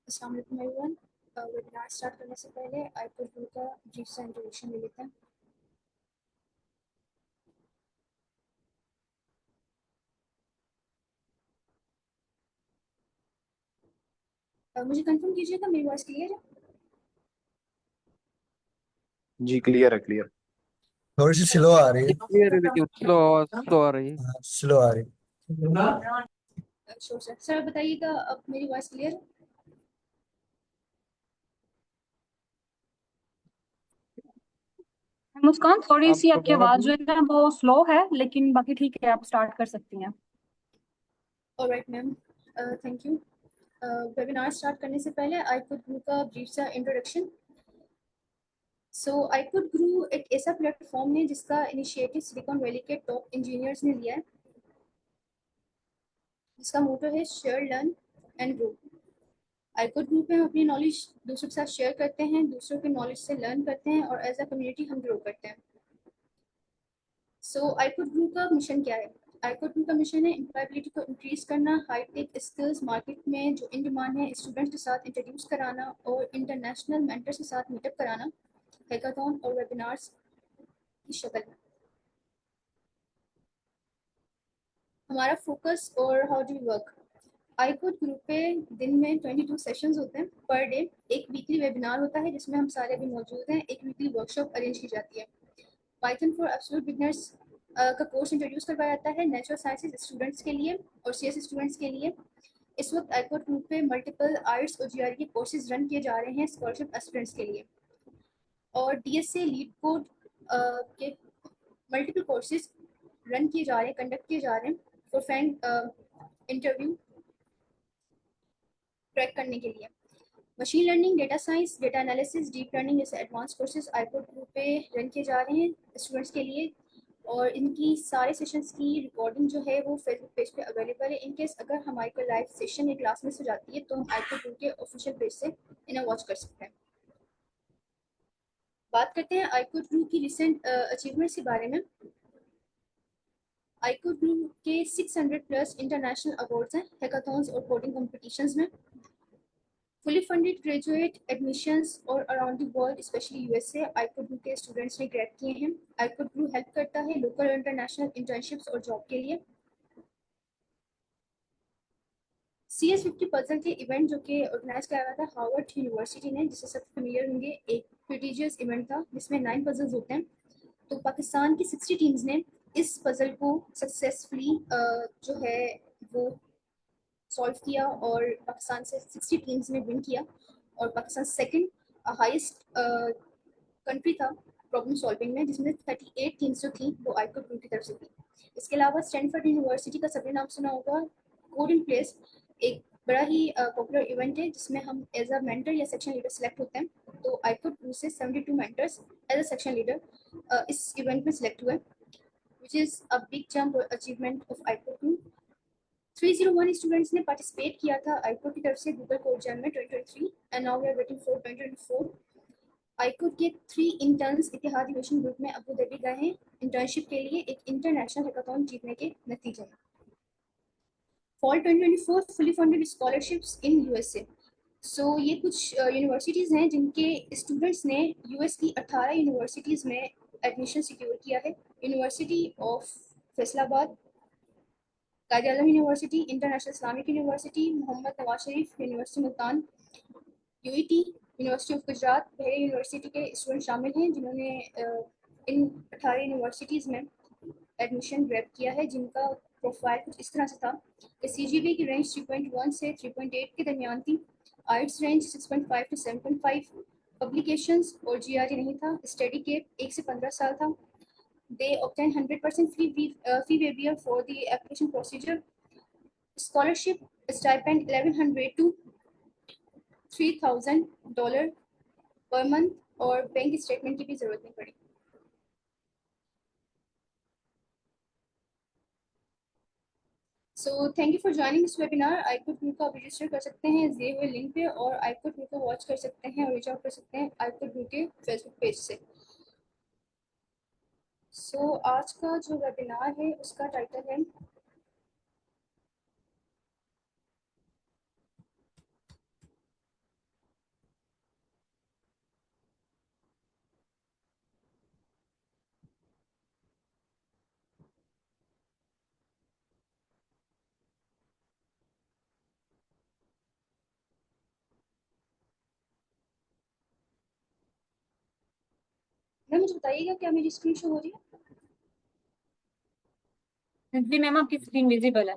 अस्सलाम वालेकुम everyone. Webinar start करने से पहले आईपीएल ग्रुप का ब्रीफ सा इंट्रोडक्शन ले लेते हैं। मुझे कंफर्म कीजिएगा मेरी वॉइस क्लियर है? जी क्लियर है, क्लियर। थोड़ी सी स्लो आ रही है। क्लियर है लेकिन स्लो आ रही है। स्लो आ रही है। Sure sir. सर बताइएगा अब मेरी वॉइस क्लियर है? मुस्कान, थोड़ी आप सी आपकी दोबारा आवाज जो बोलिए। है ना वो स्लो है, लेकिन बाकी ठीक है, आप स्टार्ट कर सकती हैं। Alright ma'am, thank you. Webinar start करने से पहले आईपीएल ग्रुप का ब्रीफ सा इंट्रोडक्शन। सो आईपीएल ग्रुप एक ऐसा प्लेटफॉर्म है जिसका इनिशिएटिव सिलिकॉन वैली के टॉप इंजीनियर्स ने लिया है, जिसका मोटो है share learn and grow. IPL group में हम अपनी नॉलेज दूसरों के साथ शेयर करते हैं, दूसरों के नॉलेज से लर्न करते हैं और एज अ कम्युनिटी हम ग्रो करते हैं। सो आईपीएल ग्रुप का मिशन क्या है? आईपीएल ग्रुप का मिशन है एम्प्लॉयबिलिटी को इंक्रीज करना, हाईटेक स्किल्स मार्केट में जो इन डिमांड है स्टूडेंट्स के साथ इंट्रोड्यूस कराना और इंटरनेशनल मेंटर्स के साथ मीटअप कराना हैकाथॉन और वेबिनार्स की शक्ल में। हमारा फोकस और how do we work. IPL group पे दिन में 22 सेशंस होते हैं पर डे। एक वीकली वेबिनार होता है जिसमें हम सारे भी मौजूद हैं। एक वीकली वर्कशॉप अरेंज की जाती है। पाइथन फॉर एब्सोल्यूट बिगनर्स का कोर्स इंट्रोड्यूस करवाया जाता है नेचुरल साइंसेज स्टूडेंट्स के लिए और सीएस स्टूडेंट्स के लिए। इस वक्त आईपीएल ग्रुप पे मल्टीपल आर्ट्स और जीआरई के कोर्सेज रन किए जा रहे हैं स्कॉलरशिप एस्पिरेंट्स के लिए, और डीएसए लीड कोड के मल्टीपल कोर्सेज रन किए जा रहे हैं, कंडक्ट किए जा रहे हैं फॉर फ्रेंड इंटरव्यू क्रैक करने के लिए। Machine learning, data science, data analysis, deep learning जैसे एडवांस कोर्सेज आईपीएल ग्रुप पे रन किए जा रहे हैं स्टूडेंट्स के लिए, और इनकी सारे सेशंस की रिकॉर्डिंग जो है वो फेसबुक पेज पे अवेलेबल है। इनकेस अगर हमारी कोई लाइव सेशन या क्लास मिस हो जाती है तो हम आईपीएल ग्रुप के ऑफिशियल पेज से इन्हें वॉच कर सकते हैं। बात करते हैं आईपीएल ग्रुप की रिसेंट अचीवमेंट्स के बारे में। आईपीएल ग्रुप के 600 प्लस इंटरनेशनल अवार्ड्स हैं हैकाथॉन्स और कोडिंग कॉम्पिटिशन्स में। फुली फंडेड ग्रेजुएट एडमिशंस और around the world specially USA IPL group के स्टूडेंट्स ने ग्रैब किए हैं। आईपीएल ग्रुप हेल्प करता है लोकल और इंटरनेशनल इंटर्नशिप्स और जॉब के लिए। CS50 पजल के इवेंट जो कि ऑर्गेनाइज किया गया था हार्वर्ड यूनिवर्सिटी ने, जिससे सब फेमिलियर होंगे, एक प्रेस्टिजियस इवेंट था जिसमें 9 पजल्स होते हैं। तो पाकिस्तान की 60 टीम्स ने इस पजल को सक्सेसफुली जो है वो सॉल्व किया और पाकिस्तान से 60 टीम्स ने विन किया, और पाकिस्तान सेकंड हाईएस्ट कंट्री था प्रॉब्लम सॉल्विंग में, जिसमें 38 टीम्स जो थी वो आईपीएल ग्रुप की तरफ से थी। इसके अलावा स्टैनफोर्ड यूनिवर्सिटी का सबने नाम सुना होगा, कोड इन प्लेस एक बड़ा ही पॉपुलर इवेंट है जिसमें हम एज अ मेंटर या सेक्शन लीडर सेलेक्ट होते हैं। तो आईपीएल ग्रुप से 72 mentors as a section leader इस इवेंट में सेलेक्ट हुए, which is a big jump or achievement of IPL group. 301 students ने पार्टिसिपेट किया था आईपीएल की तरफ से गूगल कोड जैम में 2023 and now we are waiting for 2024। IPL के 3 इंटर्न्स इतिहाद इनोवेशन ग्रुप में अबू धाबी गए हैं इंटर्नशिप के लिए एक इंटरनेशनल हैकाथॉन जीतने के नतीजे में। Fall 2024 fully funded scholarships in USA. So ये कुछ यूनिवर्सिटीज़ हैं जिनके स्टूडेंट्स ने यूएस की 18 यूनिवर्सिटीज़ में एडमिशन सिक्योर किया है। University of Faisalabad, Quaid Azam university, international Islamic university, Mohammad Nawaz Sharif university Multan, UET, university of Gujrat, Bahria university के स्टूडेंट शामिल हैं जिन्होंने इन 18 यूनिवर्सिटीज़ में एडमिशन ग्रैब किया है, जिनका प्रोफाइल कुछ इस तरह से था कि CGPA की रेंज 3.1 से 3.8 के दरमियान थी, आइट्स रेंज 6.5 to 7.5, पब्लिकेशंस और GRE नहीं था, स्टडी केप 1 से 15 साल था। They obtain 100% fee waiver for the application procedure. Scholarship stipend 1100 to $3000 per month, और बैंक स्टेटमेंट की भी जरूरत नहीं पड़ी। So thank you for joining this webinar. IPL group को आप रजिस्टर कर सकते हैं दिए हुए लिंक पे, और आईपीएल ग्रुप को वॉच कर सकते हैं और रीच आउट कर सकते हैं आईपीएल ग्रुप के फेसबुक पेज से। सो आज का जो वेबिनार है उसका टाइटल है मैम मुझे बताइएगा क्या मेरी स्क्रीन शो हो रही है? जी मैम, आपकी स्क्रीन विजिबल है।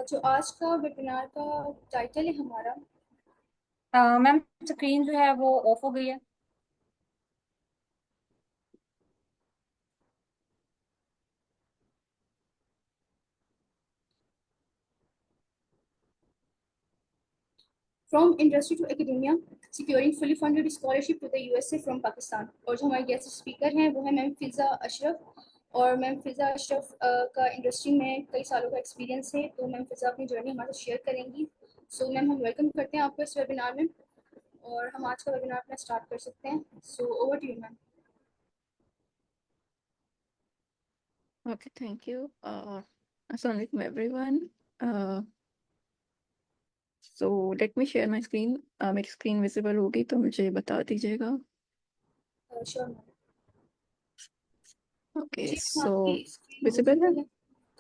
जो आज का वेबिनार का टाइटल है हमारा, मैम स्क्रीन जो है वो ऑफ हो गई है। From industry to academia securing fully funded scholarship to the USA from Pakistan. और जो हमारे गेस्ट स्पीकर हैं वो है मैम फिज़ा अशरफ। और मैम फिज़ा अशरफ का इंडस्ट्री में कई सालों का एक्सपीरियंस है, तो मैम फिज़ा अपनी जर्नी हमारे साथ शेयर करेंगी। सो मैम हम वेलकम करते हैं आपको इस वेबिनार में, और हम आज का वेबिनार अपना स्टार्ट कर सकते हैं। So over to you ma'am. Okay, thank you. Assalamualaikum everyone. So let me share my screen. मेरी screen visible होगी तो मुझे बता दीजिएगा. Sure ma'am. Okay, जी मैम so आपकी स्क्रीन visible है? विजिबल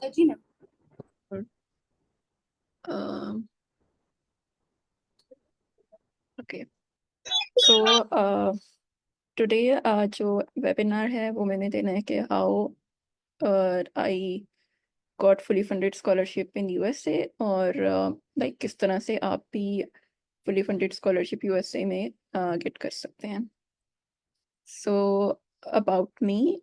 है। जी ma'am. Um, okay. So today जो webinar है वो मैंने देना है कि how I got fully funded scholarship in USA और like किस तरह से आप भी fully funded scholarship USA में get कर सकते हैं. सो अबाउट मी,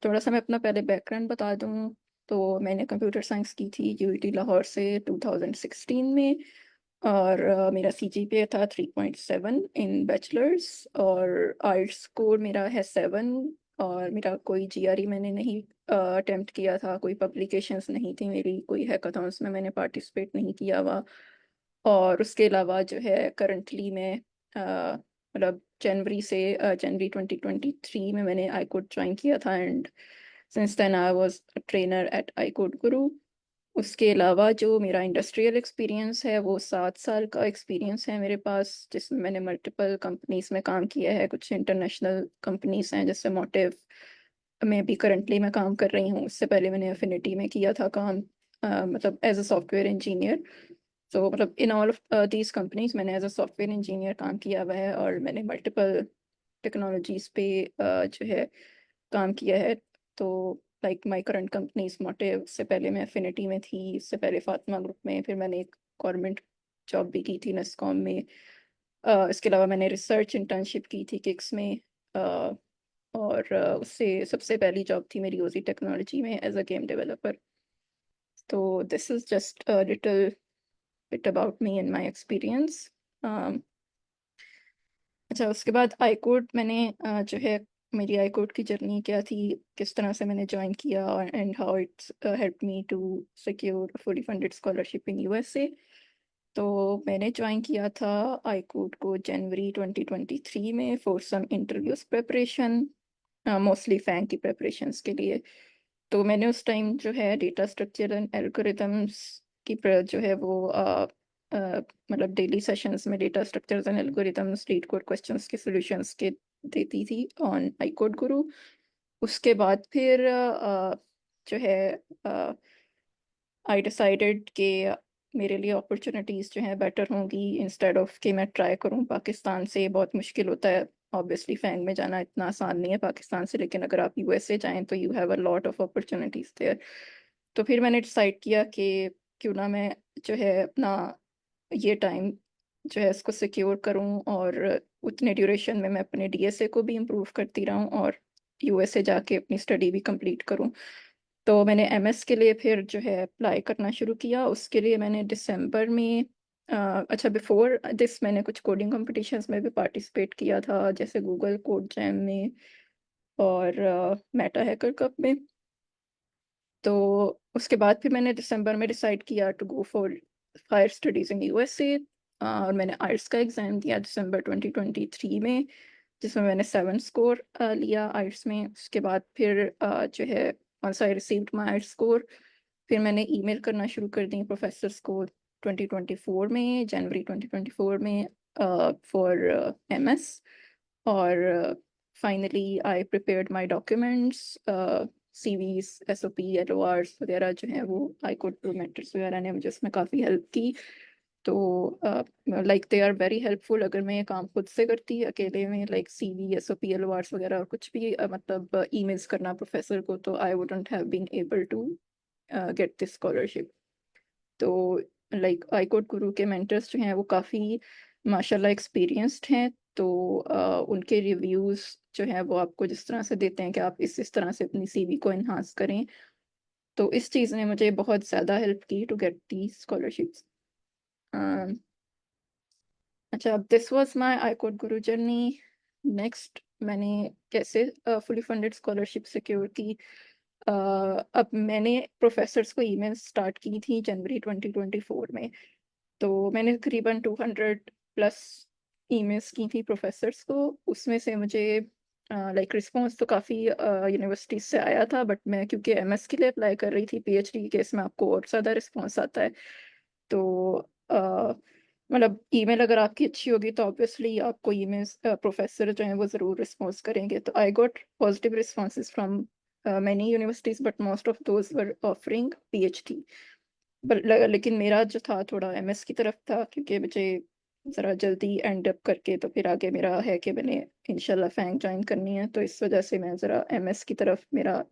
थोड़ा सा मैं अपना पहले बैकग्राउंड बता दूं तो मैंने कंप्यूटर साइंस की थी यूआईटी लाहौर से 2016 में और मेरा सीजीपीए था 3.7 इन बैचलर्स और आर्ट्स स्कोर मेरा है 7 और मेरा कोई जीआरई मैंने नहीं अटेम्प्ट किया था, कोई पब्लिकेशंस नहीं थी मेरी, कोई हैकाथॉन्स में मैंने पार्टिसिपेट नहीं किया हुआ। और उसके अलावा जो है करंटली मैं मतलब जनवरी 2023 में मैंने आई कोड ज्वाइन किया था and since then I was a trainer at I code guru. उसके अलावा जो मेरा इंडस्ट्रियल एक्सपीरियंस है वो 7 साल का एक्सपीरियंस है मेरे पास, जिसमें मैंने मल्टीपल कंपनीज में काम किया है। कुछ इंटरनेशनल कंपनीज हैं जैसे मोटिव में भी करंटली मैं काम कर रही हूँ। उससे पहले मैंने अफिनिटी में किया था काम, मतलब एज अ सॉफ्टवेयर इंजीनियर। तो मतलब in all of these companies मैंने एज अ सॉफ्टवेयर इंजीनियर काम किया हुआ है और मैंने मल्टीपल टेक्नोलॉजीज पे जो है काम किया है। तो like my current companies motive, से पहले मैं अफिनिटी में थी, इससे पहले फातिमा ग्रुप में, फिर मैंने एक गवर्नमेंट जॉब भी की थी नस्कॉम में। इसके अलावा मैंने रिसर्च इंटर्नशिप की थी किक्स में और उससे सबसे पहली जॉब थी मेरी ओजी टेक्नोलॉजी में एज अ गेम डेवलपर। तो this is just a little bit about me and my experience. अच्छा, उसके बाद आई कोड मैंने जो है मेरी आई कोड की जर्नी क्या थी, किस तरह से मैंने ज्वाइन किया and how it's help me to secure fully funded scholarship in USA. तो मैंने ज्वाइन किया था आई कोड को जनवरी 2023 में for some interviews preparation, mostly FAANG की प्रिपरेशंस के लिए। तो मैंने उस टाइम जो है डेटा स्ट्रक्चर एंड एल्गोरिथम्स की जो है वो मतलब डेली सेशंस में data structures and algorithms leet code questions के सॉल्यूशंस के देती थी ऑन आई कोड गुरु। उसके बाद फिर जो है आई डिसाइडेड कि मेरे लिए अपॉर्चुनिटीज़ जो हैं बेटर होंगी इंस्टेड ऑफ कि मैं ट्राई करूं पाकिस्तान से। बहुत मुश्किल होता है ऑब्वियसली, फैंग में जाना इतना आसान नहीं है पाकिस्तान से, लेकिन अगर आप यूएसए जाएं तो you have a lot of opportunities there. तो फिर मैंने डिसाइड किया कि क्यों ना मैं जो है अपना ये टाइम जो है इसको सिक्योर करूं और उतने ड्यूरेशन में मैं अपने डीएसए को भी इम्प्रूव करती रहूं और यूएसए जाके अपनी स्टडी भी कंप्लीट करूं। तो मैंने एमएस के लिए फिर जो है अप्लाई करना शुरू किया। उसके लिए मैंने दिसंबर में अच्छा बिफोर दिस मैंने कुछ कोडिंग कॉम्पिटिशन्स में भी पार्टिसिपेट किया था, जैसे गूगल कोड जैम में और मेटा हैकर कप में। तो उसके बाद फिर मैंने दिसंबर में डिसाइड किया to go for higher studies in USA और मैंने आइट्स का एग्ज़ाम दिया दिसंबर 2023 में, जिसमें मैंने 7 स्कोर लिया आइट्स में। उसके बाद फिर जो है once I received my IELTS score, फिर मैंने ईमेल करना शुरू कर दी प्रोफेसर्स को 2024 में, जनवरी 2024 में फॉर एमएस। और finally I prepared my documents CVs, SOP, LORs वगैरह जो है वो आई कोड गुरु मेंटर्स वगैरह ने मुझे उसमें काफ़ी हेल्प की। तो like they are very helpful. अगर मैं ये काम खुद से करती अकेले में, लाइक CV, SOP, LORs वगैरह और कुछ भी मतलब ईमेल्स करना प्रोफेसर को, तो I wouldn't have been able to get this scholarship. तो लाइक आई कोड गुरु के मेंटर्स जो हैं वो काफ़ी माशाल्लाह एक्सपीरियंस्ड हैं। तो उनके रिव्यूज़ जो है वो आपको जिस तरह से देते हैं कि आप इस तरह से अपनी CV को इन्हांस करें, तो इस चीज़ ने मुझे बहुत ज़्यादा हेल्प की टू गेट दी स्कॉलरशिप्स। अच्छा, अब this was my I code Guru journey. Next मैंने कैसे फुली फंडेड स्कॉलरशिप सिक्योर की। अब मैंने प्रोफेसर्स को ईमेल स्टार्ट की थी जनवरी 2024 में। तो मैंने तकरीबन 200 प्लस ईमेल्स की थी प्रोफेसर्स को। उसमें से मुझे लाइक रिस्पॉन्स तो काफ़ी यूनिवर्सिटीज से आया था, बट मैं क्योंकि MS के लिए अप्लाई कर रही थी, PhD के केस में आपको और ज़्यादा रिस्पॉन्स आता है। तो मतलब ईमेल अगर आपकी अच्छी होगी तो ऑब्वियसली आपको ईमेल प्रोफेसर जो हैं वो ज़रूर रिस्पॉन्स करेंगे। तो I got positive responses from many universities, but most of those were offering PhD। लेकिन मेरा जो था थोड़ा MS की तरफ था, क्योंकि मुझे ज़रा जल्दी एंड अप करके तो फिर आगे मेरा है कि मैंने इंशाल्लाह फैंग ज्वाइन करनी है, तो इस वजह से मैं ज़रा MS की तरफ मेरा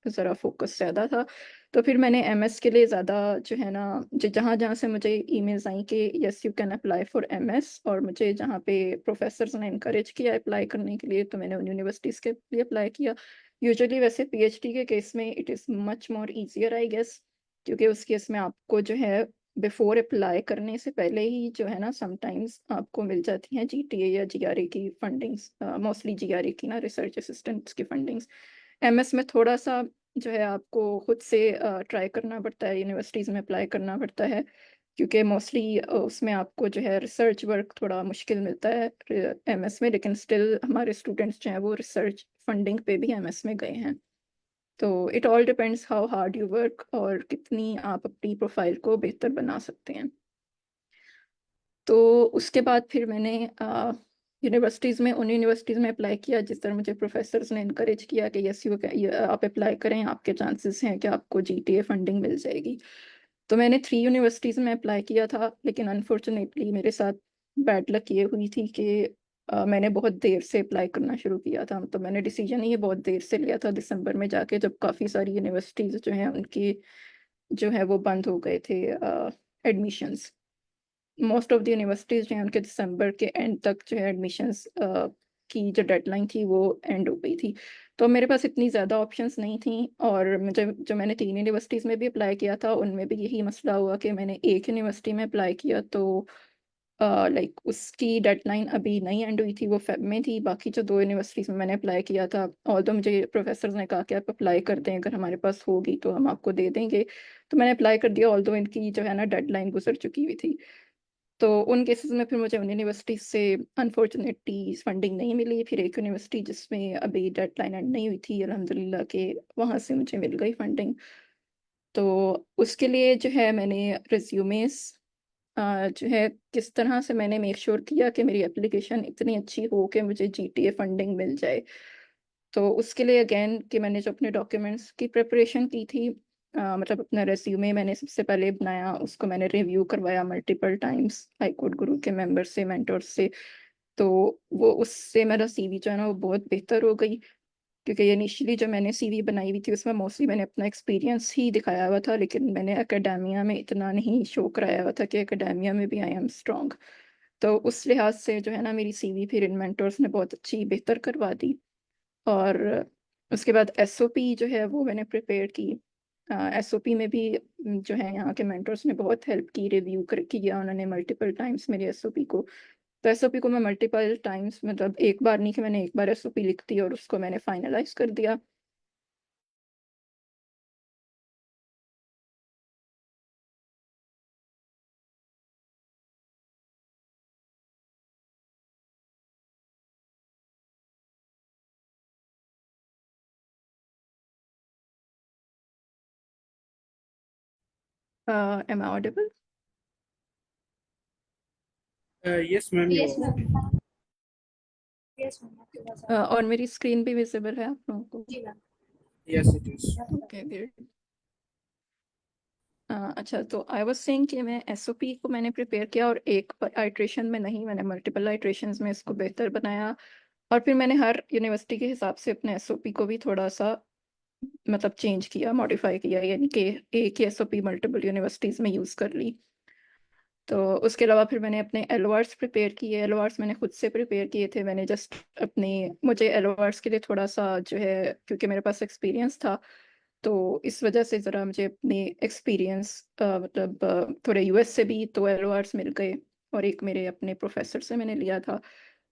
ज़रा फोकस ज़्यादा था। तो फिर मैंने MS के लिए ज़्यादा जो है ना, जहाँ जहाँ से मुझे ईमेल्स आई कि yes you can apply for MS, और मुझे जहाँ पे प्रोफेसर्स ने इनकरेज किया अप्लाई करने के लिए, तो मैंने उन यूनिवर्सिटीज़ के लिए अप्लाई किया। यूजुअली वैसे PhD के केस में it is much more easier I guess, क्योंकि उस केस में आपको जो है बिफोर अप्लाई करने से पहले ही जो है ना समटाइम्स आपको मिल जाती हैं GTA या GRE की फंडिंग्स, मोस्टली GRE की ना, रिसर्च असिस्टेंट्स की फंडिंग्स। MS में थोड़ा सा जो है आपको खुद से ट्राई करना पड़ता है, यूनिवर्सिटीज़ में अप्लाई करना पड़ता है, क्योंकि मोस्टली उसमें आपको जो है रिसर्च वर्क थोड़ा मुश्किल मिलता है MS में। लेकिन स्टिल हमारे स्टूडेंट्स जो हैं वो रिसर्च फंडिंग पे भी MS में गए हैं। तो it all depends how hard you work और कितनी आप अपनी प्रोफाइल को बेहतर बना सकते हैं। तो उसके बाद फिर मैंने यूनिवर्सिटीज़ में, उन यूनिवर्सिटीज़ में अप्लाई किया जिस तरह मुझे प्रोफेसर्स ने इनकरेज किया कि यस यू आप अप्लाई करें, आपके चांसेस हैं कि आपको GTA फंडिंग मिल जाएगी। तो मैंने 3 यूनिवर्सिटीज़ में अप्लाई किया था, लेकिन अनफॉर्चुनेटली मेरे साथ बैड लक ये हुई थी कि मैंने बहुत देर से अप्लाई करना शुरू किया था। तो मैंने डिसीजन ये बहुत देर से लिया था, दिसंबर में जाके, जब काफ़ी सारी यूनिवर्सिटीज़ जो हैं उनकी जो है वो बंद हो गए थे admissions. Most of the universities जो हैं उनके दिसंबर के एंड तक जो है एडमिशन्स की जो डेडलाइन थी वो एंड हो गई थी। तो मेरे पास इतनी ज़्यादा ऑप्शंस नहीं थी, और मुझे जो मैंने 3 यूनिवर्सिटीज़ में भी अप्लाई किया था उनमें भी यही मसला हुआ कि मैंने एक यूनिवर्सिटी में अप्लाई किया, तो लाइक उसकी डेडलाइन अभी नहीं एंड हुई थी, वो फेब में थी। बाकी जो 2 यूनिवर्सिटीज़ में मैंने अप्लाई किया था, ऑल्दो मुझे प्रोफेसर ने कहा कि आप अप्लाई कर दें, अगर हमारे पास होगी तो हम आपको दे देंगे। तो मैंने अप्लाई कर दिया, ऑल्दो इनकी जो है ना डेडलाइन गुजर चुकी हुई थी। तो उन केसेस में फिर मुझे उन यूनिवर्सिटी से अनफॉर्चुनेटली फंडिंग नहीं मिली। फिर एक यूनिवर्सिटी जिसमें अभी डेडलाइन एंड नहीं हुई थी, अल्हम्दुलिल्लाह के वहाँ से मुझे मिल गई फंडिंग। तो उसके लिए जो है मैंने रिज्यूमेस जो है किस तरह से मैंने मेक श्योर किया कि मेरी एप्लीकेशन इतनी अच्छी हो कि मुझे GTA फंडिंग मिल जाए। तो उसके लिए अगेन कि मैंने जो अपने डॉक्यूमेंट्स की प्रिपरेशन की थी, मतलब अपना रेज्यूमे मैंने सबसे पहले बनाया, उसको मैंने रिव्यू करवाया मल्टीपल टाइम्स हाई कोर्ट गुरु के मेंबर से, मेंटोर्स से। तो वो उससे मेरा CV जो है ना वो बहुत बेहतर हो गई, क्योंकि इनिशियली जो मैंने CV बनाई हुई थी उसमें मोस्टली मैंने अपना एक्सपीरियंस ही दिखाया हुआ था, लेकिन मैंने एकेडेमिया में इतना नहीं शो कराया हुआ था कि एकेडेमिया में भी आई एम स्ट्रॉन्ग। तो उस लिहाज से जो है ना मेरी CV फिर इन मेंटोर्स ने बहुत अच्छी बेहतर करवा दी। और उसके बाद SOP जो है वो मैंने प्रिपेयर की। SOP में भी जो है यहाँ के मेंटर्स ने बहुत हेल्प की, रिव्यू कर किया उन्होंने मल्टीपल टाइम्स मेरे SOP को। तो SOP को मैं मल्टीपल टाइम्स, मतलब एक बार नहीं कि मैंने एक बार SOP लिख दी और उसको मैंने फाइनलाइज कर दिया। Am I audible? Yes, ma'am, you yes are. Ma'am, yes ma'am आपकी आवाज़ आ रही और मेरी स्क्रीन भी विजिबल है आप लोगों को? है। जी ma'am. Yes, it is. Okay good. अच्छा, तो आई वाज सेइंग कि मैं एसओपी को मैंने प्रिपेयर किया और एक आइट्रेशन में नहीं, मैंने मल्टीपल आइट्रेशंस में इसको बेहतर बनाया। और फिर मैंने हर यूनिवर्सिटी के हिसाब से अपने एसओपी को भी थोड़ा सा मतलब चेंज किया, मॉडिफाई किया, यानी कि एक ही एसओपी मल्टीपल यूनिवर्सिटीज़ में यूज़ कर ली। तो उसके अलावा फिर मैंने अपने एलओआर्स प्रिपेयर किए। एलओआर्स मैंने खुद से प्रिपेयर किए थे। मैंने जस्ट अपनी, मुझे एलओआर्स के लिए थोड़ा सा जो है, क्योंकि मेरे पास एक्सपीरियंस था, तो इस वजह से ज़रा मुझे अपनी एक्सपीरियंस मतलब थोड़े यूएस से भी तो एलओआर्स मिल गए, और एक मेरे अपने प्रोफेसर से मैंने लिया था।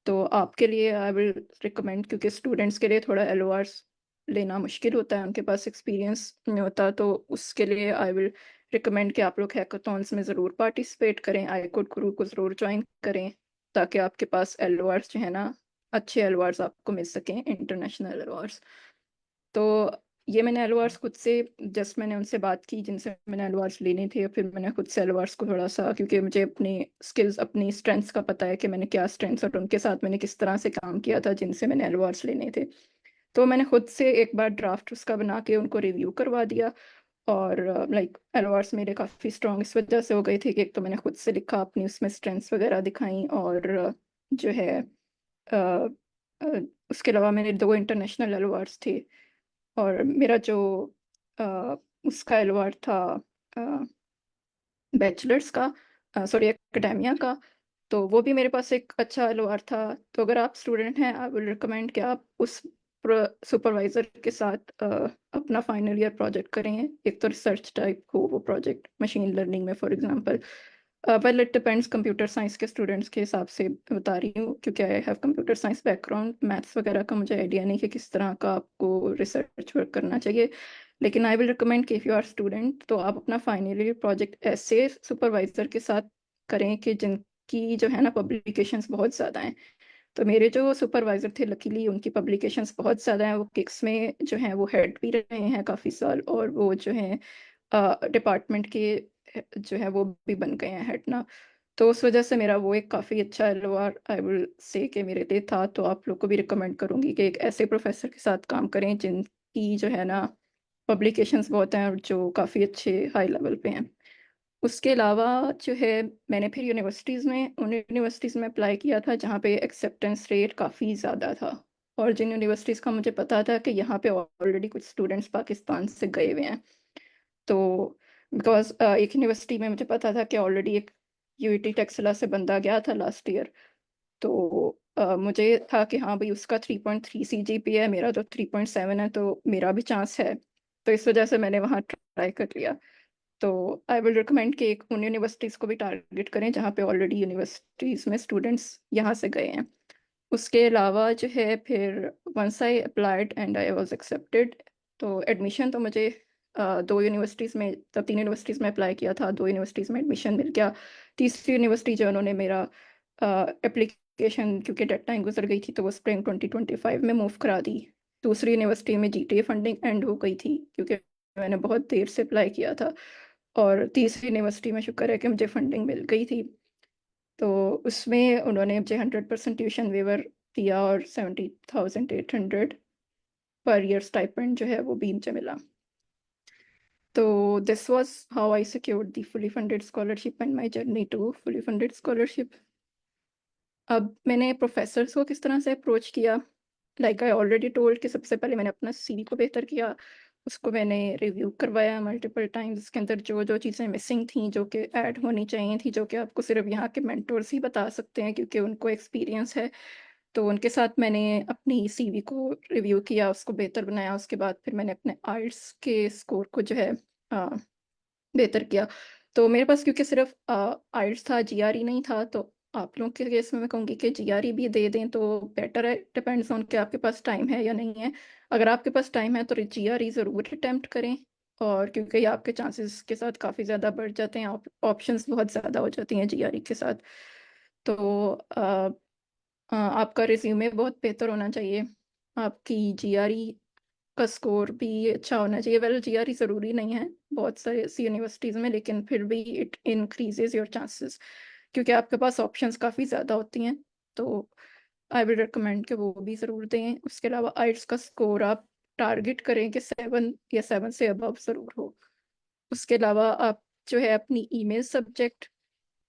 तो आपके लिए आई विल रिकमेंड, क्योंकि स्टूडेंट्स के लिए थोड़ा एलओआर्स लेना मुश्किल होता है, उनके पास एक्सपीरियंस नहीं होता, तो उसके लिए आई विल रिकमेंड कि आप लोग हैकाथॉन्स में ज़रूर पार्टिसिपेट करें, आईकोड क्रू को ज़रूर ज्वाइन करें, ताकि आपके पास एलओआर्स जो है ना, अच्छे एलओआर्स आपको मिल सकें, इंटरनेशनल एलओआर्स। तो ये मैंने एलओआर्स खुद से, जस्ट मैंने उनसे बात की जिनसे मैंने एलओआर्स लेने थे, फिर मैंने खुद से एलओआर्स को थोड़ा सा, क्योंकि मुझे अपनी स्किल्स, अपनी स्ट्रेंथ्स का पता है कि मैंने क्या स्ट्रेंथ्स और उनके साथ मैंने किस तरह से काम किया था जिनसे मैंने एलओआर्स लेने थे। तो मैंने खुद से एक बार ड्राफ्ट उसका बना के उनको रिव्यू करवा दिया। और लाइक एलओआर्स मेरे काफ़ी स्ट्रॉन्ग इस वजह से हो गए थे कि एक तो मैंने खुद से लिखा, अपनी उसमें स्ट्रेंथ्स वगैरह दिखाई, और जो है अ, अ, उसके अलावा मेरे 2 इंटरनेशनल एलओआर्स थे। और मेरा जो अ, उसका एलओआर था बैचलर्स का, सॉरी एकेडेमिया का, तो वो भी मेरे पास एक अच्छा एलओआर था। तो अगर आप स्टूडेंट हैं, आई विल रिकमेंड कि आप उस सुपरवाइज़र के साथ अपना फाइनल ईयर प्रोजेक्ट करें। एक तो रिसर्च टाइप हो वो प्रोजेक्ट, मशीन लर्निंग में for example. Well it depends, computer science के स्टूडेंट्स के हिसाब से बता रही हूँ, क्योंकि I have computer science background. Maths वगैरह का मुझे आइडिया नहीं कि किस तरह का आपको रिसर्च वर्क करना चाहिए, लेकिन आई विल रिकमेंड कि इफ़ यू आर स्टूडेंट तो आप अपना फाइनल ईयर प्रोजेक्ट ऐसे सुपरवाइज़र के साथ करें कि जिनकी जो है ना पब्लिकेशंस बहुत ज़्यादा हैं। तो मेरे जो सुपरवाइज़र थे, लकीली उनकी पब्लिकेशंस बहुत ज़्यादा हैं। वो किक्स में जो हैं वो हेड भी रहे हैं काफ़ी साल, और वो जो हैं डिपार्टमेंट के जो है वो भी बन गए हैं हेड ना। तो उस वजह से मेरा वो एक काफ़ी अच्छा एलओआर आई विल से कि मेरे लिए था। तो आप लोग को भी रिकमेंड करूँगी कि एक ऐसे प्रोफेसर के साथ काम करें जिनकी जो है ना पब्लिकेशंस बहुत हैं और जो काफ़ी अच्छे हाई लेवल पे हैं। उसके अलावा जो है, मैंने फिर यूनिवर्सिटीज़ में, उन यूनिवर्सिटीज़ में अप्लाई किया था जहाँ पे एक्सेप्टेंस रेट काफ़ी ज़्यादा था, और जिन यूनिवर्सिटीज़ का मुझे पता था कि यहाँ पे ऑलरेडी कुछ स्टूडेंट्स पाकिस्तान से गए हुए हैं। तो बिकॉज एक यूनिवर्सिटी में मुझे पता था कि ऑलरेडी एक यूईटी टेक्सला से बंदा गया था लास्ट ईयर। तो मुझे था कि हाँ भाई, उसका 3.3 सीजीपीए है, मेरा तो 3.7 है, तो मेरा भी चांस है। तो इस वजह से मैंने वहाँ ट्राई कर लिया। तो आई विल रिकमेंड कि एक उन यूनिवर्सिटीज़ को भी टारगेट करें जहाँ पे ऑलरेडी यूनिवर्सिटीज़ में स्टूडेंट्स यहाँ से गए हैं। उसके अलावा जो है, फिर once I applied and I was accepted, तो एडमिशन तो मुझे 2 यूनिवर्सिटीज़ में, तब 3 यूनिवर्सिटीज़ में अप्लाई किया था, 2 यूनिवर्सिटीज़ में एडमिशन मिल गया। तीसरी यूनिवर्सिटी जो उन्होंने मेरा एप्लीकेशन, क्योंकि डेड टाइम गुजर गई थी, तो वो स्प्रिंग 2025 में मूव करा दी। दूसरी यूनिवर्सिटी में जीटीए फंडिंग एंड हो गई थी, क्योंकि मैंने बहुत देर से अप्लाई किया था। और तीसरी यूनिवर्सिटी में शुक्र है कि मुझे फंडिंग मिल गई थी। तो उसमें उन्होंने मुझे 100% ट्यूशन वेवर दिया, और 70,800 पर ईयर स्टाइपेंड जो है वो भी मुझे मिला। तो this was how I secured the fully funded scholarship and my journey to fully funded scholarship. अब मैंने प्रोफेसर्स को किस तरह से अप्रोच किया, लाइक आई ऑलरेडी टोल्ड कि सबसे पहले मैंने अपना सीवी को बेहतर किया, उसको मैंने रिव्यू करवाया मल्टीपल टाइम्स। उसके अंदर जो जो चीज़ें मिसिंग थी, जो कि ऐड होनी चाहिए थी, जो कि आपको सिर्फ यहाँ के मेंटोर्स ही बता सकते हैं क्योंकि उनको एक्सपीरियंस है, तो उनके साथ मैंने अपनी सीवी को रिव्यू किया, उसको बेहतर बनाया। उसके बाद फिर मैंने अपने आइल्स के स्कोर को जो है बेहतर किया। तो मेरे पास क्योंकि सिर्फ आइल्स था, जीआरई नहीं था, तो आप लोगों के केस में मैं कहूँगी कि जीआरई भी दे दें तो बेटर है। डिपेंड्स ऑन कि आपके पास टाइम है या नहीं है। अगर आपके पास टाइम है तो जीआरई ज़रूर अटैम्प्ट करें, और क्योंकि ये आपके चांसेस के साथ काफ़ी ज़्यादा बढ़ जाते हैं, ऑप्शंस बहुत ज़्यादा हो जाती हैं जीआरई के साथ। तो आपका रिज्यूमे बहुत बेहतर होना चाहिए, आपकी जीआरई का स्कोर भी अच्छा होना चाहिए। वेल जीआरई ज़रूरी नहीं है बहुत सारे ऐसी यूनिवर्सिटीज़ में, लेकिन फिर भी इट इंक्रीजेज योर चांसेस, क्योंकि आपके पास ऑप्शंस काफ़ी ज़्यादा होती हैं। तो आई विल रिकमेंड कि वो भी ज़रूर दें। उसके अलावा आइल्स का स्कोर आप टारगेट करें कि 7 या 7 से अबव ज़रूर हो। उसके अलावा आप जो है अपनी ईमेल सब्जेक्ट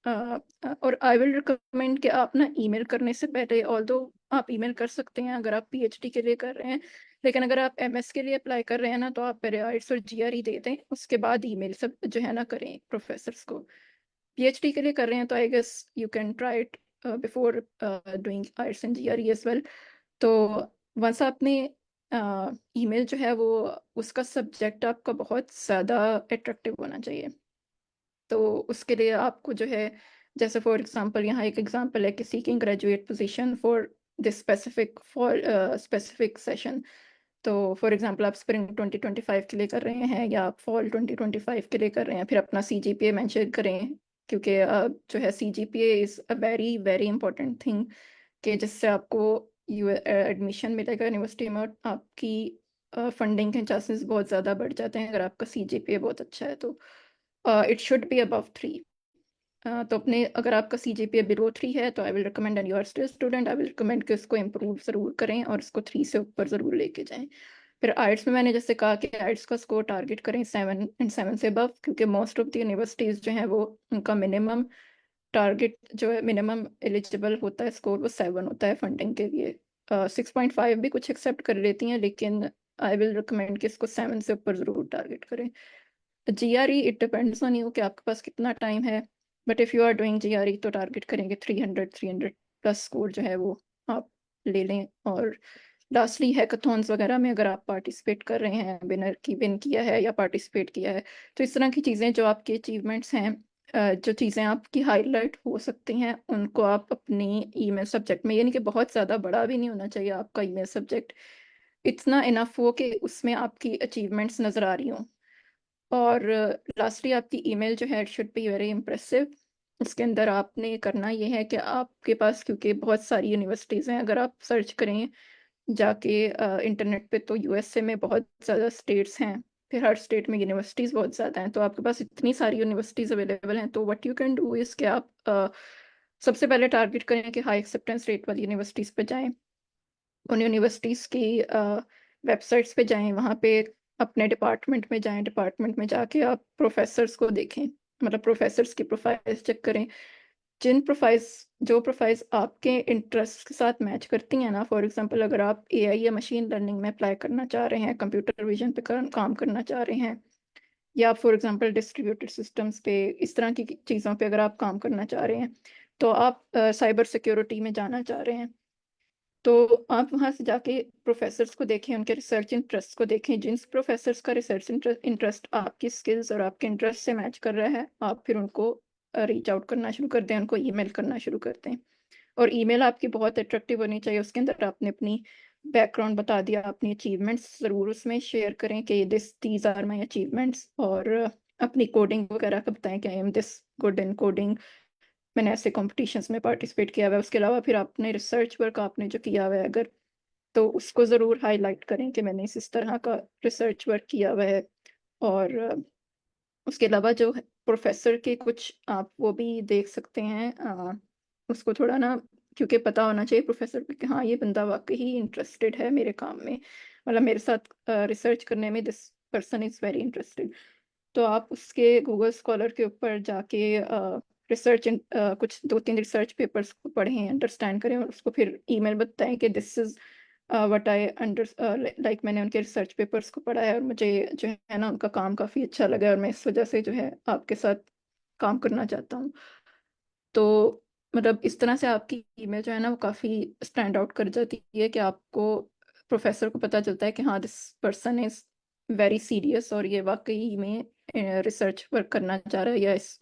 और आई विल रिकमेंड कि आप ना ईमेल करने से पहले, ऑल्दो आप ईमेल कर सकते हैं अगर आप पीएचडी के लिए कर रहे हैं, लेकिन अगर आप एमएस के लिए अप्लाई कर रहे हैं ना, तो आप पहले आइट्स और जीआरई दे दें, उसके बाद ईमेल सब जो है ना करें प्रोफेसर्स को। पीएचडी के लिए कर रहे हैं तो I guess you can try it before doing IELTS and GRE as well. तो वंस आपने ईमेल जो है वो, उसका सब्जेक्ट आपका बहुत ज़्यादा अट्रैक्टिव होना चाहिए। तो उसके लिए आपको जो है, जैसे फॉर एग्जांपल यहाँ एक एग्जांपल है कि seeking graduate position for this specific session. तो फॉर एग्जांपल आप स्प्रिंग 2025 के लिए कर रहे हैं या आप फॉल 2025 के लिए कर रहे हैं, फिर अपना सीजीपीए मेंशन करें, क्योंकि जो है CGPA is a very very important thing, कि जिससे आपको एडमिशन मिलेगा यूनिवर्सिटी में, और आपकी फंडिंग के चांसेस बहुत ज़्यादा बढ़ जाते हैं अगर आपका सीजीपीए बहुत अच्छा है। तो इट शुड बी अबव 3। तो अपने, अगर आपका सीजीपीए बिलो 3 है तो I will recommend, and you are still student, I will recommend कि उसको इम्प्रूव ज़रूर करें और इसको 3 से ऊपर ज़रूर लेके जाएं। फिर आइट्स में मैंने जैसे कहा कि आइट्स का स्कोर टारगेट करें 7 एंड 7 से अबव, क्योंकि मोस्ट ऑफ द यूनिवर्सिटीज़ जो हैं वो, उनका मिनिमम टारगेट जो है, मिनिमम एलिजिबल होता है स्कोर, वो 7 होता है फंडिंग के लिए। 6.5 भी कुछ एक्सेप्ट कर लेती हैं, लेकिन आई विल रिकमेंड कि इसको 7 से ऊपर ज़रूर टारगेट करें। GRE it depends on you कि आपके पास कितना टाइम है, but if you are doing GRE तो टारगेट करेंगे 300 प्लस स्कोर जो है वो आप ले लें। और लास्टली हैकाथॉन्स वगैरह में अगर आप पार्टिसिपेट कर रहे हैं, विन किया है या पार्टिसिपेट किया है, तो इस तरह की चीज़ें जो आपके अचीवमेंट्स हैं, जो चीज़ें आपकी हाईलाइट हो सकती हैं, उनको आप अपनी ईमेल सब्जेक्ट में, यानी कि बहुत ज़्यादा बड़ा भी नहीं होना चाहिए आपका ईमेल सब्जेक्ट, इतना इनफ हो कि उसमें आपकी अचीवमेंट्स नज़र आ रही हों। और लास्टली आपकी ईमेल जो है, it should be very impressive. उसके अंदर आपने करना ये है कि आपके पास, क्योंकि बहुत सारी यूनिवर्सिटीज़ हैं, अगर आप सर्च करें जाके इंटरनेट पे, तो यूएसए में बहुत ज़्यादा स्टेट्स हैं, फिर हर स्टेट में यूनिवर्सिटीज़ बहुत ज़्यादा हैं, तो आपके पास इतनी सारी यूनिवर्सिटीज़ अवेलेबल हैं। तो what you can do is कि आप सबसे पहले टारगेट करें कि हाई एक्सेप्टेंस रेट वाली यूनिवर्सिटीज़ पे जाएं, उन यूनिवर्सिटीज़ की वेबसाइट्स पे जाएं, वहाँ पे अपने डिपार्टमेंट में जाएं, डिपार्टमेंट में जाके आप प्रोफेसर्स को देखें, मतलब प्रोफेसर्स की प्रोफाइल्स चेक करें। जो प्रोफाइल्स आपके इंटरेस्ट के साथ मैच करती हैं ना, फॉर एग्जांपल अगर आप एआई या मशीन लर्निंग में अप्लाई करना चाह रहे हैं, कंप्यूटर विजन पे काम करना चाह रहे हैं, या फॉर एग्जांपल डिस्ट्रीब्यूटेड सिस्टम्स पे, इस तरह की चीज़ों पे अगर आप काम करना चाह रहे हैं, तो आप साइबर सिक्योरिटी में जाना चाह रहे हैं, तो आप वहाँ से जाके प्रोफेसर्स को देखें, उनके रिसर्च इंटरेस्ट को देखें। जिन प्रोफेसर्स का रिसर्च इंटरेस्ट आपकी स्किल्स और आपके इंटरेस्ट से मैच कर रहा है, आप फिर उनको रीच आउट करना शुरू कर दें, उनको ईमेल करना शुरू कर दें। और ईमेल आपकी बहुत अट्रैक्टिव होनी चाहिए, उसके अंदर आपने अपनी बैकग्राउंड बता दिया, अपनी अचीवमेंट्स ज़रूर उसमें शेयर करें कि दीज आर माई अचीवमेंट्स, और अपनी कोडिंग वगैरह का बताएं कि I am this good in coding, मैंने ऐसे कॉम्पिटिशन्स में पार्टिसिपेट किया हुआ है। उसके अलावा फिर आपने रिसर्च वर्क आपने जो किया हुआ है अगर, तो उसको ज़रूर हाईलाइट करें कि मैंने इस तरह का रिसर्च वर्क किया हुआ है। और उसके अलावा जो प्रोफेसर के कुछ आप वो भी देख सकते हैं, उसको थोड़ा ना, क्योंकि पता होना चाहिए प्रोफेसर को कि हाँ ये बंदा वाकई इंटरेस्टेड है मेरे काम में, मतलब मेरे साथ रिसर्च करने में, this person is very interested. तो आप उसके गूगल स्कॉलर के ऊपर जाके रिसर्च, कुछ 2-3 रिसर्च पेपर्स को पढ़ें, अंडरस्टैंड करें, और उसको फिर ईमेल बताएं कि this is what I under, like मैंने उनके रिसर्च पेपर्स को पढ़ा है और मुझे जो है ना उनका काम काफ़ी अच्छा लगा है, और मैं इस वजह से जो है आपके साथ काम करना चाहता हूँ। तो मतलब इस तरह से आपकी ईमेल जो है ना वो काफ़ी स्टैंड आउट कर जाती है, कि आपको, प्रोफेसर को पता चलता है कि हाँ this person is very serious, और ये वाकई में रिसर्च वर्क करना चाह रहा है, या इस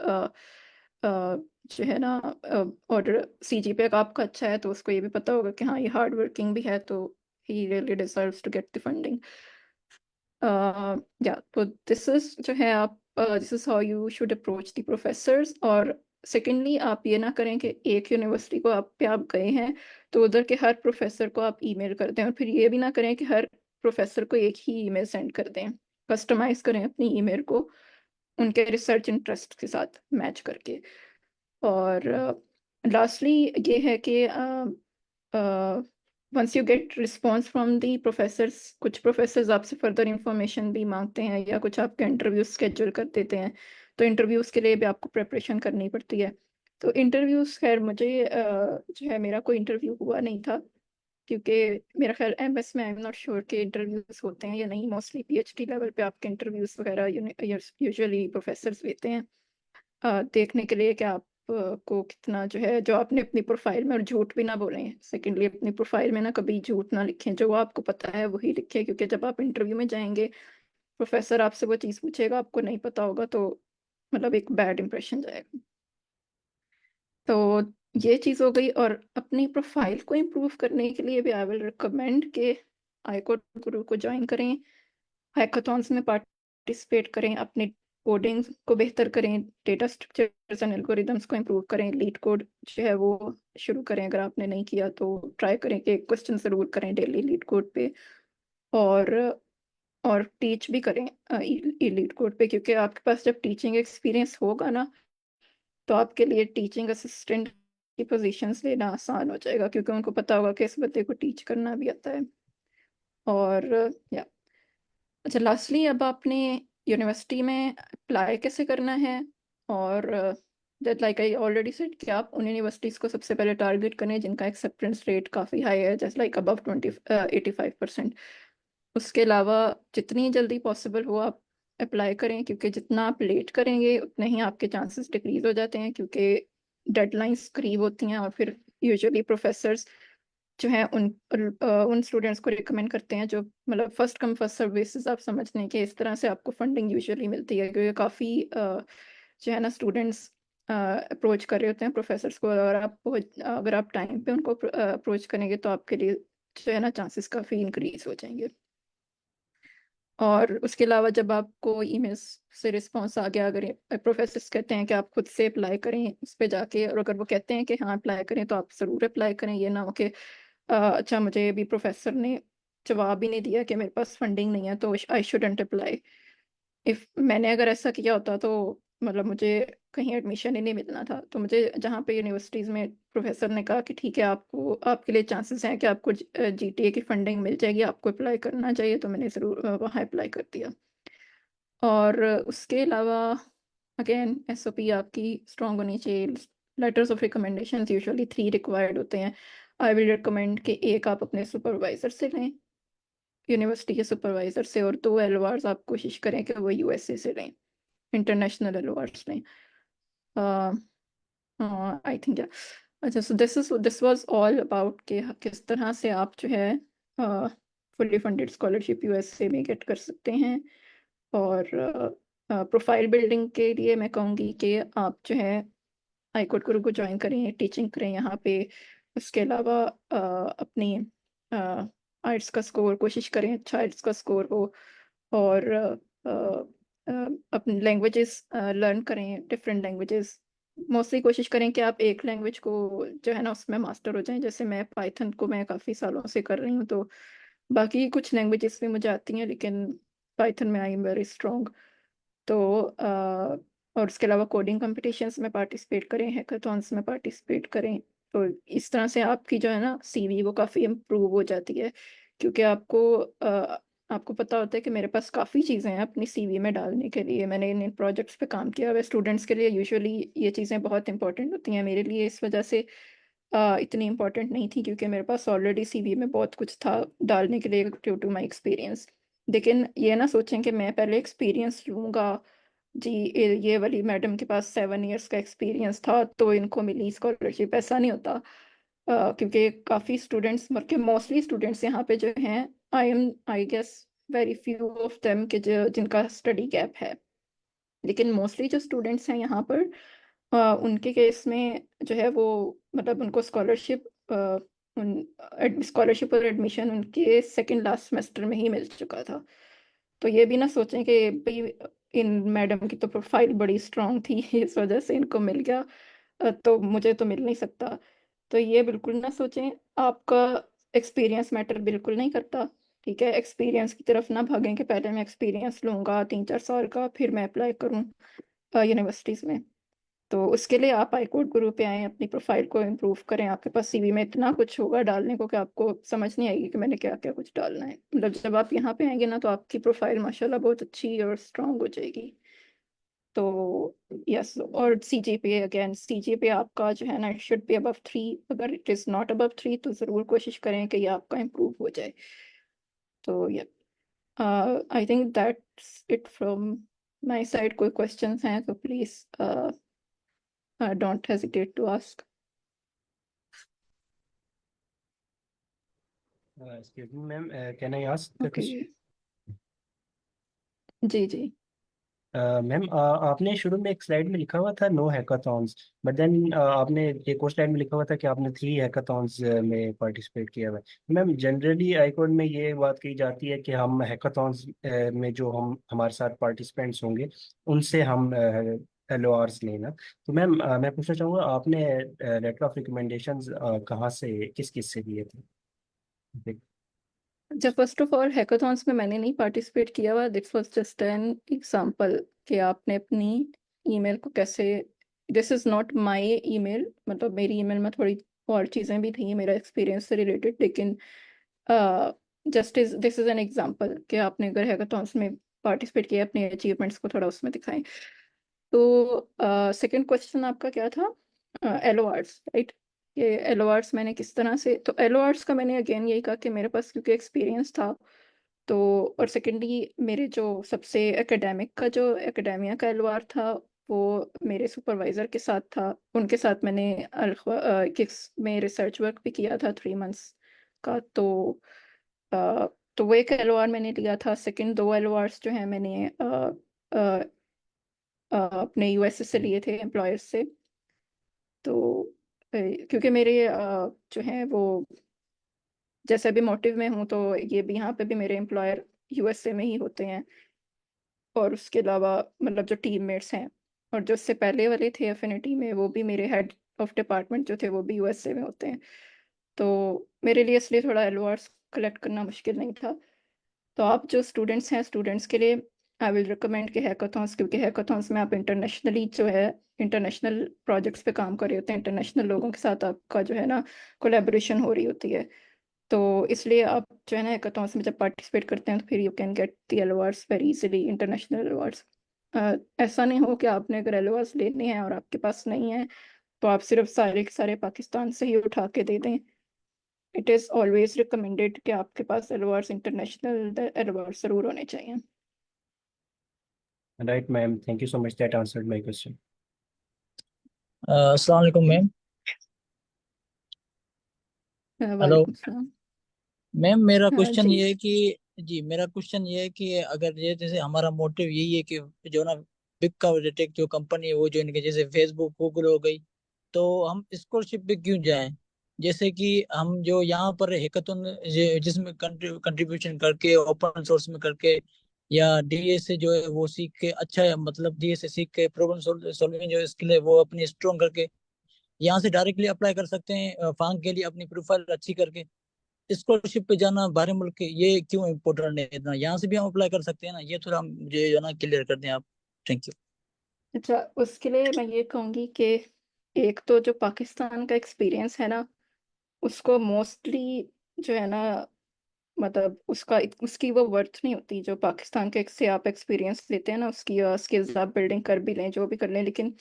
जो है ना, और सीजीपीए का आपका अच्छा है, तो उसको ये भी पता होगा कि हाँ ये हार्ड वर्किंग भी है, तो he really deserves to get the funding. या तो दिस इज जो है, आप this is how you should approach the professors. और सेकेंडली, आप ये ना करें कि एक यूनिवर्सिटी को आप गए हैं तो उधर के हर प्रोफेसर को आप ईमेल कर दें, और फिर ये भी ना करें कि हर प्रोफेसर को एक ही ईमेल सेंड कर दें। कस्टमाइज करें अपनी ईमेल को उनके रिसर्च इंटरेस्ट के साथ मैच करके। और लास्टली ये है कि once you get response from the professors, कुछ प्रोफेसर्स आपसे फर्दर इंफॉर्मेशन भी मांगते हैं या कुछ आपके इंटरव्यू स्केड्यूल कर देते हैं, तो इंटरव्यूज़ के लिए भी आपको प्रिपरेशन करनी पड़ती है। तो इंटरव्यूज़ खैर मुझे जो है मेरा कोई इंटरव्यू हुआ नहीं था, क्योंकि मेरा ख्याल एमएस में आई एम नॉट श्योर कि इंटरव्यूज़ होते हैं या नहीं। मोस्टली पीएचडी लेवल पे आपके इंटरव्यूज़ वगैरह यूजुअली प्रोफेसर्स लेते हैं देखने के लिए कि आप को कितना जो है, जो आपने अपनी प्रोफाइल में, और झूठ भी ना बोलें। सेकेंडली, अपनी प्रोफाइल में ना कभी झूठ ना लिखें, जो आपको पता है वही लिखें, क्योंकि जब आप इंटरव्यू में जाएंगे प्रोफेसर आपसे वो चीज़ पूछेगा, आपको नहीं पता होगा, तो मतलब एक बैड इंप्रेशन जाएगा। तो ये चीज़ हो गई। और अपनी प्रोफाइल को इम्प्रूव करने के लिए भी आई विल रिकमेंड कि आईकोड गुरु को ज्वाइन करें, हैकाथॉन्स में पार्टिसिपेट करें, अपने कोडिंग को बेहतर करें, डेटा स्ट्रक्चर्स एंड एल्गोरिदम्स को इम्प्रूव करें, लीड कोड जो है वो शुरू करें। अगर आपने नहीं किया तो ट्राई करें कि क्वेश्चन ज़रूर करें डेली लीड कोड पे, और टीच भी करें लीड कोड पे, क्योंकि आपके पास जब टीचिंग एक्सपीरियंस होगा ना, तो आपके लिए टीचिंग असिस्टेंट की पोजीशंस लेना आसान हो जाएगा, क्योंकि उनको पता होगा कि इस बच्चे को टीच करना भी आता है। और या अच्छा, लास्टली अब आपने यूनिवर्सिटी में अप्लाई कैसे करना है, और that like I already said कि आप उन यूनिवर्सिटीज़ को सबसे पहले टारगेट करें जिनका एक्सेप्टेंस रेट काफ़ी हाई है, जैसे लाइक अबव 85%। उसके अलावा जितनी जल्दी पॉसिबल हो आप अप्लाई करें, क्योंकि जितना आप लेट करेंगे उतने ही आपके चांसेस डिक्रीज हो जाते हैं, क्योंकि डेडलाइंस करीब होती हैं। और फिर यूजुअली प्रोफेसर्स जो हैं उन स्टूडेंट्स को रिकमेंड करते हैं जो मतलब first come first serve basis, आप समझ लें कि इस तरह से आपको फंडिंग यूजुअली मिलती है, क्योंकि काफ़ी जो है ना स्टूडेंट्स अप्रोच कर रहे होते हैं प्रोफेसर्स को, और अगर आप टाइम पे उनको अप्रोच करेंगे तो आपके लिए जो है ना चांसेस काफ़ी इंक्रीज हो जाएंगे। और उसके अलावा जब आपको ईमेल्स से रिस्पांस आ गया, अगर प्रोफेसर्स कहते हैं कि आप खुद से अप्लाई करें उस पर जाके, और अगर वो कहते हैं कि हाँ अप्लाई करें, तो आप ज़रूर अप्लाई करें। ये ना हो कि अच्छा मुझे अभी प्रोफेसर ने जवाब ही नहीं दिया कि मेरे पास फंडिंग नहीं है, तो आई शुडंट अप्लाई। इफ मैंने अगर ऐसा किया होता तो मतलब मुझे कहीं एडमिशन ही नहीं मिलना था। तो मुझे जहाँ पे यूनिवर्सिटीज़ में प्रोफेसर ने कहा कि ठीक है, आपको आपके लिए चांसेस हैं कि आपको जीटीए की फंडिंग मिल जाएगी, आपको अप्लाई करना चाहिए, तो मैंने ज़रूर वहाँ अप्लाई कर दिया। और उसके अलावा अगेन एसओपी आपकी स्ट्रांग होनी चाहिए। Letters of recommendation usually 3 required होते हैं। आई विल रिकमेंड कि एक आप अपने सुपरवाइजर से लें, यूनिवर्सिटी के सुपरवाइजर से, और 2 एलओआर्स आप कोशिश करें कि वो यूएसए से लें, इंटरनेशनल एलओआर्स लें। आई थिंक अच्छा, so this was all about कि किस तरह से आप जो है फुली फंडेड स्कॉलरशिप यूएसए में गेट कर सकते हैं। और प्रोफाइल बिल्डिंग के लिए मैं कहूँगी कि आप जो है आईकोड गुरु को ज्वाइन करें, टीचिंग करें यहाँ पे। उसके अलावा अपनी आइट्स का स्कोर कोशिश करें, अच्छा आइट्स का स्कोर हो। और अपनी लैंग्वेजेस लर्न करें, डिफरेंट लैंग्वेजेस। मोस्टली कोशिश करें कि आप एक लैंग्वेज को जो है ना उसमें मास्टर हो जाएं। जैसे मैं पाइथन को मैं काफ़ी सालों से कर रही हूँ, तो बाकी कुछ लैंग्वेजेस भी मुझे आती हैं, लेकिन पाइथन में आई एम वेरी स्ट्रॉन्ग। तो और उसके अलावा कोडिंग कंपटीशंस में पार्टिसिपेट करें, हैकाथॉन्स में पार्टिसिपेट करें। तो इस तरह से आपकी जो है ना सीवी वो काफ़ी इम्प्रूव हो जाती है, क्योंकि आपको पता होता है कि मेरे पास काफ़ी चीज़ें हैं अपनी सीवी में डालने के लिए। मैंने इन प्रोजेक्ट्स पे काम किया हुआ है। स्टूडेंट्स के लिए यूजुअली ये चीज़ें बहुत इंपॉर्टेंट होती हैं, मेरे लिए इस वजह से इतनी इंपॉर्टेंट नहीं थी, क्योंकि मेरे पास ऑलरेडी सीवी में बहुत कुछ था डालने के लिए ड्यू टू माई एक्सपीरियंस। लेकिन ये ना सोचें कि मैं पहले एक्सपीरियंस लूँगा जी, ये वाली मैडम के पास 7 इयर्स का एक्सपीरियंस था तो इनको मिली स्कॉलरशिप, ऐसा नहीं होता। क्योंकि काफ़ी स्टूडेंट्स, बल्कि मोस्टली स्टूडेंट्स यहाँ पे जो हैं, I guess very few of them के जो जिनका स्टडी गैप है। लेकिन मोस्टली जो स्टूडेंट्स हैं यहाँ पर उनके केस में जो है वो मतलब उनको स्कॉलरशिप और एडमिशन उनके सेकंड लास्ट सेमेस्टर में ही मिल चुका था। तो ये भी ना सोचें कि भाई इन मैडम की तो प्रोफाइल बड़ी स्ट्रांग थी इस वजह से इनको मिल गया, तो मुझे तो मिल नहीं सकता। तो ये बिल्कुल ना सोचें, आपका एक्सपीरियंस मैटर बिल्कुल नहीं करता। ठीक है, एक्सपीरियंस की तरफ ना भागें कि पहले मैं एक्सपीरियंस लूँगा 3-4 साल का, फिर मैं अप्लाई करूँ यूनिवर्सिटीज़ में। तो उसके लिए आप iCode गुरु पे आए, अपनी प्रोफाइल को इम्प्रूव करें। आपके पास सीवी में इतना कुछ होगा डालने को कि आपको समझ नहीं आएगी कि मैंने क्या क्या कुछ डालना है। मतलब जब आप यहाँ पे आएंगे ना तो आपकी प्रोफाइल माशाल्लाह बहुत अच्छी और स्ट्रांग हो जाएगी। तो यस, और सीजीपीए, अगेन सीजीपीए आपका जो है ना, इट शुड बी अबव 3। अगर इट इज़ नॉट अबव 3 तो ज़रूर कोशिश करें कि ये आपका इम्प्रूव हो जाए। तो ये I think that's it from my side. कोई क्वेश्चंस हैं तो please don't hesitate to ask. Excuse me, ma'am. Can I ask a okay, question? जी जी। मैम, आपने शुरू में एक स्लाइड में लिखा हुआ था नो हैकाथॉन्स, बट देन आपने एक और स्लाइड में लिखा हुआ था कि आपने 3 हैकाथॉन्स में पार्टिसिपेट किया हुआ है। मैम, जनरली आईकोड में ये बात कही जाती है कि हम हैकाथॉन्स में जो हम हमारे साथ पार्टिसिपेंट्स होंगे उनसे हम LORs लेना। तो मैम, मैं पूछना चाहूँगा, आपने लेटर ऑफ रिकमेंडेशंस कहाँ से, किस किस से लिए थे? जब फर्स्ट ऑफ ऑल हैकाथॉन्स में मैंने नहीं पार्टिसिपेट किया हुआ, this was just an example कि आपने अपनी ईमेल को कैसे, this is not my email, मतलब मेरी ईमेल में थोड़ी और चीज़ें भी थी मेरा एक्सपीरियंस से रिलेटेड, लेकिन just is this is an example कि आपने अगर हैकाथॉन्स में पार्टिसिपेट किया अपने अचीवमेंट्स को थोड़ा उसमें दिखाएं। तो सेकंड क्वेश्चन आपका क्या था? LORs, right? ये LORs मैंने किस तरह से, तो LORs का मैंने अगेन यही कहा कि मेरे पास क्योंकि एक्सपीरियंस था, तो और सेकेंडली मेरे जो सबसे एकेडमिक का जो एकेडेमिया का LOR था वो मेरे सुपरवाइज़र के साथ था। उनके साथ मैंने किक्स में रिसर्च वर्क भी किया था 3 मंथ्स का। अ, तो वो एक LOR मैंने लिया था। सेकंड 2 LORs जो है मैंने अपने US से लिए थे, एम्प्लॉयर से। तो क्योंकि मेरे जो हैं वो जैसे भी मोटिव में हूँ, तो ये भी यहाँ पे भी मेरे एम्प्लॉयर USA में ही होते हैं। और उसके अलावा मतलब जो टीममेट्स हैं और जो उससे पहले वाले थे एफिनिटी में, वो भी मेरे हेड ऑफ डिपार्टमेंट जो थे वो भी USA में होते हैं। तो मेरे लिए इसलिए थोड़ा LORs कलेक्ट करना मुश्किल नहीं था। तो आप जो स्टूडेंट्स हैं, स्टूडेंट्स के लिए आई विल रिकमेंड के हैकाथॉन्स, क्योंकि हैकाथॉन्स में आप इंटरनेशनली जो है इंटरनेशनल प्रोजेक्ट्स पे काम कर रहे होते हैं, इंटरनेशनल लोगों के साथ आपका जो है ना कोलैबोरेशन हो रही होती है। तो इसलिए आप जो है ना हैकाथॉन्स में जब पार्टिसिपेट करते हैं तो फिर you can get the LORs very easily, international LORs। ऐसा नहीं हो कि आपने अगर LORs लेने हैं और आपके पास नहीं है तो आप सिर्फ सारे के सारे पाकिस्तान से ही उठा के दे दें। इट इज़ ऑलवेज रिकमेंडेड कि आपके पास LORs, इंटरनेशनल LORs ज़रूर होने चाहिए। Right, ma'am. Thank you so much. That answered my question. अस्सलाम वालेकुम मैम। हेलो वालेकुम सलाम। मैम, मेरा हाँ क्वेश्चन जी। ये है कि जी, मेरा क्वेश्चन ये है कि अगर ये जैसे हमारा मोटिव यही है कि जो ना बिग टेक जो कंपनी है वो जो इनके जैसे फेसबुक गूगल हो गई, तो हम स्कॉलरशिप पे क्यों जाएं? जैसे कि हम जो यहाँ पर हैकाथॉन जिसमें कंट्रीब्यूशन करके ओपन सोर्स में करके या डीएस से जो है वो सीख के अच्छा है, मतलब डीएस से सीख के प्रॉब्लम सॉल्विंग जो स्किल है वो अपनी स्ट्रॉन्ग करके यहाँ से डायरेक्टली अप्लाई कर सकते हैं फांग के लिए अपनी प्रोफाइल अच्छी करके। स्कॉलरशिप पे जाना बाहर मुल्क के ये क्यों इम्पोर्टेंट है इतना? यहाँ से भी हम अप्लाई कर सकते हैं ना? ये थोड़ा मुझे जो है ना क्लियर कर दें आप। Thank you. अच्छा, उसके लिए मैं ये कहूँगी कि एक तो जो पाकिस्तान का एक्सपीरियंस है ना, उसको मोस्टली जो है ना, मतलब उसकी वो वर्थ नहीं होती जो पाकिस्तान के से आप एक्सपीरियंस लेते हैं ना, उसकी स्किल्स आप बिल्डिंग कर भी लें जो भी कर लें, लेकिन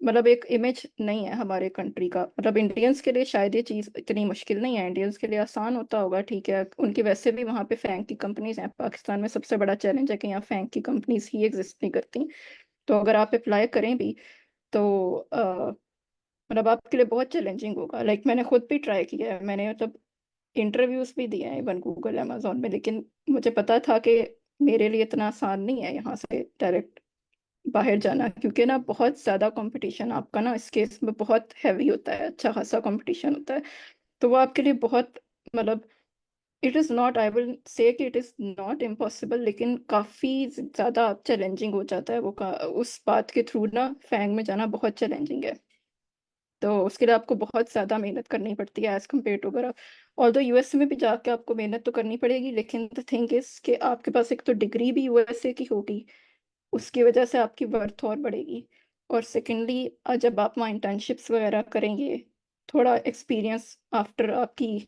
मतलब एक इमेज नहीं है हमारे कंट्री का। मतलब इंडियंस के लिए शायद ये चीज़ इतनी मुश्किल नहीं है, इंडियंस के लिए आसान होता होगा, ठीक है, उनकी वैसे भी वहाँ पे फैंक की कंपनीज हैं। पाकिस्तान में सबसे बड़ा चैलेंज है कि यहाँ फैंक की कंपनीज ही एग्जिस्ट नहीं करती। तो अगर आप अप्लाई करें भी तो मतलब आपके लिए बहुत चैलेंजिंग होगा। लाइक मैंने खुद भी ट्राई किया है, मैंने मतलब इंटरव्यूज भी दिए हैं इवन गूगल अमेजोन में, लेकिन मुझे पता था कि मेरे लिए इतना आसान नहीं है यहाँ से डायरेक्ट बाहर जाना, क्योंकि ना बहुत ज़्यादा कंपटीशन आपका ना इस केस में बहुत हैवी होता है, अच्छा खासा कंपटीशन होता है। तो वो आपके लिए बहुत मतलब it is not, I will say कि इट इज़ नॉट इम्पॉसिबल, लेकिन काफ़ी ज़्यादा चैलेंजिंग हो जाता है वो उस बात के थ्रू ना फैंग में जाना बहुत चैलेंजिंग है। तो उसके लिए आपको बहुत ज़्यादा मेहनत करनी पड़ती है एज़ कम्पेयर टू अगर ऑल्दो यूएसए में भी जाके आपको मेहनत तो करनी पड़ेगी, लेकिन द थिंग इज़ कि आपके पास एक तो डिग्री भी यूएसए की होगी, उसकी वजह से आपकी वर्थ और बढ़ेगी। और सेकेंडली जब आप वहाँ इंटर्नशिप्स वगैरह करेंगे, थोड़ा एक्सपीरियंस आफ्टर आपकी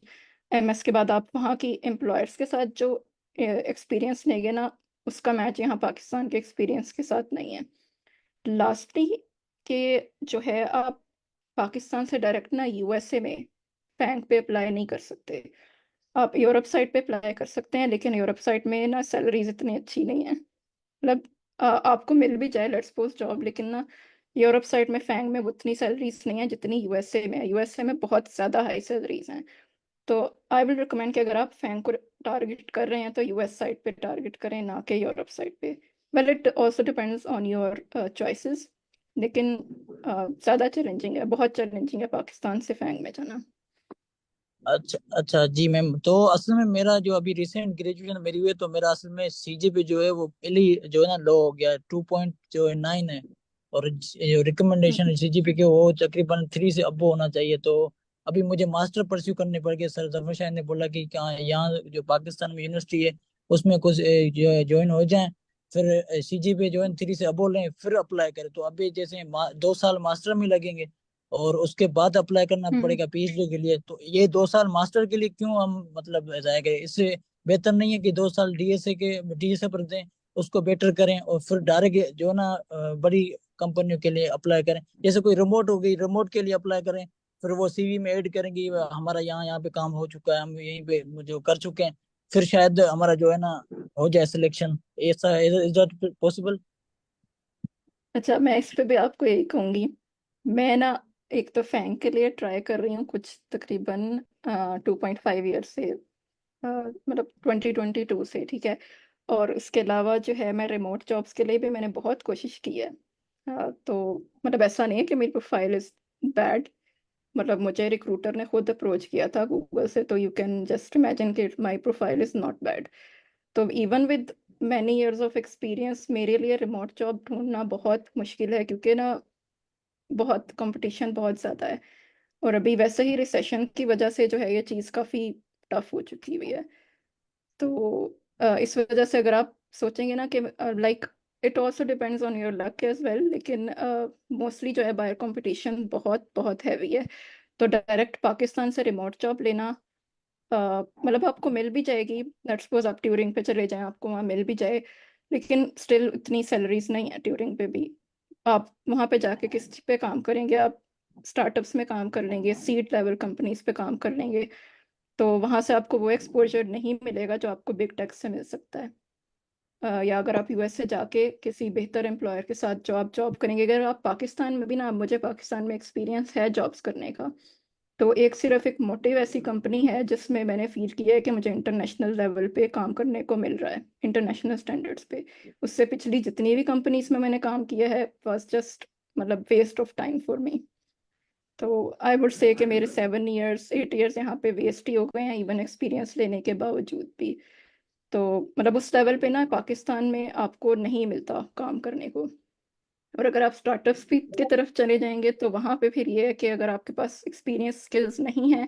एमएस के बाद आप वहाँ की एम्प्लॉयर्स के साथ जो एक्सपीरियंस लेंगे ना, उसका मैच यहाँ पाकिस्तान के एक्सपीरियंस के साथ नहीं है। लास्टली के जो है, आप पाकिस्तान से डायरेक्ट ना यूएसए में बैंक पे अप्लाई नहीं कर सकते। आप यूरोप साइड पे अप्लाई कर सकते हैं, लेकिन यूरोप साइड में ना सैलरीज इतनी अच्छी नहीं है। मतलब आपको मिल भी जाए लेट्स सपोज जॉब, लेकिन ना यूरोप साइड में फैंग में उतनी सैलरीज नहीं है जितनी यूएसए में है। यूएसए में बहुत ज़्यादा हाई सैलरीज हैं। तो आई विल रिकमेंड कि अगर आप फैंग को टारगेट कर रहे हैं तो यूएस साइड पे टारगेट करें, ना कि यूरोप साइड पे। Well it also depends on your choices, लेकिन ज़्यादा चैलेंजिंग है, बहुत चैलेंजिंग है पाकिस्तान से फैंग में जाना। अच्छा अच्छा जी मैम, तो असल में मेरा जो अभी रिसेंट ग्रेजुएशन मेरी हुई है, तो मेरा असल में सीजीपी जो है वो पहले ही जो है ना लो हो गया, 2.9 है। और जो रिकमेंडेशन सीजीपी के वो तकरीबन 3 से अब होना चाहिए। तो अभी मुझे मास्टर परस्यू करने पड़ गए। सर जफर शाह ने बोला कि क्या यहाँ जो पाकिस्तान में यूनिवर्सिटी है उसमें कुछ जो ज्वाइन हो जाए, फिर सीजीपी जो है 3 से अब लें फिर अप्लाई करें। तो अभी जैसे 2 साल मास्टर में लगेंगे और उसके बाद अप्लाई करना हम्म पड़ेगा पीएचडी के लिए। तो ये 2 साल मास्टर के लिए क्यों हम मतलब जाया करें? इससे बेहतर नहीं है कि 2 साल डीएसए पर दें, उसको बेटर करें और फिर डायरेक्ट जो ना बड़ी कंपनियों के लिए अप्लाई करें। जैसे कोई रिमोट हो गई, रिमोट के लिए अप्लाई करें, फिर वो सीवी में ऐड करेंगे हमारा यहाँ यहाँ पे काम हो चुका है, हम यहीं पे जो कर चुके हैं, फिर शायद हमारा जो है ना हो जाए सिलेक्शन। ऐसा इज दैट पॉसिबल? अच्छा, मैं इस पे भी आपको यही कहूँगी। मैं ना एक तो फैंग के लिए ट्राई कर रही हूँ कुछ तकरीबन 2.5 ईयर से, मतलब 2022 से, ठीक है। और इसके अलावा जो है, मैं रिमोट जॉब्स के लिए भी मैंने बहुत कोशिश की है। तो मतलब ऐसा नहीं है कि मेरी प्रोफाइल इज बैड। मतलब मुझे रिक्रूटर ने खुद अप्रोच किया था गूगल से, तो यू कैन जस्ट इमेजिन कि my profile is not bad. तो even with many years of experience मेरे लिए रिमोट जॉब ढूंढना बहुत मुश्किल है, क्योंकि ना बहुत कंपटीशन बहुत ज़्यादा है। और अभी वैसे ही रिसेशन की वजह से जो है ये चीज़ काफ़ी टफ हो चुकी हुई है। तो इस वजह से अगर आप सोचेंगे ना कि like it also depends on your luck as well, लेकिन मोस्टली जो है बाहर कंपटीशन बहुत बहुत हैवी है। तो डायरेक्ट पाकिस्तान से रिमोट जॉब लेना, मतलब आपको मिल भी जाएगी, लेट्स सपोज आप ट्यूरिंग पे चले जाएं, आपको वहाँ मिल भी जाए, लेकिन स्टिल इतनी सैलरीज नहीं है ट्यूरिंग पे भी। आप वहाँ पे जाके किस पे काम करेंगे? आप स्टार्टअप्स में काम कर लेंगे, सीड लेवल कंपनीज पे काम कर लेंगे। तो वहाँ से आपको वो एक्सपोजर नहीं मिलेगा जो आपको बिग टेक से मिल सकता है। या अगर आप यूएस से जाके किसी बेहतर एम्प्लॉयर के साथ जॉब जॉब करेंगे, अगर आप पाकिस्तान में भी ना, मुझे पाकिस्तान में एक्सपीरियंस है जॉब्स करने का। तो एक सिर्फ एक मोटिव ऐसी कंपनी है जिसमें मैंने फील किया है कि मुझे इंटरनेशनल लेवल पे काम करने को मिल रहा है, इंटरनेशनल स्टैंडर्ड्स पे। उससे पिछली जितनी भी कंपनीज में मैंने काम किया है वाज जस्ट मतलब waste of time for me. तो आई वुड से कि मेरे 7 ईयर्स 8 ईयर्स यहाँ पे वेस्ट ही हो गए हैं, इवन एक्सपीरियंस लेने के बावजूद भी। तो मतलब उस लेवल पे ना पाकिस्तान में आपको नहीं मिलता काम करने को। और अगर आप स्टार्टअप्स भी की तरफ चले जाएंगे तो वहाँ पे फिर ये है कि अगर आपके पास एक्सपीरियंस स्किल्स नहीं है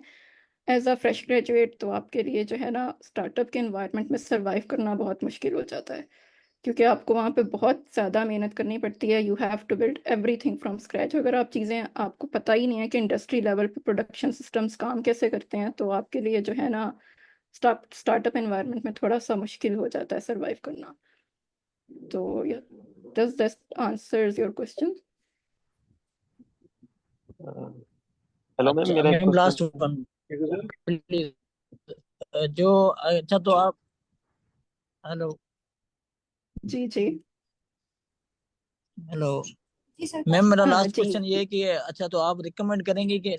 एज अ फ्रेश ग्रेजुएट, तो आपके लिए जो है ना स्टार्टअप के एनवायरनमेंट में सरवाइव करना बहुत मुश्किल हो जाता है। क्योंकि आपको वहाँ पे बहुत ज़्यादा मेहनत करनी पड़ती है। You have to build everything from scratch. अगर आप चीज़ें, आपको पता ही नहीं है कि इंडस्ट्री लेवल पे प्रोडक्शन सिस्टम्स काम कैसे करते हैं, तो आपके लिए जो है ना स्टार्टअप एनवायरनमेंट में थोड़ा सा मुश्किल हो जाता है सरवाइव करना। तो does this answers your question? Hello ma'am, अच्छा मेरा एक ma'am, question. Last one please. जो अच्छा तो आप, हेलो जी जी। हेलो जी सर। मैम, मेरा हाँ लास्ट जी। क्वेश्चन ये है कि अच्छा तो आप रिकमेंड करेंगे कि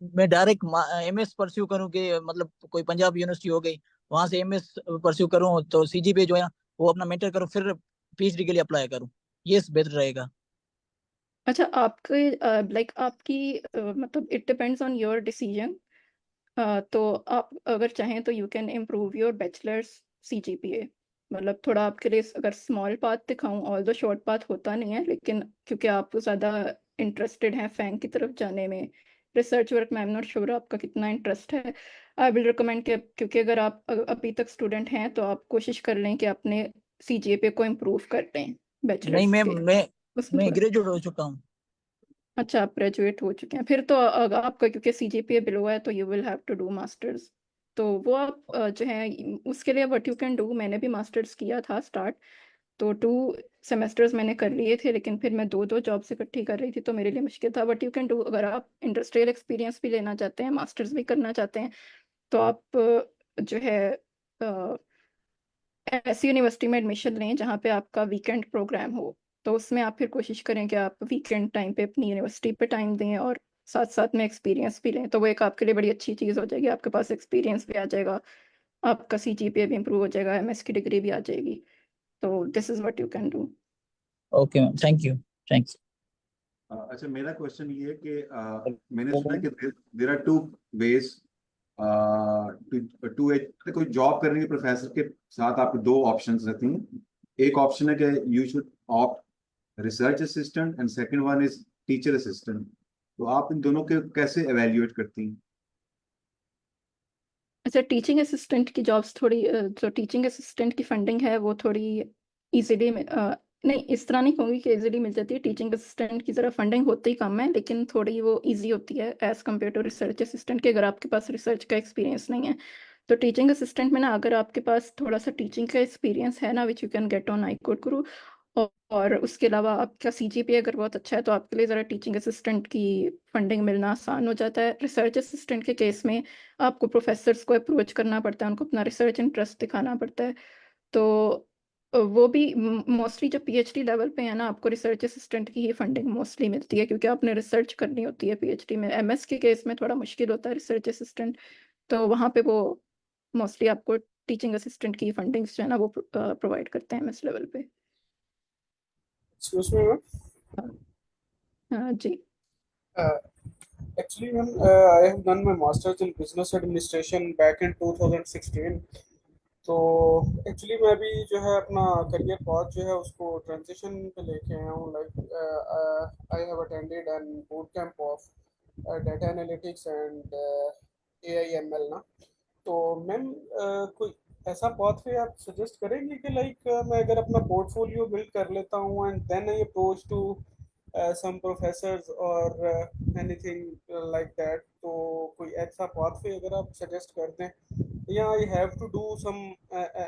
मैं डायरेक्ट एमएस परस्यू करूं कि मतलब कोई पंजाब यूनिवर्सिटी हो गई वहां से एमएस परस्यू करूं तो सीजी पे जो है वो अपना मेंटर करूं, फिर पीएचडी के लिए अप्लाई करूं, ये बेहतर रहेगा? अच्छा, आपके लाइक आपकी मतलब it depends on your decision. तो आप अगर चाहें तो you can improve your bachelors CGPA. मतलब थोड़ा आपके लिए अगर स्मॉल पाथ दिखाऊं, ऑल दो शॉर्ट पाथ होता नहीं है, लेकिन क्योंकि आप ज़्यादा इंटरेस्टेड हैं फैंग की तरफ जाने में, रिसर्च वर्क में आई एम नॉट श्योर आपका कितना इंटरेस्ट है। आई विल रिकमेंड कि क्योंकि अगर आप अभी तक स्टूडेंट हैं तो आप कोशिश कर लें कि अपने सीजीपीए को इम्प्रूव कर लें नहीं बैचलर्स मैम, के। उसमें मैं थोड़ा ग्रेजुएट हो चुका हूँ। अच्छा, आप ग्रेजुएट हो चुके हैं फिर तो अगर आपका क्योंकि सीजीपीए बिलो है तो you will have to do masters. तो वो आप जो है उसके लिए व्हाट यू कैन डू, मैंने भी मास्टर्स किया था स्टार्ट, तो 2 सेमेस्टर्स मैंने कर लिए थे, लेकिन फिर मैं दो दो जॉब्स इकट्ठी कर रही थी तो मेरे लिए मुश्किल था। बट यू कैन डू, अगर आप इंडस्ट्रियल एक्सपीरियंस भी लेना चाहते हैं, मास्टर्स भी करना चाहते हैं, तो आप जो है ऐसी यूनिवर्सिटी में एडमिशन लें जहाँ पे आपका वीकेंड प्रोग्राम हो। तो उसमें आप फिर कोशिश करें कि आप वीकेंड टाइम पे अपनी यूनिवर्सिटी पे टाइम दें और साथ साथ में एक्सपीरियंस भी लें, तो वो एक आपके लिए बड़ी अच्छी चीज़ हो जाएगी। आपके पास एक्सपीरियंस भी आ जाएगा, आपका सीजीपीए भी इंप्रूव हो जाएगा, एमएस की डिग्री भी आ जाएगी। तो this is what you can do. Okay ma'am, thank you. Thanks. अच्छा, मेरा क्वेश्चन ये है कि मैंने हेलो सुना है मैम। कि there are two ways to कोई जॉब करने के प्रोफेसर के साथ आपके दो ऑप्शंस रहती हैं। एक ऑप्शन है कि you should opt research assistant and second one is teacher assistant. तो आप इन दोनों के कैसे एवेल्युएट करती हैं? अच्छा, टीचिंग असिस्टेंट की जॉब्स थोड़ी जो टीचिंग असिस्टेंट की फंडिंग है वो थोड़ी इजीली, नहीं इस तरह नहीं कहूँगी कि इजीली मिल जाती है। टीचिंग असिस्टेंट की ज़रा फंडिंग होती ही कम है, लेकिन थोड़ी वो इजी होती है as compare to research assistant के, अगर आपके पास रिसर्च का एक्सपीरियंस नहीं है। तो टीचिंग असिस्टेंट में ना, अगर आपके पास थोड़ा सा टीचिंग का एक्सपीरियंस है ना, which you can get on I code गुरु, और उसके अलावा आपका सीजीपीए अगर बहुत अच्छा है तो आपके लिए ज़रा टीचिंग असिस्टेंट की फंडिंग मिलना आसान हो जाता है। रिसर्च असिस्टेंट के केस में आपको प्रोफेसर्स को अप्रोच करना पड़ता है, उनको अपना रिसर्च इंटरेस्ट दिखाना पड़ता है। तो वो भी मोस्टली जो पीएचडी लेवल पे है ना, आपको रिसर्च असिस्टेंट की ही फंडिंग मोस्टली मिलती है, क्योंकि आपने रिसर्च करनी होती है पीएचडी में। एमएस के केस में थोड़ा मुश्किल होता है रिसर्च असिस्टेंट, तो वहाँ पे वो मोस्टली आपको टीचिंग असिस्टेंट की फंडिंग्स जो है ना वो प्रोवाइड करते हैं एमएस लेवल पे। Excuse me, ma'am. हाँ जी। Actually, ma'am, I have done my master's in business administration back in 2016. तो एक्चुअली मैं भी जो है अपना करियर पाथ जो है उसको ट्रांजिशन पे लेके आया हूँ। Like I have attended an boot camp of data analytics and AIML ना। तो मैम कोई ऐसा पाथ वे आप सजेस्ट करेंगे कि लाइक मैं अगर अपना पोर्टफोलियो बिल्ड कर लेता हूँ and then I approach to some professors or anything like that, तो कोई ऐसा pathway अगर आप suggest कर दें, या I have to do some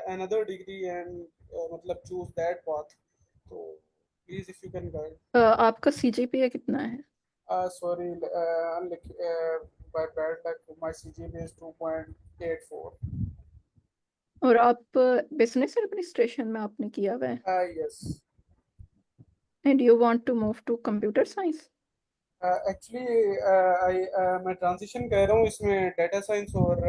another degree and मतलब choose that path, तो please if you can guide. आपका सीजीपीए कितना है? Sorry, like by bad luck my CGPA is 2.84. और आप बिजनेस एडमिनिस्ट्रेशन में आपने किया हुआ है, Yes. And you want to move to computer science? Actually मैं ट्रांजिशन कह रहा हूँ इसमें डाटा साइंस और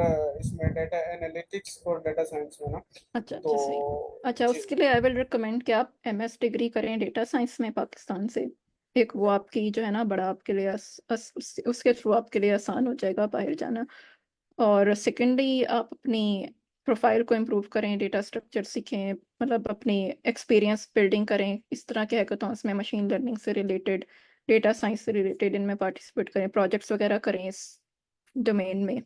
इसमें डाटा एनालिटिक्स और डाटा साइंस में ना। अच्छा तो अच्छा, सही। अच्छा, जी उसके लिए आई विल रिकमेंड कि आप एमएस डिग्री करें डेटा साइंस में पाकिस्तान से। एक वो आपकी जो है ना बड़ा आपके लिए उसके थ्रू आपके लिए आसान हो जाएगा बाहर जाना। और सेकेंडली आप अपनी प्रोफाइल को इम्प्रूव करें, डेटा स्ट्रक्चर सीखें, मतलब अपनी एक्सपीरियंस बिल्डिंग करें। इस तरह के हैकाथॉन्स में मशीन लर्निंग से रिलेटेड, डेटा साइंस से रिलेटेड इनमें पार्टिसिपेट करें, प्रोजेक्ट्स वगैरह करें इस डोमेन में।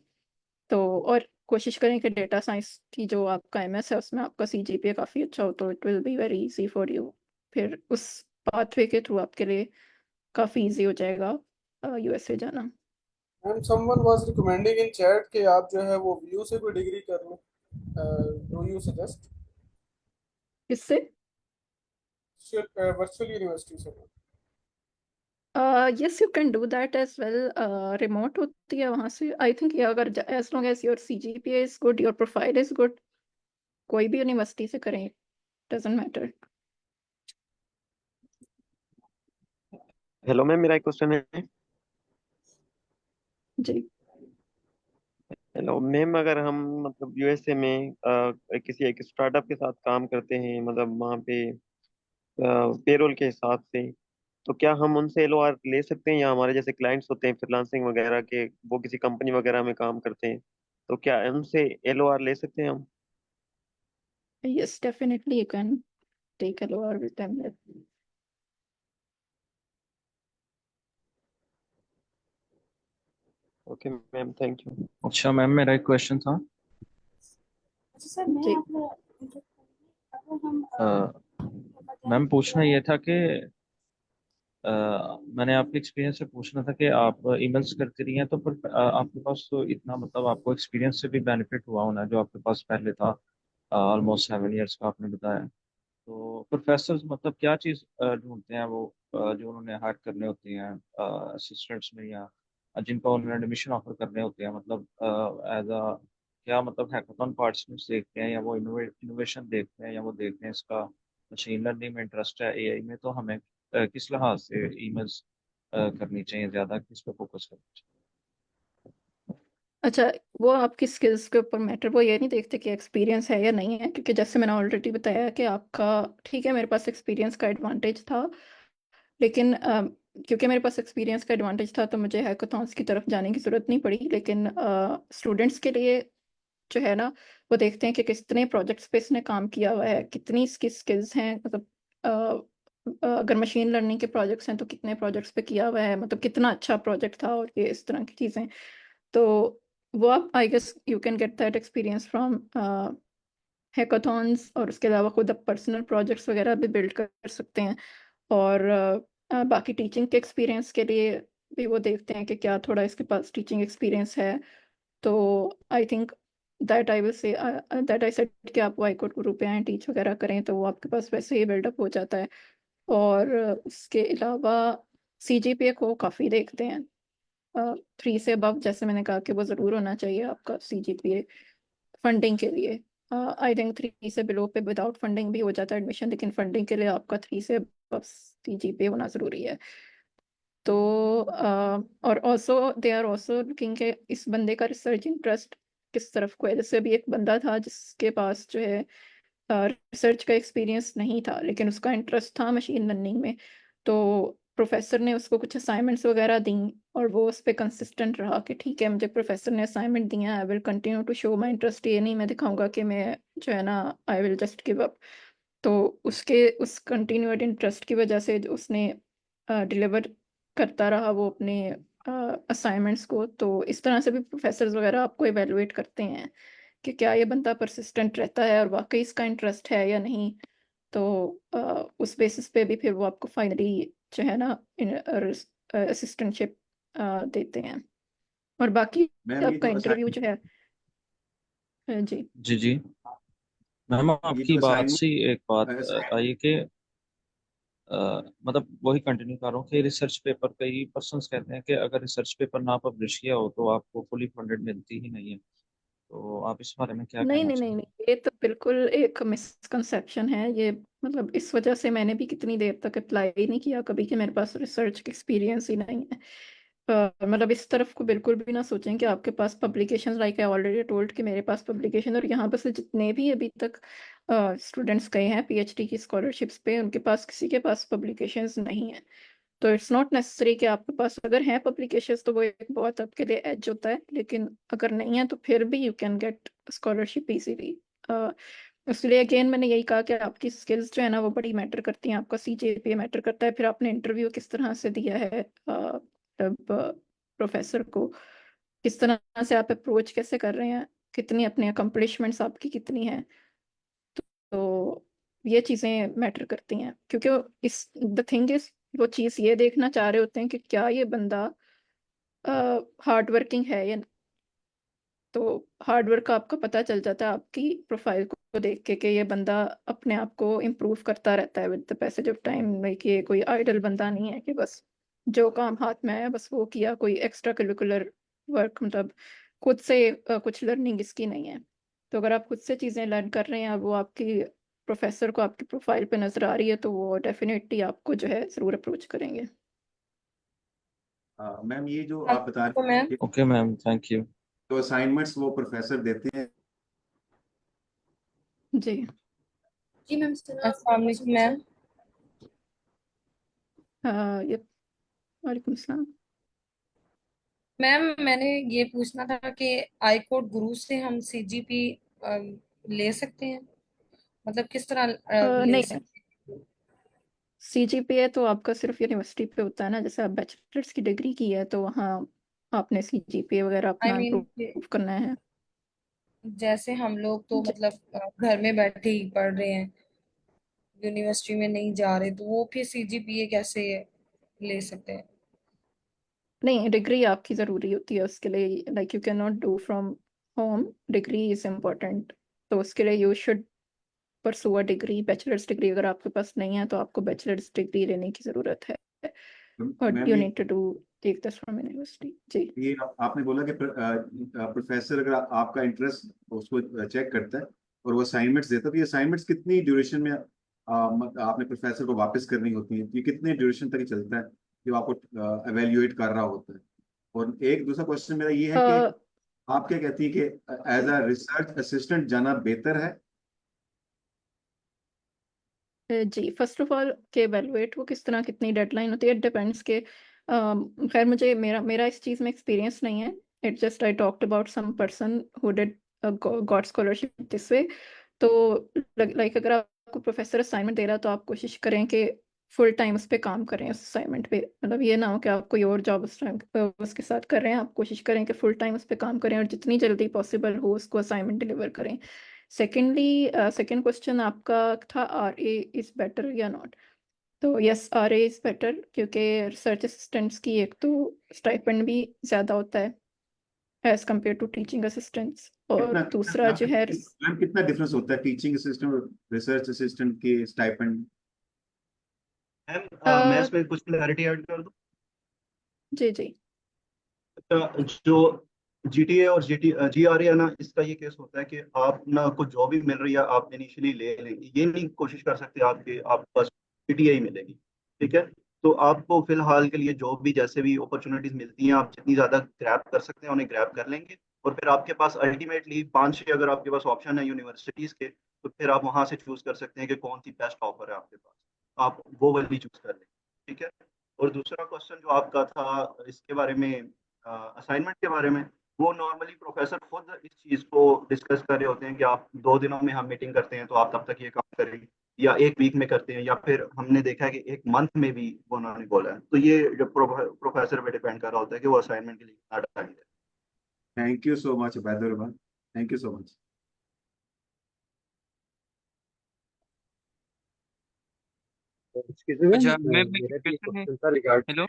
तो और कोशिश करें कि डेटा साइंस की जो आपका एमएस है उसमें आपका सीजीपीए काफ़ी अच्छा हो, तो it will be very easy for you. फिर उस पाथवे के थ्रू आपके लिए काफ़ी इजी हो जाएगा यूएसए जाना। Ma'am, someone was recommending in chat कि आप जो है वो व्यू से कोई डिग्री कर लो, डू यू सजेस्ट इससे वर्चुअल यूनिवर्सिटी से? Yes, you can do that as well. Remote होती है वहाँ से आई थिंक, या अगर as long as your CGPA is good, your profile is good, कोई भी यूनिवर्सिटी से करें, डजेंट मैटर। हेलो मैम, मेरा एक क्वेश्चन है। जी। हेलो मैम, अगर हम मतलब यूएसए में किसी एक स्टार्टअप के साथ काम करते हैं, मतलब वहाँ पे पेरोल के हिसाब से, तो क्या हम उनसे एलओआर ले सकते हैं, या हमारे जैसे क्लाइंट्स होते हैं फ्रीलांसिंग वगैरह के, वो किसी कंपनी वगैरह में काम करते हैं, तो क्या उनसे एलओआर ले सकते हैं हम? Yes, definitely you can take a lower with them. Okay ma'am, thank you. अच्छा मैम, मेरा एक क्वेश्चन था। अच्छा सर, मैं जी। आपको अगर हम मैम पूछना ये था कि मैंने आपके एक्सपीरियंस से पूछना था कि आप ईमेल्स करती रही हैं, तो फिर आपके पास तो इतना मतलब आपको एक्सपीरियंस से भी बेनिफिट हुआ होना जो आपके पास पहले था, ऑलमोस्ट 7 इयर्स का आपने बताया। तो प्रोफेसर मतलब क्या चीज़ ढूंढते हैं वो, जो उन्होंने हायर करने होते हैं असिस्टेंट्स में, या जिनको उन्होंने एडमिशन ऑफर करने होते हैं, मतलब एज अ क्या मतलब हैकाथॉन पार्टिसिपेंट्स देखते हैं, या वो इनोवेशन देखते हैं, या वो देखते हैं इसका मशीन लर्निंग में इंटरेस्ट है, एआई में, तो हमें किस लिहाज से ईमेल्स करनी चाहिए, ज़्यादा किस पे फोकस करनी चाहिए? अच्छा, वो आपकी स्किल्स के ऊपर मैटर, वो ये नहीं देखते कि एक्सपीरियंस है या नहीं है, क्योंकि जैसे मैंने ऑलरेडी बताया कि आपका ठीक है, मेरे पास एक्सपीरियंस का एडवांटेज था, लेकिन क्योंकि मेरे पास एक्सपीरियंस का एडवांटेज था तो मुझे हैकाथॉन्स की तरफ जाने की ज़रूरत नहीं पड़ी। लेकिन स्टूडेंट्स के लिए जो है ना, वो देखते हैं कि कितने प्रोजेक्ट्स पे इसने काम किया हुआ है, कितनी इसकी स्किल्स हैं, मतलब अगर मशीन लर्निंग के प्रोजेक्ट्स हैं तो कितने प्रोजेक्ट्स पे किया हुआ है, मतलब कितना अच्छा प्रोजेक्ट था, और ये इस तरह की चीज़ें। तो वो आप I guess you can get that experience from hackathons, और उसके अलावा खुद आप पर्सनल प्रोजेक्ट्स वगैरह भी बिल्ड कर सकते हैं। और बाकी टीचिंग के एक्सपीरियंस के लिए भी वो देखते हैं कि क्या थोड़ा इसके पास टीचिंग एक्सपीरियंस है। तो I think that I will say that I said कि आप वाईकोट ग्रुप पे आए टीच वगैरह करें तो वो आपके पास वैसे ही बिल्डअप हो जाता है। और उसके अलावा सीजीपीए को काफ़ी देखते हैं, 3 से अबव, जैसे मैंने कहा कि वो ज़रूर होना चाहिए आपका सीजीपीए फंडिंग के लिए। आई थिंक 3 से बिलो पे विदाउट फंडिंग भी हो जाता है एडमिशन, लेकिन फंडिंग के लिए आपका 3 से अबव सीजीपीए होना ज़रूरी है। तो और also they are also looking के इस बंदे का रिसर्च इंटरेस्ट किस तरफ को है। जैसे अभी एक बंदा था जिसके पास जो है रिसर्च का एक्सपीरियंस नहीं था, लेकिन उसका इंटरेस्ट था मशीन लर्निंग में। तो प्रोफेसर ने उसको कुछ असाइनमेंट्स वगैरह दी, और वो उस पर कंसिस्टेंट रहा कि ठीक है, मुझे प्रोफेसर ने असाइनमेंट दिया, I will continue to show my interest, ये नहीं मैं दिखाऊंगा कि मैं जो है ना I will just give up. तो उसके उस कंटिन्यूड इंटरेस्ट की वजह से जो उसने डिलीवर करता रहा वो अपने असाइनमेंट्स को। तो इस तरह से भी प्रोफेसर वगैरह आपको इवेलुएट करते हैं कि क्या ये बंदा परसिस्टेंट रहता है और वाकई इसका इंटरेस्ट है या नहीं। तो उस बेसिस पे भी फिर वो आपको फाइनली जो है ना असिस्टेंटशिप देते हैं। और बाकी मैम ये आपका जो इंटरव्यू जो असाइनमेंट है जी। जी जी। मैम ये आपकी जो बात से एक बात असाइनमेंट आई कि मतलब वही कंटिन्यू कर रहा हूँ कि रिसर्च पेपर, कई पर्सन्स कहते हैं कि अगर रिसर्च पेपर ना पब्लिश किया हो तो आपको फुली फंडेड मिलती ही नहीं है। तो आप इस बारे में क्या नहीं कहना नहीं नहीं चाहेंगे? नहीं, ये तो बिल्कुल एक मिसकंसेप्शन है ये। मतलब इस वजह से मैंने भी कितनी देर तक अप्लाई नहीं किया कभी कि मेरे पास रिसर्च एक्सपीरियंस ही नहीं है। मतलब इस तरफ को बिल्कुल भी ना सोचें कि आपके पास publication, like I already told कि मेरे पास पब्लिकेशन, और यहाँ पर से जितने भी अभी तक स्टूडेंट्स गए हैं पीएचडी की स्कॉलरशिप्स पे, उनके पास किसी के पास पब्लिकेशंस नहीं है। तो इट्स नॉट नेसेसरी कि आपके पास अगर हैं पब्लिकेशंस तो वो एक बहुत आपके लिए एज होता है, लेकिन अगर नहीं है तो फिर भी you can gate scholarship easily. इसलिए अगेन मैंने यही कहा कि आपकी स्किल्स जो है ना वो बड़ी मैटर करती हैं, आपका सीजीपीए मैटर करता है, फिर आपने इंटरव्यू किस तरह से दिया है, तब प्रोफेसर को किस तरह से आप अप्रोच कैसे कर रहे हैं, कितनी अपनी अकम्पलिशमेंट्स आपकी कितनी हैं। तो ये चीज़ें मैटर करती हैं, क्योंकि इस द थिंग इज वो चीज़ ये देखना चाह रहे होते हैं कि क्या ये बंदा हार्ड वर्किंग है या। तो हार्ड वर्क का आपको पता चल जाता है आपकी प्रोफाइल को देख के कि ये बंदा अपने आप को इम्प्रूव करता रहता है with the passage of time. Like ये कोई आइडल बंदा नहीं है कि बस जो काम हाथ में आया बस वो किया, कोई एक्स्ट्रा करिकुलर वर्क, मतलब खुद से कुछ लर्निंग इसकी नहीं है। तो अगर आप खुद से चीज़ें लर्न कर रहे हैं, वो आपकी प्रोफेसर को आपकी प्रोफाइल पे नज़र आ रही है, तो वो डेफिनेटली आपको जो है ज़रूर अप्रोच करेंगे। मैम ये जो आप बता तो रहे मैम हैं ओके मैम, थैंक यू। तो असाइनमेंट्स वो प्रोफेसर देते हैं। जी। जी मैम सुना, अस्सलाम वालेकुम मैम। ये वालेकुम सलाम। मैम मैंने ये पूछना था कि आई कोड गुरु से हम सीजीपी ले सकते हैं, मतलब किस तरह ले नहीं, सकते सीजीपीए तो आपका सिर्फ यूनिवर्सिटी पे होता है ना, जैसे आप बैचलर्स की डिग्री की है तो वहाँ आपने सीजीपीए वगैरह हैं? आई अपना मीन इम्प्रूव करना है। जैसे हम लोग तो जी। मतलब घर में बैठे ही पढ़ रहे हैं, यूनिवर्सिटी में नहीं जा रहे, तो वो फिर सीजीपीए कैसे ले सकते हैं? नहीं, डिग्री आपकी ज़रूरी होती है उसके लिए, like you can not do from home, degree is important. तो उसके लिए you should pursue a degree, bachelors degree. अगर आपके पास नहीं है तो आपको बैचलर्स डिग्री लेने की ज़रूरत है, बट मैम यू ये need to do take this from university. जी। आपने बोला कि प्रोफेसर अगर आपका इंटरेस्ट उसको चेक करता है और वो असाइनमेंट्स देता है, तो ये असाइनमेंट्स कितनी ड्यूरेशन में आपने प्रोफेसर को वापस करनी होती है? ये कितने ड्यूरेशन तक चलता है जो आपको एवेल्युएट कर रहा होता है? और एक दूसरा क्वेश्चन मेरा ये है कि आप क्या कहती है कि एज अ रिसर्च असिस्टेंट जाना बेहतर है? जी, फर्स्ट ऑफ ऑल के एवेलुएट वो किस तरह, कितनी डेडलाइन होती है, इट डिपेंड्स के खैर मुझे मेरा मेरा इस चीज़ में एक्सपीरियंस नहीं है। It just I talked about some person who did got scholarship this way. तो लाइक अगर आपको प्रोफेसर असाइनमेंट दे रहा है तो आप कोशिश करें कि फुल टाइम उस पर काम करें, उस असाइनमेंट पे। मतलब ये ना हो कि आप कोई और जॉब उसके साथ कर रहे हैं, आप कोशिश करें कि फुल टाइम उस पर काम करें और जितनी जल्दी पॉसिबल हो उसको असाइनमेंट डिलीवर करें। सेकेंडली, सेकेंड क्वेश्चन आपका था आर ए इज़ बेटर या नॉट। तो yes, R A is better, क्योंकि रिसर्च असिस्टेंट्स की एक तो स्टाइपेंड भी ज़्यादा होता है as compare to teaching assistants, और दूसरा जो है मैम कितना डिफरेंस होता है टीचिंग असिस्टेंट और रिसर्च असिस्टेंट के स्टाइपेंड? मैम मैं इसमें कुछ क्लैरिटी ऐड कर दूं? जी जी। अच्छा, जो जीटीए और जीआरए है ना, इसका ये केस होता है कि आप ना को जॉब ही मिल रही है, आप इनिशियली ले लेंगे, ये नहीं कोशिश कर सकते आपके आपको बस जीटीए ही मिलेगी। ठीक है, तो आपको फिलहाल के लिए जॉब भी जैसे भी अपॉर्चुनिटीज मिलती हैं, आप जितनी ज्यादा ग्रैब कर सकते हैं उन्हें ग्रैब कर लेंगे। और फिर आपके पास अल्टीमेटली 5-6 अगर आपके पास ऑप्शन है यूनिवर्सिटीज के, तो फिर आप वहां से चूज कर सकते हैं कि कौन सी बेस्ट ऑफर है आपके पास, आप वो वाली चूज कर लेंगे। ठीक है, और दूसरा क्वेश्चन जो आपका था इसके बारे में, असाइनमेंट के बारे में, वो नॉर्मली प्रोफेसर खुद इस चीज़ को डिस्कस कर रहे होते हैं कि आप 2 दिनों में हम मीटिंग करते हैं तो आप तब तक ये काम करें, या एक वीक में करते हैं, या फिर हमने देखा है कि एक मंथ में भी वो उन्होंने बोला है। तो ये जो प्रोफेसर पे डिपेंड कर रहा होता है कि वो असाइनमेंट के लिए कितना time they. Thank you so much weather ma'am, thank you so much. अच्छा मैं मेरा भी एक क्वेश्चन है। क्वेश्चन था रिगार्ड। हेलो।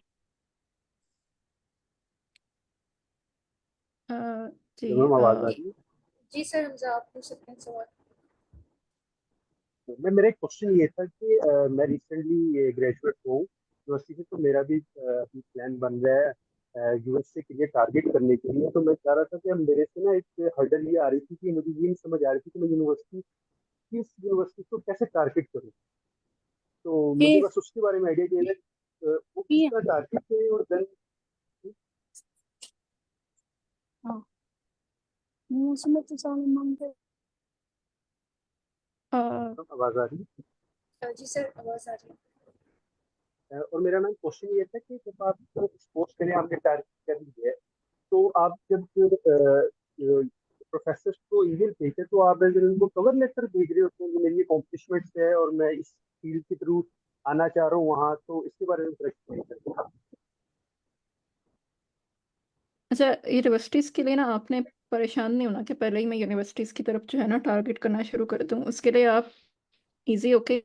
जी मैम आवाज आ रही है? जी सर, हमजा आप पूछ सकते हैं सवाल। मैं मेरा एक क्वेश्चन ये था कि मैं रिसेंटली ग्रेजुएट हूँ यूनिवर्सिटी से, तो मेरा भी अभी प्लान बन रहा है यूएसए के लिए टारगेट करने के लिए। तो मैं चाह रहा था कि अब मेरे से ना एक हर्डल ये आ रही थी कि मुझे ये नहीं समझ आ रही थी कि मैं यूनिवर्सिटी किस यूनिवर्सिटी को कैसे टारगेट करूँ। तो मुझे बस उसके बारे में आइडिया चाहिए था, वो किस तरह टारगेट करें और देन। आवाज आ रही जी सर, आवाज़ आ रही है। है? और मेरा मैम क्वेश्चन ये था कि जब आप सपोज करें आपने टारगेट कर ली है, तो आप जब प्रोफेसर को ईमेल भेजते हैं तो आप अगर उनको कवर लेटर भेज रहे होते हैं कि मेरी ये कॉम्पिटिशमेंट्स है और मैं इस फील्ड के थ्रू आना चाह रहा हूँ वहाँ, तो इसके बारे में एक्सप्लेन करें। अच्छा, यूनिवर्सिटीज़ के लिए ना आपने परेशान नहीं होना कि पहले ही मैं यूनिवर्सिटीज़ की तरफ जो है ना टारगेट करना शुरू कर दूँ। उसके लिए आप इजी ओके,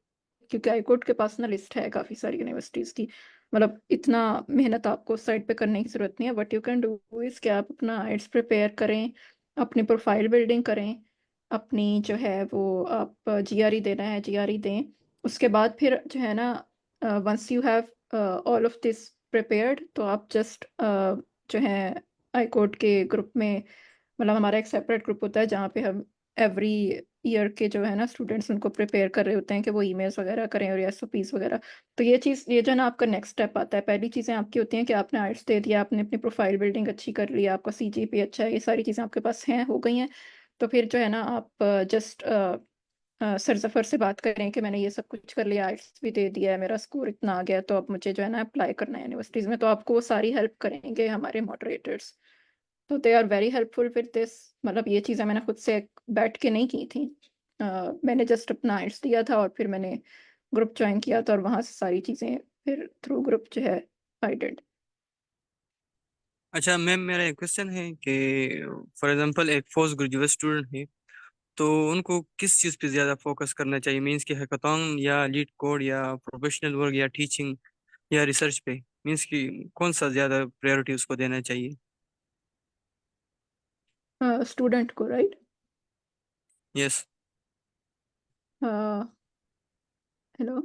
क्योंकि हाईकोर्ट के पास ना लिस्ट है काफ़ी सारी यूनिवर्सिटीज़ की। मतलब इतना मेहनत आपको साइड पे करने की ज़रूरत नहीं है। What you can do is कि आप अपना आइट्स प्रिपेयर करें, अपनी प्रोफाइल बिल्डिंग करें, अपनी जो है वो आप जीआरई देना है जीआरई दें। उसके बाद फिर जो है ना, once you have all of this prepared, तो आप जस्ट जो है हाई कोर्ट के ग्रुप में, मतलब हमारा एक सेपरेट ग्रुप होता है जहाँ पे हम एवरी ईयर के जो है ना स्टूडेंट्स उनको प्रिपेयर कर रहे होते हैं कि वो ईमेल्स वगैरह करें और एसओपीस वगैरह। तो ये जो है ना आपका नेक्स्ट स्टेप आता है। पहली चीज़ें आपकी होती हैं कि आपने आइट्स दे दिया, आपने अपनी प्रोफाइल बिल्डिंग अच्छी कर ली, आपका सीजीपी अच्छा है, ये सारी चीज़ें आपके पास हैं, हो गई हैं। तो फिर जो है ना आप जस्ट सरजफर से बात करें कि मैंने ये सब कुछ कर लिया, आइट्स भी दे दिया है, मेरा स्कोर इतना आ गया, तो अब मुझे जो है ना अप्लाई करना है यूनिवर्सिटीज़ में। तो आपको वो सारी हेल्प करेंगे हमारे मॉडरेटर्स। तो they are very helpful with this. मतलब ये चीज़ें मैंने खुद से बैठ के नहीं की थी। मैंने जस्ट अपना आइट्स दिया था और फिर मैंने ग्रुप ज्वाइन किया था और वहाँ से सारी चीज़ें फिर थ्रू ग्रुप जो है आई डिड। अच्छा मैम, मेरा एक क्वेश्चन है कि फॉर एग्जांपल एक पोस्ट ग्रेजुएट स्टूडेंट है, तो उनको किस चीज़ पे ज़्यादा फोकस करना चाहिए? मीन्स कि हैकाथॉन या लीड कोड या प्रोफेशनल वर्क या टीचिंग या रिसर्च पे? मीन्स कि कौन सा ज़्यादा प्रायोरिटी उसको देना चाहिए? स्टूडेंट को, राइट? यस। हेलो।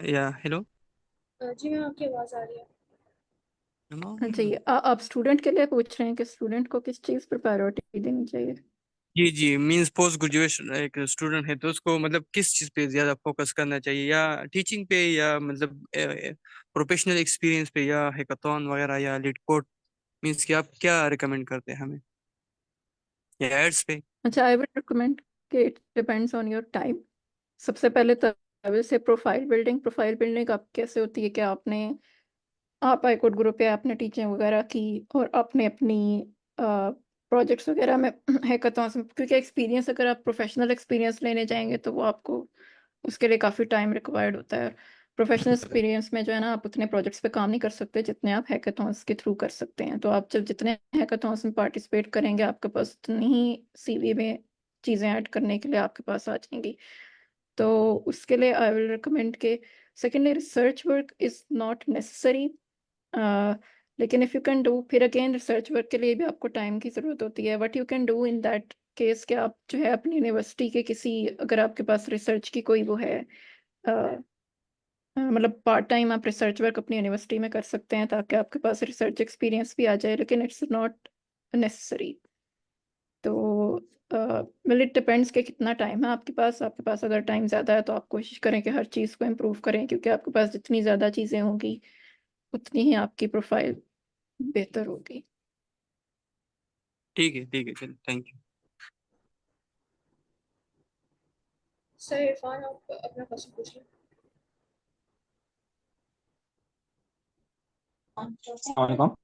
या हेलो। जी मैम, आपकी आवाज़ आ रही है। हाँ जी, आप स्टूडेंट के लिए पूछ रहे हैं कि स्टूडेंट को किस चीज़ पर प्रायोरिटी देनी चाहिए? जी जी, मीन्स पोस्ट ग्रेजुएशन एक स्टूडेंट है तो उसको मतलब किस चीज़ पे ज़्यादा फोकस करना चाहिए, या टीचिंग पे, या मतलब प्रोफेशनल एक्सपीरियंस पे, या हैकाथॉन वगैरह, या लीड कोड? मीन्स कि आप क्या रिकमेंड करते हैं हमें, या एड्स पे? अच्छा, आई वुड रिकमेंड कि it depends on your time. सबसे पहले तो से प्रोफाइल बिल्डिंग आप कैसे होती है कि आप आईकोड ग्रुप पे आपने टीचिंग वगैरह की और आपने अपनी प्रोजेक्ट्स वगैरह में हैकाथॉन्स में, क्योंकि एक्सपीरियंस अगर आप प्रोफेशनल एक्सपीरियंस लेने जाएंगे तो वो आपको उसके लिए काफ़ी टाइम रिक्वायर्ड होता है। प्रोफेशनल एक्सपीरियंस में जो है ना, आप उतने प्रोजेक्ट्स पे काम नहीं कर सकते जितने आप हैकाथॉन्स के थ्रू कर सकते हैं। तो आप जब जितने हैकाथॉन्स में पार्टिसिपेट करेंगे, आपके पास उतनी ही सीवी में चीज़ें ऐड करने के लिए आपके पास आ जाएंगी। तो उसके लिए आई विल रिकमेंड के secondly research work is not necessary. लेकिन इफ़ यू कैन डू, फिर अगेन रिसर्च वर्क के लिए भी आपको टाइम की ज़रूरत होती है। What you can do in that case कि आप जो है अपनी यूनिवर्सिटी के किसी, अगर आपके पास रिसर्च की कोई वो है, मतलब पार्ट टाइम आप रिसर्च वर्क अपनी यूनिवर्सिटी में कर सकते हैं ताकि आपके पास रिसर्च एक्सपीरियंस भी आ जाए, लेकिन इट्स नॉट नेसेसरी। तो वेल, इट डिपेंड्स कि कितना टाइम है आपके पास अगर टाइम ज़्यादा है तो आप कोशिश करें कि हर चीज़ को इम्प्रूव करें, क्योंकि आपके पास जितनी ज़्यादा चीज़ें होंगी उतनी ही आपकी प्रोफाइल बेहतर होगी। ठीक है, चलो, थैंक यू। सर इरफान, आप अपना क्वेश्चन पूछ लें। अस्सलाम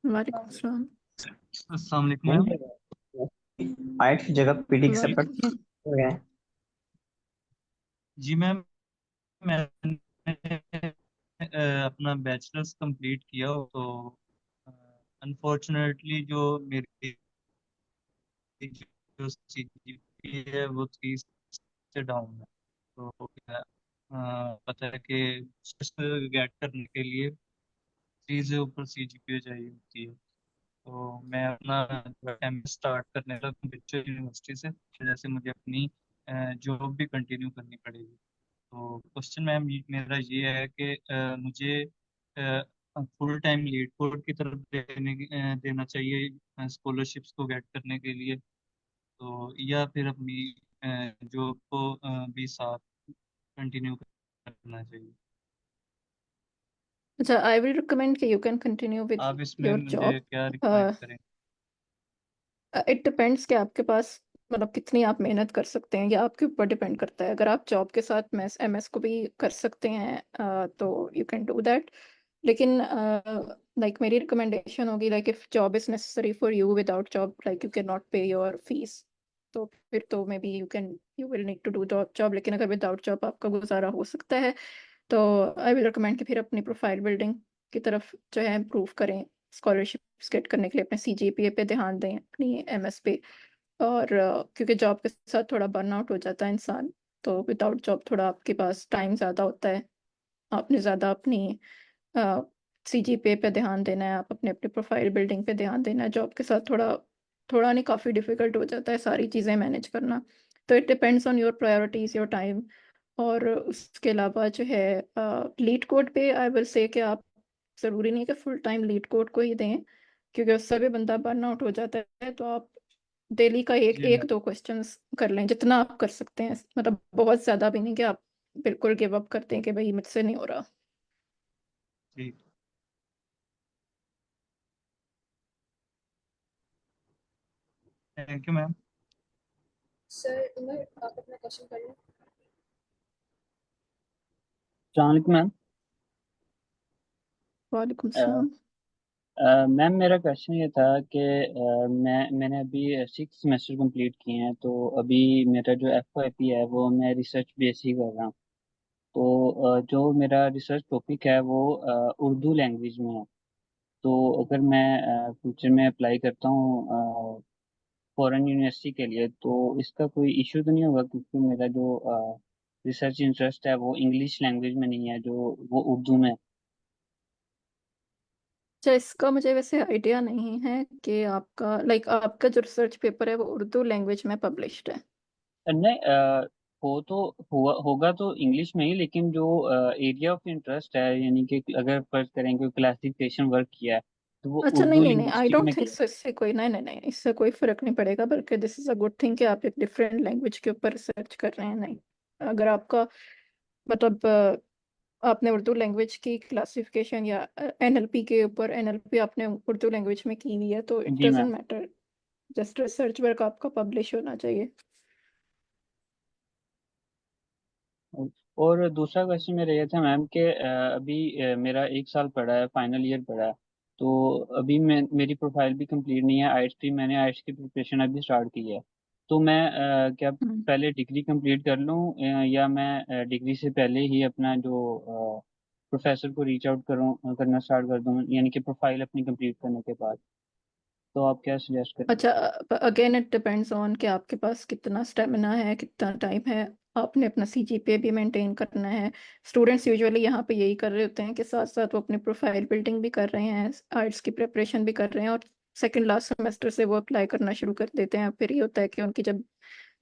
वालेकुम अस्सलाम। वालेकुम मैम। आइट की जगह पीडी सेपरेट वालेकुम अस्सलाम। हो गया है। जी मैम, मैंने अपना बैचलर्स कंप्लीट किया, तो अनफॉर्चुनेटली जो मेरी जो सीजीपी है वो 30 से डाउन है। तो पता है कि गेट करने के लिए 3 से ऊपर सीजीपीए चाहिए होती है। तो मैं अपना एम स्टार्ट करने लगा पिक्चर यूनिवर्सिटी से, तो जैसे मुझे अपनी जॉब भी कंटिन्यू करनी पड़ेगी। तो क्वेश्चन मैम मेरा ये है कि मुझे फुल टाइम लीड कोड की तरफ देना चाहिए स्कॉलरशिप्स को गेट करने के लिए, तो या फिर अपनी जॉब को भी साथ कंटिन्यू करना चाहिए? अच्छा, आई विल रिकमेंड कि यू कैन कंटिन्यू विद आप इसमें योर मुझे जॉब। क्या रिकमेंड करें? इट डिपेंड्स कि आपके पास मतलब कितनी आप मेहनत कर सकते हैं, या आपके ऊपर डिपेंड करता है। अगर आप जॉब के साथ एमएस को भी कर सकते हैं तो यू कैन डू दैट। लेकिन लाइक मेरी रिकमेंडेशन होगी, like if job is necessary for you, without job like you can not pay your fees, तो फिर तो may be you will need to do job. लेकिन अगर विदाउट जॉब आपका गुजारा हो सकता है तो आई विल रिकमेंड कि फिर अपनी प्रोफाइल बिल्डिंग की तरफ जो है इम्प्रूव करें। स्कॉलरशिप गेट करने के लिए अपने सीजीपीए पे ध्यान दें, अपनी एमएस पे। और क्योंकि जॉब के साथ थोड़ा बर्नआउट हो जाता है इंसान, तो विदाउट जॉब थोड़ा आपके पास टाइम ज़्यादा होता है, आपने ज़्यादा अपनी सीजीपीए पे ध्यान देना है, आप अपने अपने प्रोफाइल बिल्डिंग पे ध्यान देना है। जॉब के साथ थोड़ा थोड़ा नहीं, काफ़ी डिफिकल्ट हो जाता है सारी चीज़ें मैनेज करना। तो it depends on your priorities, your time. और उसके अलावा जो है लीड कोड पे आई विल से कि आप, ज़रूरी नहीं कि फुल टाइम लीड कोड को ही दें, क्योंकि उससे भी बंदा बर्न आउट हो जाता है। तो आप डेली का एक जी एक मैम। दो क्वेश्चंस कर लें, जितना आप कर सकते हैं। मतलब बहुत ज़्यादा भी नहीं कि आप बिल्कुल गिव अप करते हैं कि भाई मुझसे नहीं हो रहा। जी thank you ma'am. Sir Umar, आप अपना क्वेश्चन कर लें। वालेकुम मैम। वालेकुम सलाम। मैम मेरा क्वेश्चन ये था कि मैंने अभी 6 सेमेस्टर कंप्लीट किए हैं, तो अभी मेरा जो एफओआईपी है वो मैं रिसर्च बेस ही कर रहा हूँ। तो जो मेरा रिसर्च टॉपिक है वो उर्दू लैंग्वेज में है। तो अगर मैं फ्यूचर में अप्लाई करता हूँ फॉरेन यूनिवर्सिटी के लिए, तो इसका कोई इश्यू तो नहीं होगा, क्योंकि मेरा जो रिसर्च इंटरेस्ट है वो इंग्लिश लैंग्वेज में नहीं है, जो वो उर्दू में है। अच्छा, इसका मुझे वैसे आइडिया नहीं है कि आपका आपका जो रिसर्च पेपर है वो उर्दू लैंग्वेज में पब्लिश्ड है। नहीं, हो तो हुआ होगा तो इंग्लिश में ही, लेकिन जो एरिया ऑफ इंटरेस्ट है, यानी कि अगर फर्ज करें कोई क्लासिफिकेशन वर्क किया है तो वो अच्छा, नहीं उर्दू नहीं नहीं, आई लिंग्विस्टिक डोंट में थिंक किया। सो। इससे कोई नहीं नहीं नहीं, इससे कोई फर्क नहीं पड़ेगा, बल्कि this is a good thing कि आप एक डिफरेंट लैंग्वेज के ऊपर रिसर्च कर रहे हैं। नहीं, अगर आपका मतलब आपने उर्दू लैंग्वेज की क्लासिफिकेशन या एनएलपी के ऊपर, एनएलपी आपने उर्दू लैंग्वेज में की हुई है तो इट जी doesn't ma'am. Matter, just research work आपका पब्लिश होना चाहिए। और दूसरा क्वेश्चन मेरा ये था मैम कि अभी मेरा 1 साल पड़ा है, फाइनल ईयर पड़ा है, तो अभी मेरी प्रोफाइल भी कंप्लीट नहीं है आईएलटीएस की। मैंने आईएलटीएस की प्रिपरेशन अभी स्टार्ट की है, तो मैं क्या पहले डिग्री कंप्लीट कर लूँ, या मैं डिग्री से पहले ही अपना जो प्रोफेसर को रीच आउट करूँ, करना स्टार्ट कर दूँ, यानी कि प्रोफाइल अपनी कंप्लीट करने के बाद। तो आप क्या सजेस्ट करें? अच्छा, अगेन इट डिपेंड्स ऑन कि आपके पास कितना स्टेमिना है, कितना टाइम है। आपने अपना सीजीपीए भी मेंटेन करना है। स्टूडेंट्स यूजुअली यहाँ पे यही कर रहे होते हैं कि साथ साथ वो अपनी प्रोफाइल बिल्डिंग भी कर रहे हैं, आर्ट्स की प्रिपरेशन भी कर रहे हैं, और सेकंड लास्ट सेमेस्टर से वो अप्लाई करना शुरू कर देते हैं। फिर ये होता है कि उनकी जब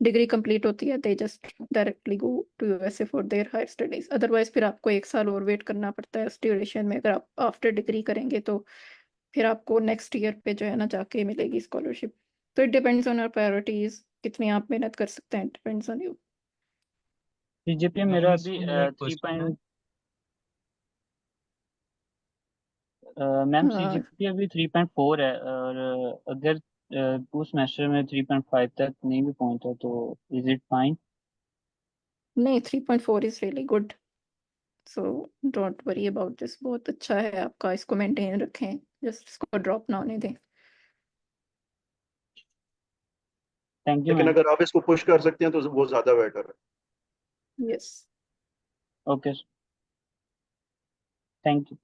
डिग्री कंप्लीट होती है they just directly go to USA for their higher studies. Otherwise फिर आपको 1 साल और वेट करना पड़ता है उस ड्यूरेशन में। अगर आप आफ्टर डिग्री करेंगे तो फिर आपको नेक्स्ट ईयर पे जो है ना जाके मिलेगी स्कॉलरशिप। तो it depends on your priorities, कितनी आप मेहनत कर सकते हैं, depends on you. CGPA ma'am मेरा अभी इसमें मेरा एक 3 क्वेश्चन है। मैम हाँ, सीजीपीए अभी 3.4 है, और अगर 2 सेमेस्टर में 3.5 तक नहीं भी पहुंचा तो इज इट फाइन? नहीं, 3.4 is really good, so don't worry about this. बहुत अच्छा है आपका, इसको मेंटेन रखें, जस्ट इसको ड्रॉप ना होने दें। थैंक यू लेकिन मैम। अगर आप इसको पुश कर सकते हैं तो वो ज्यादा बेटर है। Yes. Okay, thank you.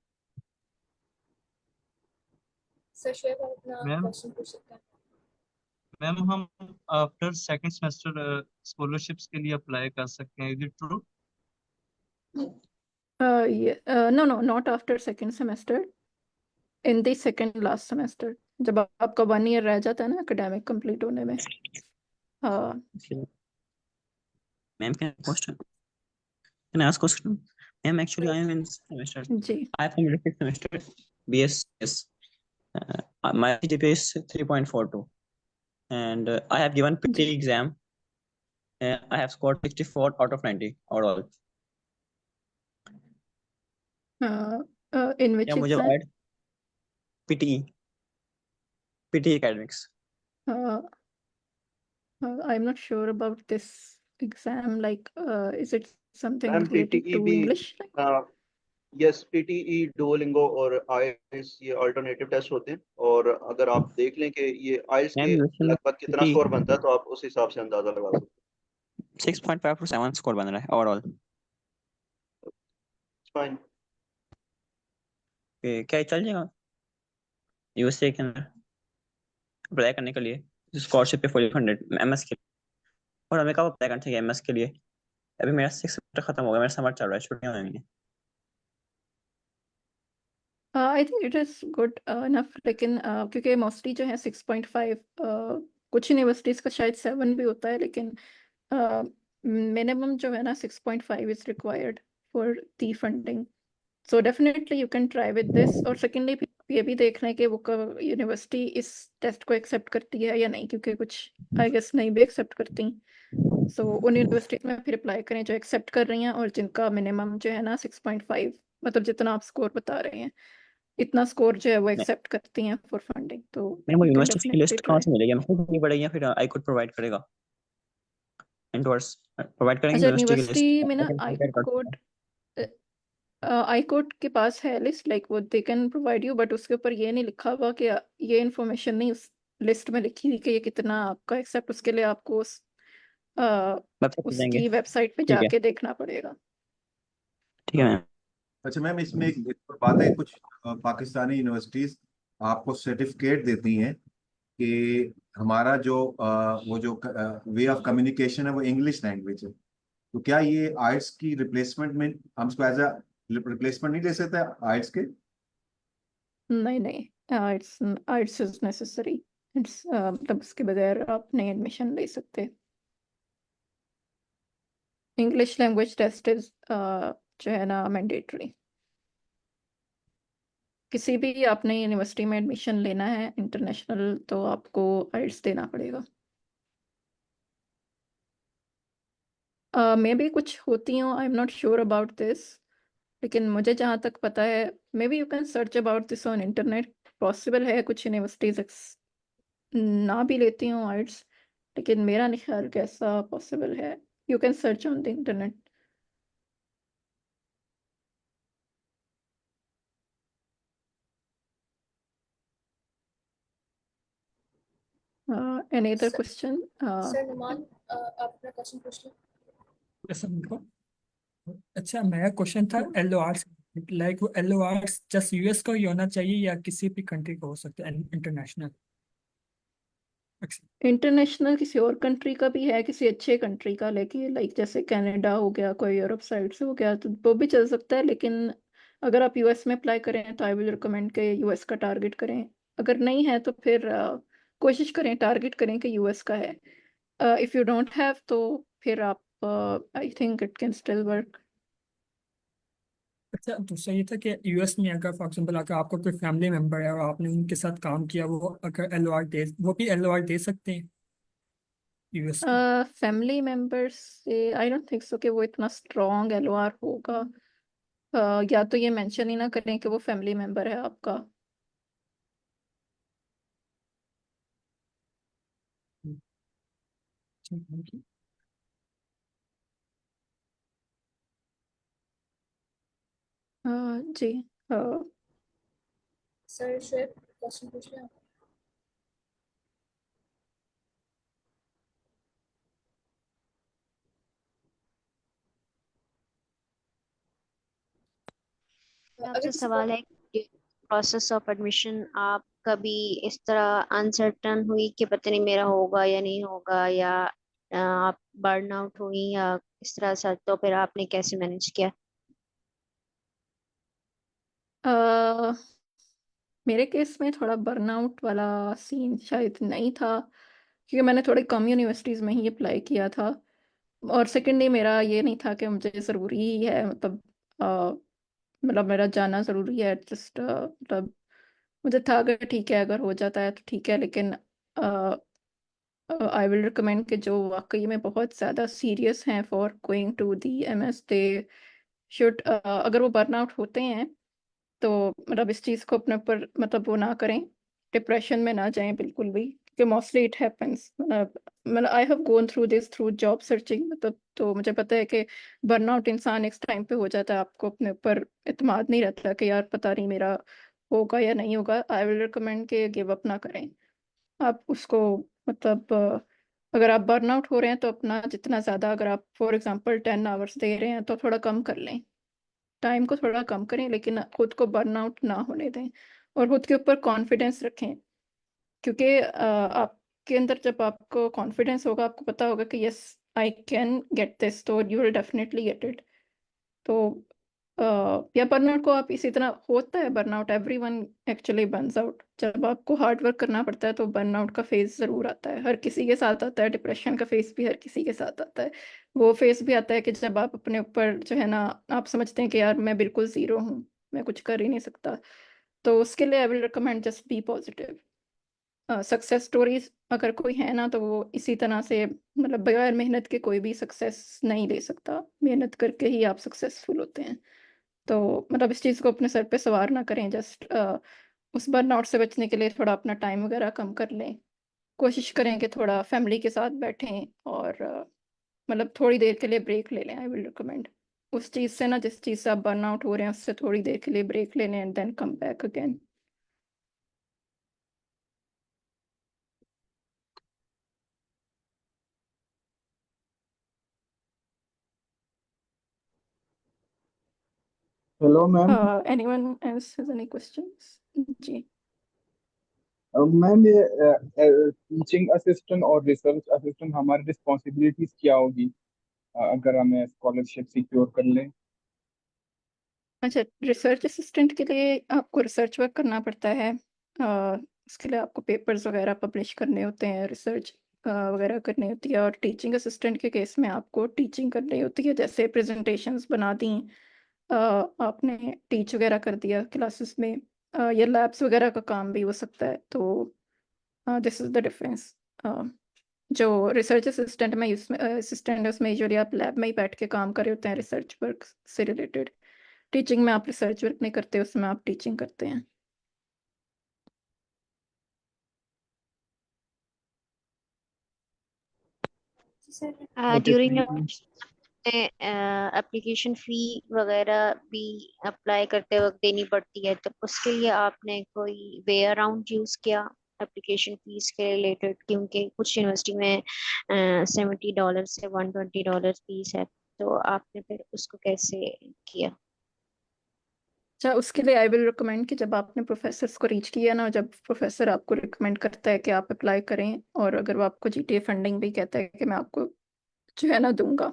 Sir Shoaib आप अपना मैम क्वेश्चन पूछ सकते हैं। मैम हम आफ्टर सेकंड सेमेस्टर स्कॉलरशिप्स के लिए अप्लाई कर सकते हैं, is it true? No no, not after second semester, in the second last semester, जब आपका 1 ईयर रह जाता है ना एकेडमिक कंप्लीट होने में। हाँ Ma'am, can I ask question? Ma'am, actually, I am in semester. Ji. I have completed fifth semester. BS. Yes. My GPA is 3.42, and I have given PT exam. I have scored 64 out of 90 overall. In which क्या मुझे exam? ऐड PTE academics? I am not sure about this exam, like is it something ma'am related PTE to भी English? Yes, PTE Duolingo और IELTS ये alternative test होते हैं। और अगर आप देख लें कि ये आईएलटीएस Ma'am, के usually लगभग कितना PTE स्कोर बनता है तो आप उस हिसाब से अंदाजा लगा सकते 6.5 to 7 score बन रहा है overall. हैं। फाइन। क्या ये चल जाएगा यूएसए के अंदर अप्लाई करने के लिए स्कॉलरशिप पे फुल फंडेड एमएस के लिए? और हमें कब अप्लाई करना चाहिए एमएस के लिए? अभी मेरा 6 सेमेस्टर खत्म हो गया, मेरा समर चल रहा है, छुट्टियां हो गई हैं। I think it is good enough, लेकिन क्योंकि मोस्टली जो है 6.5, कुछ यूनिवर्सिटीज़ का शायद 7 भी होता है, लेकिन मिनिमम जो है ना 6.5 is required for the funding. So definitely you can try with this. और सेकेंडली ये भी देखना है कि वो यूनिवर्सिटी इस टेस्ट को एक्सेप्ट करती है या नहीं, क्योंकि कुछ आई गेस नहीं भी एक्सेप्ट करती। सो उन यूनिवर्सिटीज में फिर अप्लाई करें जो एक्सेप्ट कर रही हैं और जिनका मिनिमम जो है ना 6.5, मतलब जितना आप स्कोर बता रहे हैं इतना स्कोर जो है वो नहीं, एक्सेप्ट करती हैं फॉर फंडिंग, तो मेरे को यू कैन यूनिवर्सिटीज की डेफिनेटली लिस्ट कहाँ ट्राई। से मिलेगी? हमको ढूंढनी पड़ेगी या फिर आई कोड प्रोवाइड करेगा? इंडोर्स प्रोवाइड करेंगे अच्छा, यूनिवर्सिटी की लिस्ट? यूनिवर्सिटी में ना आई कोड के पास है लिस्ट, लाइक वो they can provide you, but उसके ऊपर ये नहीं लिखा हुआ कि ये इन्फॉर्मेशन नहीं उस लिस्ट में लिखी हुई कि ये कितना आपका एक्सेप्ट। उसके लिए आपको वेबसाइट पे जाएंगे। उसकी वेबसाइट पे ठीक है, जाके देखना पड़ेगा। ठीक है मैम। अच्छा मैम, इसमें एक और बात है, कुछ पाकिस्तानी यूनिवर्सिटीज आपको सर्टिफिकेट देती हैं कि हमारा जो वो जो वे ऑफ कम्युनिकेशन है वो इंग्लिश लैंग्वेज है। तो क्या ये आइट्स की रिप्लेसमेंट में हम इसको एज अ रिप्लेसमेंट नहीं ले सकते आइट्स के? नहीं नहीं, इट्स इज नेसेसरी। इट्स मतलब उसके बगैर आप नहीं एडमिशन ले सकते। इंग्लिश लैंग्वेज टेस्ट इज जो है ना मैंडेटरी। किसी भी आपने यूनिवर्सिटी में एडमिशन लेना है इंटरनेशनल, तो आपको आइट्स देना पड़ेगा। मे बी कुछ होती हूँ, आई am not sure about this, लेकिन मुझे जहाँ तक पता है, मे be you can search about this on internet. Possible है कुछ यूनिवर्सिटीज ना भी लेती हूँ आइट्स, लेकिन मेरा नहीं ख्याल कि ऐसा पॉसिबल है। You can search on the internet. Any other question? Sir Numan, आप अपना क्वेश्चन पूछ लो। ऐसा उनको अच्छा, मेरा क्वेश्चन था LOR लाइक वो LOR जस्ट यूएस का ही होना चाहिए या किसी भी कंट्री का हो सकता है इंटरनेशनल? इंटरनेशनल किसी और कंट्री का भी है, किसी अच्छे कंट्री का, लेकिन लाइक जैसे कनाडा हो गया, कोई यूरोप साइड से हो गया, तो वो भी चल सकता है। लेकिन अगर आप यूएस में अप्लाई करें तो आई विल रिकमेंड के यूएस का टारगेट करें। अगर नहीं है तो फिर कोशिश करें, टारगेट करें कि यूएस का है। इफ़ यू डोंट हैव तो फिर आप I think it can still work. अच्छा, दूसरा ये था कि यूएस में अगर फॉर एग्जांपल अगर आपका कोई फैमिली मेंबर है और आपने उनके साथ काम किया, वो अगर वो भी LOR दे सकते हैं यूएस का? फैमिली मेंबर्स से आई डोंट थिंक सो कि वो इतना स्ट्रॉन्ग एलओआर होगा। या तो ये मेंशन ही ना करें कि वो फैमिली मेंबर है आपका। Thank you. जी। सर शुएब, क्वेश्चन पूछ लें आप। मेरा अगर आपसे किसी सवाल है कि प्रोसेस ऑफ एडमिशन आप कभी इस तरह अनसर्टन हुई कि पता नहीं मेरा होगा या नहीं होगा, या आप बर्न आउट हुई या इस तरह से, तो फिर आपने कैसे मैनेज किया? अ, मेरे केस में थोड़ा बर्नआउट वाला सीन शायद नहीं था, क्योंकि मैंने थोड़ी कम यूनिवर्सिटीज़ में ही अप्लाई किया था। और सेकेंडली मेरा ये नहीं था कि मुझे ज़रूरी ही है, मतलब मतलब मेरा जाना ज़रूरी है। जस्ट मतलब मुझे था अगर ठीक है, अगर हो जाता है तो ठीक है, लेकिन आई विल रिकमेंड कि जो वाकई में बहुत ज़्यादा सीरियस हैं for going to the MS, they should, अगर वो बर्नआउट होते हैं तो मतलब इस चीज़ को अपने ऊपर मतलब वो ना करें, डिप्रेशन में ना जाएं बिल्कुल भी, क्योंकि मोस्टली इट हैपेंस। मतलब I have gone through this through job searching, मतलब तो मुझे पता है कि बर्नआउट इंसान एक टाइम पे हो जाता है, आपको अपने ऊपर इत्मीनान नहीं रहता कि यार पता नहीं मेरा होगा या नहीं होगा। आई विल रिकमेंड कि गिव अप ना करें आप उसको। मतलब अगर आप बर्नआउट हो रहे हैं तो अपना जितना ज़्यादा, अगर आप फॉर एग्जांपल 10 आवर्स दे रहे हैं तो थोड़ा कम कर लें, टाइम को थोड़ा कम करें, लेकिन खुद को बर्नआउट ना होने दें और खुद के ऊपर कॉन्फिडेंस रखें। क्योंकि आपके अंदर जब आपको कॉन्फिडेंस होगा, आपको पता होगा कि yes I can get this, तो you will definitely get it. तो या बर्नआउट को आप इसी तरह, होता है burnout, everyone actually burns out. जब आपको हार्ड वर्क करना पड़ता है तो बर्नआउट का फेज ज़रूर आता है, हर किसी के साथ आता है। डिप्रेशन का फेज भी हर किसी के साथ आता है। वो फेज भी आता है कि जब आप अपने ऊपर जो है ना, आप समझते हैं कि यार मैं बिल्कुल ज़ीरो हूँ, मैं कुछ कर ही नहीं सकता। तो उसके लिए आई will recommend just be positive. Success stories अगर कोई है ना, तो वो इसी तरह से, मतलब बगैर मेहनत के कोई भी सक्सेस नहीं ले सकता, मेहनत करके ही आप सक्सेसफुल होते हैं। तो मतलब इस चीज़ को अपने सर पे सवार ना करें, जस्ट उस बर्नआउट से बचने के लिए थोड़ा अपना टाइम वगैरह कम कर लें। कोशिश करें कि थोड़ा फैमिली के साथ बैठें और मतलब थोड़ी देर के लिए ब्रेक ले लें। आई विल रिकमेंड उस चीज़ से ना, जिस चीज़ से आप बर्नआउट हो रहे हैं, उससे थोड़ी देर के लिए ब्रेक ले लें and then come back again. Hello ma'am. Anyone else has any questions? जी। मैम ये टीचिंग असिस्टेंट और रिसर्च असिस्टेंट हमारी रिस्पॉन्सिबिलिटीज क्या होगी? अगर हमें स्कॉलरशिप सिक्योर कर ले। अच्छा, रिसर्च असिस्टेंट के लिए आपको रिसर्च वर्क करना पड़ता है। उसके लिए आपको पेपर्स वगैरह पब्लिश करने होते हैं, रिसर्च वगैरह करनी होती है। और टीचिंग असिस्टेंट के केस में आपको टीचिंग करनी होती है, जैसे प्रेजेंटेशंस बना दी, आपने टीच वगैरह कर दिया क्लासेस में, या लैब्स वगैरह का काम भी हो सकता है। तो दिस इज द डिफरेंस। जो रिसर्च असिस्टेंट में उसमें असिस्टेंट है, उसमें यूजुअली आप लैब में ही बैठ के काम कर रहे होते हैं रिसर्च वर्क से रिलेटेड। टीचिंग में आप रिसर्च वर्क नहीं करते, उसमें आप टीचिंग करते हैं। ड्यूरिंग एप्लीकेशन फ़ी वगैरह भी अप्लाई करते वक्त देनी पड़ती है, तो उसके लिए आपने कोई वे अराउंड यूज़ किया एप्लीकेशन फीस के रिलेटेड? क्योंकि कुछ यूनिवर्सिटी में $70 से $120 फीस है, तो आपने फिर उसको कैसे किया? अच्छा, उसके लिए आई विल रिकमेंड कि जब आपने प्रोफेसर्स को रीच किया ना, जब प्रोफेसर आपको रिकमेंड करता है कि आप अप्लाई करें, और अगर वो आपको जीटीए फंडिंग भी कहता है कि मैं आपको जो है ना दूंगा,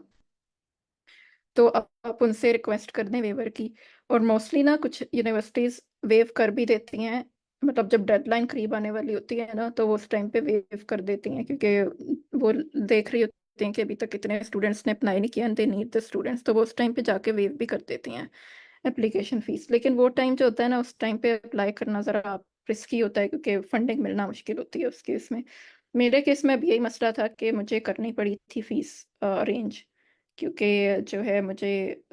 तो आप उनसे रिक्वेस्ट कर दें वेवर की। और मोस्टली ना कुछ यूनिवर्सिटीज वेव कर भी देती हैं, मतलब जब डेडलाइन करीब आने वाली होती है ना, तो वो उस टाइम पे वेव कर देती हैं, क्योंकि वो देख रही होती हैं कि अभी तक इतने स्टूडेंट्स ने अप्लाई नहीं किया, दे नीड द स्टूडेंट्स, तो वो उस टाइम पे जाके वेव भी कर देती हैं एप्लीकेशन फीस। लेकिन वो टाइम जो होता है ना, उस टाइम पे अप्लाई करना ज़रा रिस्की होता है, क्योंकि फंडिंग मिलना मुश्किल होती है उस केस में। मेरे केस में अब यही मसला था कि मुझे करनी पड़ी थी फीस अरेंज, क्योंकि जो है मुझे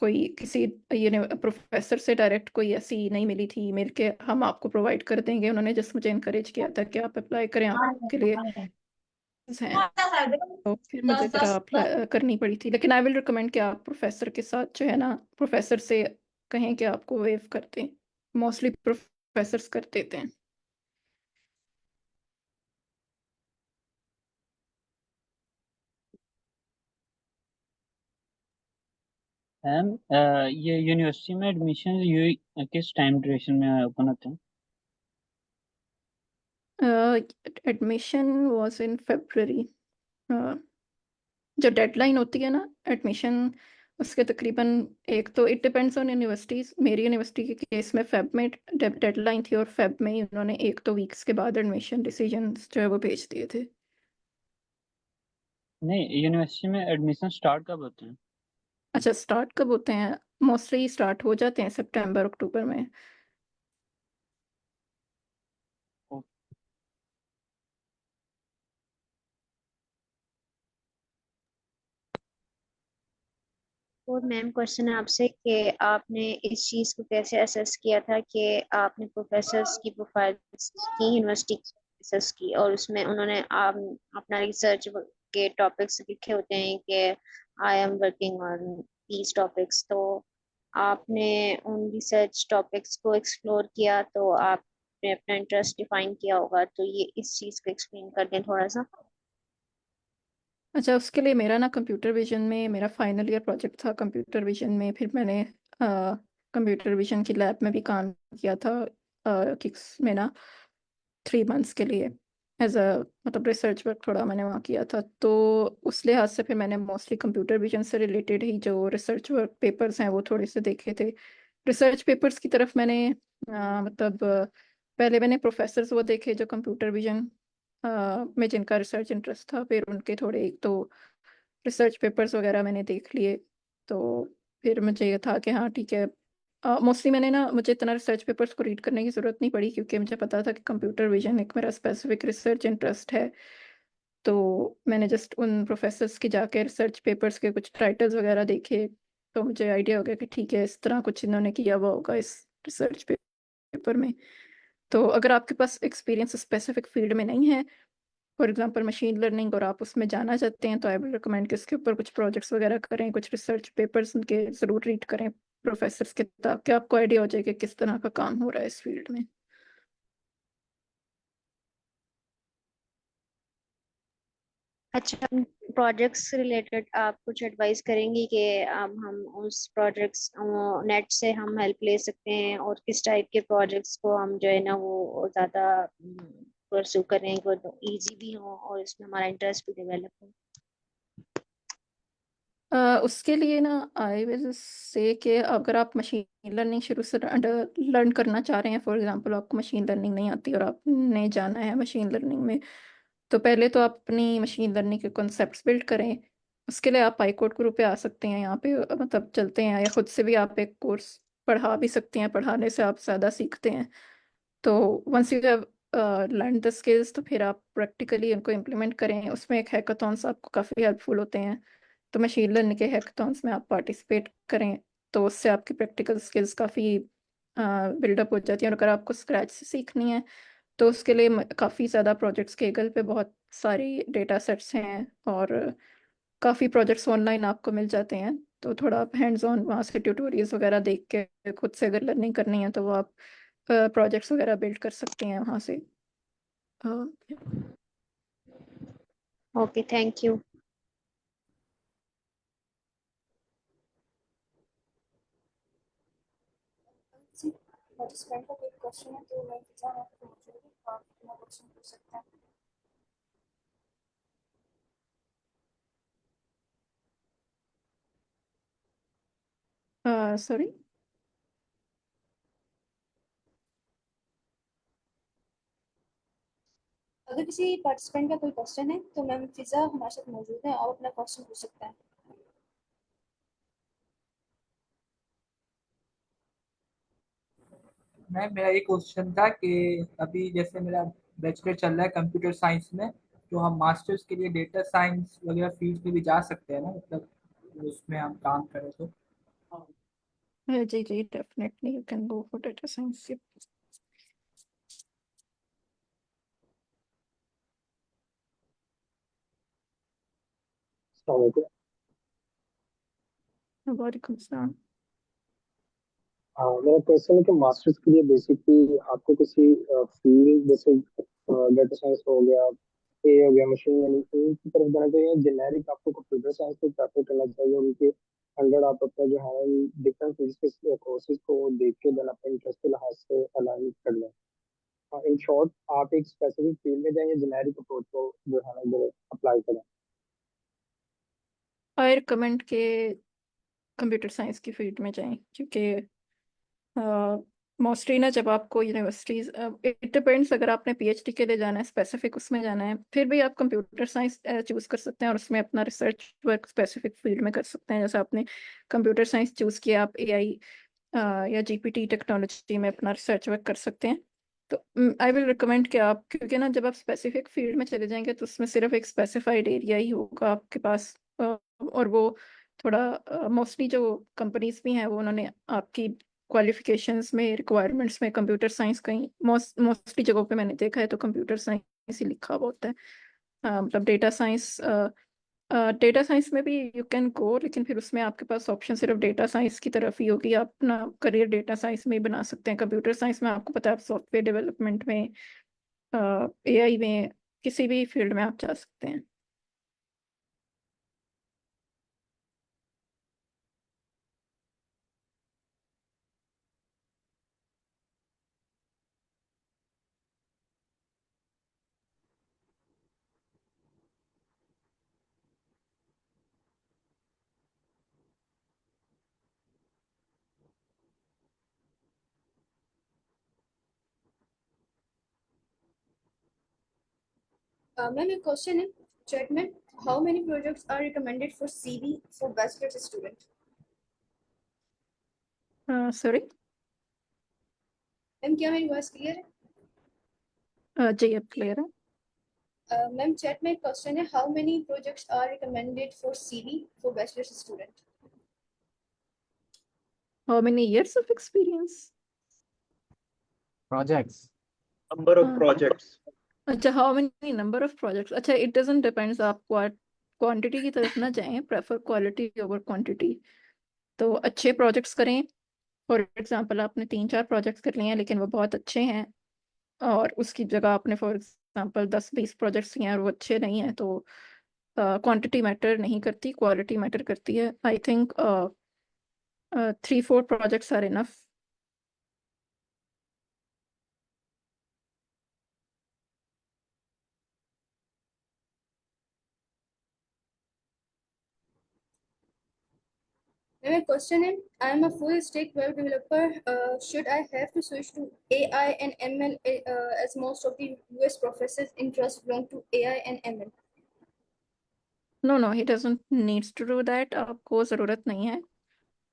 कोई किसी प्रोफेसर से डायरेक्ट कोई ऐसी नहीं मिली थी ईमेल के हम आपको प्रोवाइड कर देंगे। उन्होंने जस्ट मुझे इनकरेज किया था कि आप अप्लाई करें, आपके लिए हैं। तो फिर मुझे जरा अप्लाई करनी पड़ी थी। लेकिन आई विल रिकमेंड कि आप प्रोफेसर के साथ जो है ना, प्रोफेसर से कहें कि आपको वेव कर दें। मोस्टली प्रोफेसर्स कर देते हैं। मैम ये यूनिवर्सिटी में एडमिशन किस टाइम ड्यूरेशन में ओपन होते हैं? एडमिशन वाज इन फरवरी। जो डेडलाइन होती है ना एडमिशन, उसके तकरीबन एक तो इट डिपेंड्स ऑन यूनिवर्सिटीज। मेरी यूनिवर्सिटी के केस में फेब में डेडलाइन थी, और फेब में ही उन्होंने 1-2 वीक्स के बाद एडमिशन डिसीजन जो है वो भेज दिए थे। नहीं, यूनिवर्सिटी में एडमिशन स्टार्ट कब होते हैं? अच्छा, स्टार्ट कब होते हैं? मोस्टली स्टार्ट हो जाते हैं सितंबर अक्टूबर में। और मैम क्वेश्चन है आपसे कि आपने इस चीज़ को कैसे असेस किया था कि आपने प्रोफेसर्स की प्रोफाइल की, यूनिवर्सिटी प्रोफेसर्स की, और उसमें उन्होंने आप अपना रिसर्च के टॉपिक्स लिखे होते हैं कि आई am working on these topics, तो आपने उन रिसर्च टॉपिक्स को एक्सप्लोर किया, तो आपने अपना इंटरेस्ट डिफाइन किया होगा, तो ये इस चीज़ को एक्सप्लेन कर दें थोड़ा सा। अच्छा, उसके लिए मेरा ना कंप्यूटर विजन में मेरा फाइनल ईयर प्रोजेक्ट था कंप्यूटर विजन में। फिर मैंने कंप्यूटर विजन की लैब में भी काम किया था किक्स में ना 3 मंथ्स के लिए, एज अ मतलब रिसर्च वर्क थोड़ा मैंने वहाँ किया था। तो उस लिहाज से फिर मैंने मोस्टली कंप्यूटर विजन से रिलेटेड ही जो रिसर्च वर्क पेपर्स हैं वो थोड़े से देखे थे। रिसर्च पेपर्स की तरफ मैंने मतलब पहले मैंने प्रोफेसर्स वो देखे जो कंप्यूटर विजन में जिनका रिसर्च इंटरेस्ट था, फिर उनके थोड़े एक तो रिसर्च पेपर्स वगैरह मैंने देख लिए। तो फिर मुझे ये था कि हाँ ठीक है। मोस्टली मैंने ना, मुझे इतना रिसर्च पेपर्स को रीड करने की ज़रूरत नहीं पड़ी, क्योंकि मुझे पता था कि कंप्यूटर विजन एक मेरा स्पेसिफिक रिसर्च इंटरेस्ट है। तो मैंने जस्ट उन प्रोफेसर्स के जाके रिसर्च पेपर्स के कुछ टाइटल्स वगैरह देखे, तो मुझे आइडिया हो गया कि ठीक है, इस तरह कुछ इन्होंने किया हुआ होगा इस रिसर्च पेपर में। तो अगर आपके पास एक्सपीरियंस स्पेसिफिक फील्ड में नहीं है, फॉर एग्जांपल मशीन लर्निंग, और आप उसमें जाना चाहते हैं, तो आई विल रिकमेंड कि इसके ऊपर कुछ प्रोजेक्ट्स वगैरह करें, कुछ रिसर्च पेपर्स उनके ज़रूर रीड करें प्रोफेसर्स के, ताकि आपको आइडिया हो जाए कि किस तरह का काम हो रहा है इस फील्ड में। अच्छा, प्रोजेक्ट्स से रिलेटेड आप कुछ एडवाइस करेंगी कि अब हम उस प्रोजेक्ट्स नेट से हम हेल्प ले सकते हैं, और किस टाइप के प्रोजेक्ट्स को हम जो है ना वो ज़्यादा परस्यू करें, वो इजी भी हो और इसमें हमारा इंटरेस्ट भी डेवलप हो? उसके लिए ना आई विल से कि अगर आप मशीन लर्निंग शुरू से लर्न करना चाह रहे हैं, फॉर एग्जांपल आपको मशीन लर्निंग नहीं आती और आपने जाना है मशीन लर्निंग में, तो पहले तो आप अपनी मशीन लर्निंग के कॉन्सेप्ट्स बिल्ड करें। उसके लिए आप पाईकोड गुरु पे आ सकते हैं, यहाँ पे मतलब चलते हैं, या खुद से भी आप एक कोर्स पढ़ा भी सकते हैं, पढ़ाने से आप ज़्यादा सीखते हैं। तो once you have learn the skills, तो फिर आप प्रैक्टिकली उनको इम्प्लीमेंट करें। उसमें एक हैकाथॉन्स आपको काफ़ी हेल्पफुल होते हैं, तो मशीन लर्निंग के हैकाथॉन्स में आप पार्टिसिपेट करें, तो उससे आपकी प्रैक्टिकल स्किल्स काफ़ी बिल्डअप हो जाती हैं। और अगर आपको स्क्रैच से सीखनी है तो उसके लिए काफ़ी ज़्यादा प्रोजेक्ट्स केगल पे बहुत सारी डेटा सेट्स हैं, और काफ़ी प्रोजेक्ट्स ऑनलाइन आपको मिल जाते हैं। तो थोड़ा आप हैंड्स ऑन वहाँ से ट्यूटोरियल्स वगैरह देख के खुद से अगर लर्निंग करनी है तो वो आप प्रोजेक्ट्स वगैरह बिल्ड कर सकते हैं वहाँ से। Okay, thank you. किसी पार्टिसिपेंट का कोई क्वेश्चन है तो मैं फिजा आपको मौजूद हूँ, आप अपना क्वेश्चन पूछ सकते हैं। सॉरी। अगर किसी पार्टिसिपेंट का कोई क्वेश्चन है तो मैम फिजा हमारे साथ मौजूद है, आप अपना क्वेश्चन पूछ सकते हैं। मैम मेरा ये क्वेश्चन था कि अभी जैसे मेरा बैचलर चल रहा है कंप्यूटर साइंस में, तो हम मास्टर्स के लिए डेटा साइंस वगैरह फील्ड में भी जा सकते हैं ना, मतलब उसमें हम काम करें तो। जी जी, definitely you can go for data science. वालेकुम सलाम। मेरा क्वेश्चन है कि मास्टर्स के लिए बेसिकली आपको किसी फील्ड जैसे डेटा साइंस हो गया, ए हो गया, मशीन लर्निंग, इनकी तरफ जाना चाहिए, जेनेरिक आपको कंप्यूटर साइंस को प्रेफर करना चाहिए, उनके अंडर आप अपना जो है डिफरेंट फील्ड्स के कोर्सेज को देख के देन अपने इंटरेस्ट के लिहाज से अलाइन कर लें। इन शॉर्ट, आप एक स्पेसिफिक फील्ड में जाएंगे, जेनेरिक अप्रोच को जो है ना अप्लाई करें। आई रिकमेंड के कंप्यूटर साइंस की फील्ड में जाएं, क्योंकि मोस्टली ना जब आपको यूनिवर्सिटीज, इट डिपेंड्स, अगर आपने पीएचडी के लिए जाना है, स्पेसिफिक उसमें जाना है, फिर भी आप कंप्यूटर साइंस चूज कर सकते हैं और उसमें अपना रिसर्च वर्क स्पेसिफिक फील्ड में कर सकते हैं। जैसे आपने कंप्यूटर साइंस चूज किया, आप एआई या जीपीटी टेक्नोलॉजी में अपना रिसर्च वर्क कर सकते हैं। तो आई विल रिकमेंड कि आप, क्योंकि ना जब आप स्पेसिफिक फील्ड में चले जाएंगे तो उसमें सिर्फ एक स्पेसिफाइड एरिया ही होगा आपके पास, और वो थोड़ा मोस्टली जो कंपनीज भी हैं वो उन्होंने आपकी क्वालिफिकेशंस में, रिक्वायरमेंट्स में कंप्यूटर साइंस, कहीं मोस्टली जगहों पे मैंने देखा है तो कंप्यूटर साइंस ही लिखा हुआ होता है। मतलब डेटा साइंस में भी यू कैन गो, लेकिन फिर उसमें आपके पास ऑप्शन सिर्फ डेटा साइंस की तरफ ही होगी। आप अपना करियर डेटा साइंस में ही बना सकते हैं। कंप्यूटर साइंस में आपको पता है, आप सॉफ्टवेयर डेवलपमेंट में, एआई में, किसी भी फील्ड में आप जा सकते हैं। मैम एक क्वेश्चन है चैट में, how many projects are recommended for CV for bachelors student? Sorry. Ma'am क्या मेरी वॉइस क्लियर जी, अब क्लियर है। है? मैम चैट में क्वेश्चन है, how many projects are recommended for CV for bachelors student? How many years of experience? Projects. Number of projects. अच्छा, how many number of projects. अच्छा, इट डजंट डिपेंड्स, आप quantity की तरफ ना जाएं, prefer quality over quantity. तो अच्छे projects करें। फॉर एग्जांपल आपने 3-4 प्रोजेक्ट्स कर लिए हैं लेकिन वो बहुत अच्छे हैं, और उसकी जगह आपने फॉर एग्जांपल 10-20 प्रोजेक्ट्स किए हैं और वो अच्छे नहीं हैं, तो क्वांटिटी मैटर नहीं करती, क्वालिटी मैटर करती है। I think 3-4 projects are enough. My question is, I am a full stack web developer. Should I have to switch to AI and ML as most of the US professors' interest belong to AI and ML? No no he doesn't needs to do that, आपको ज़रूरत नहीं है,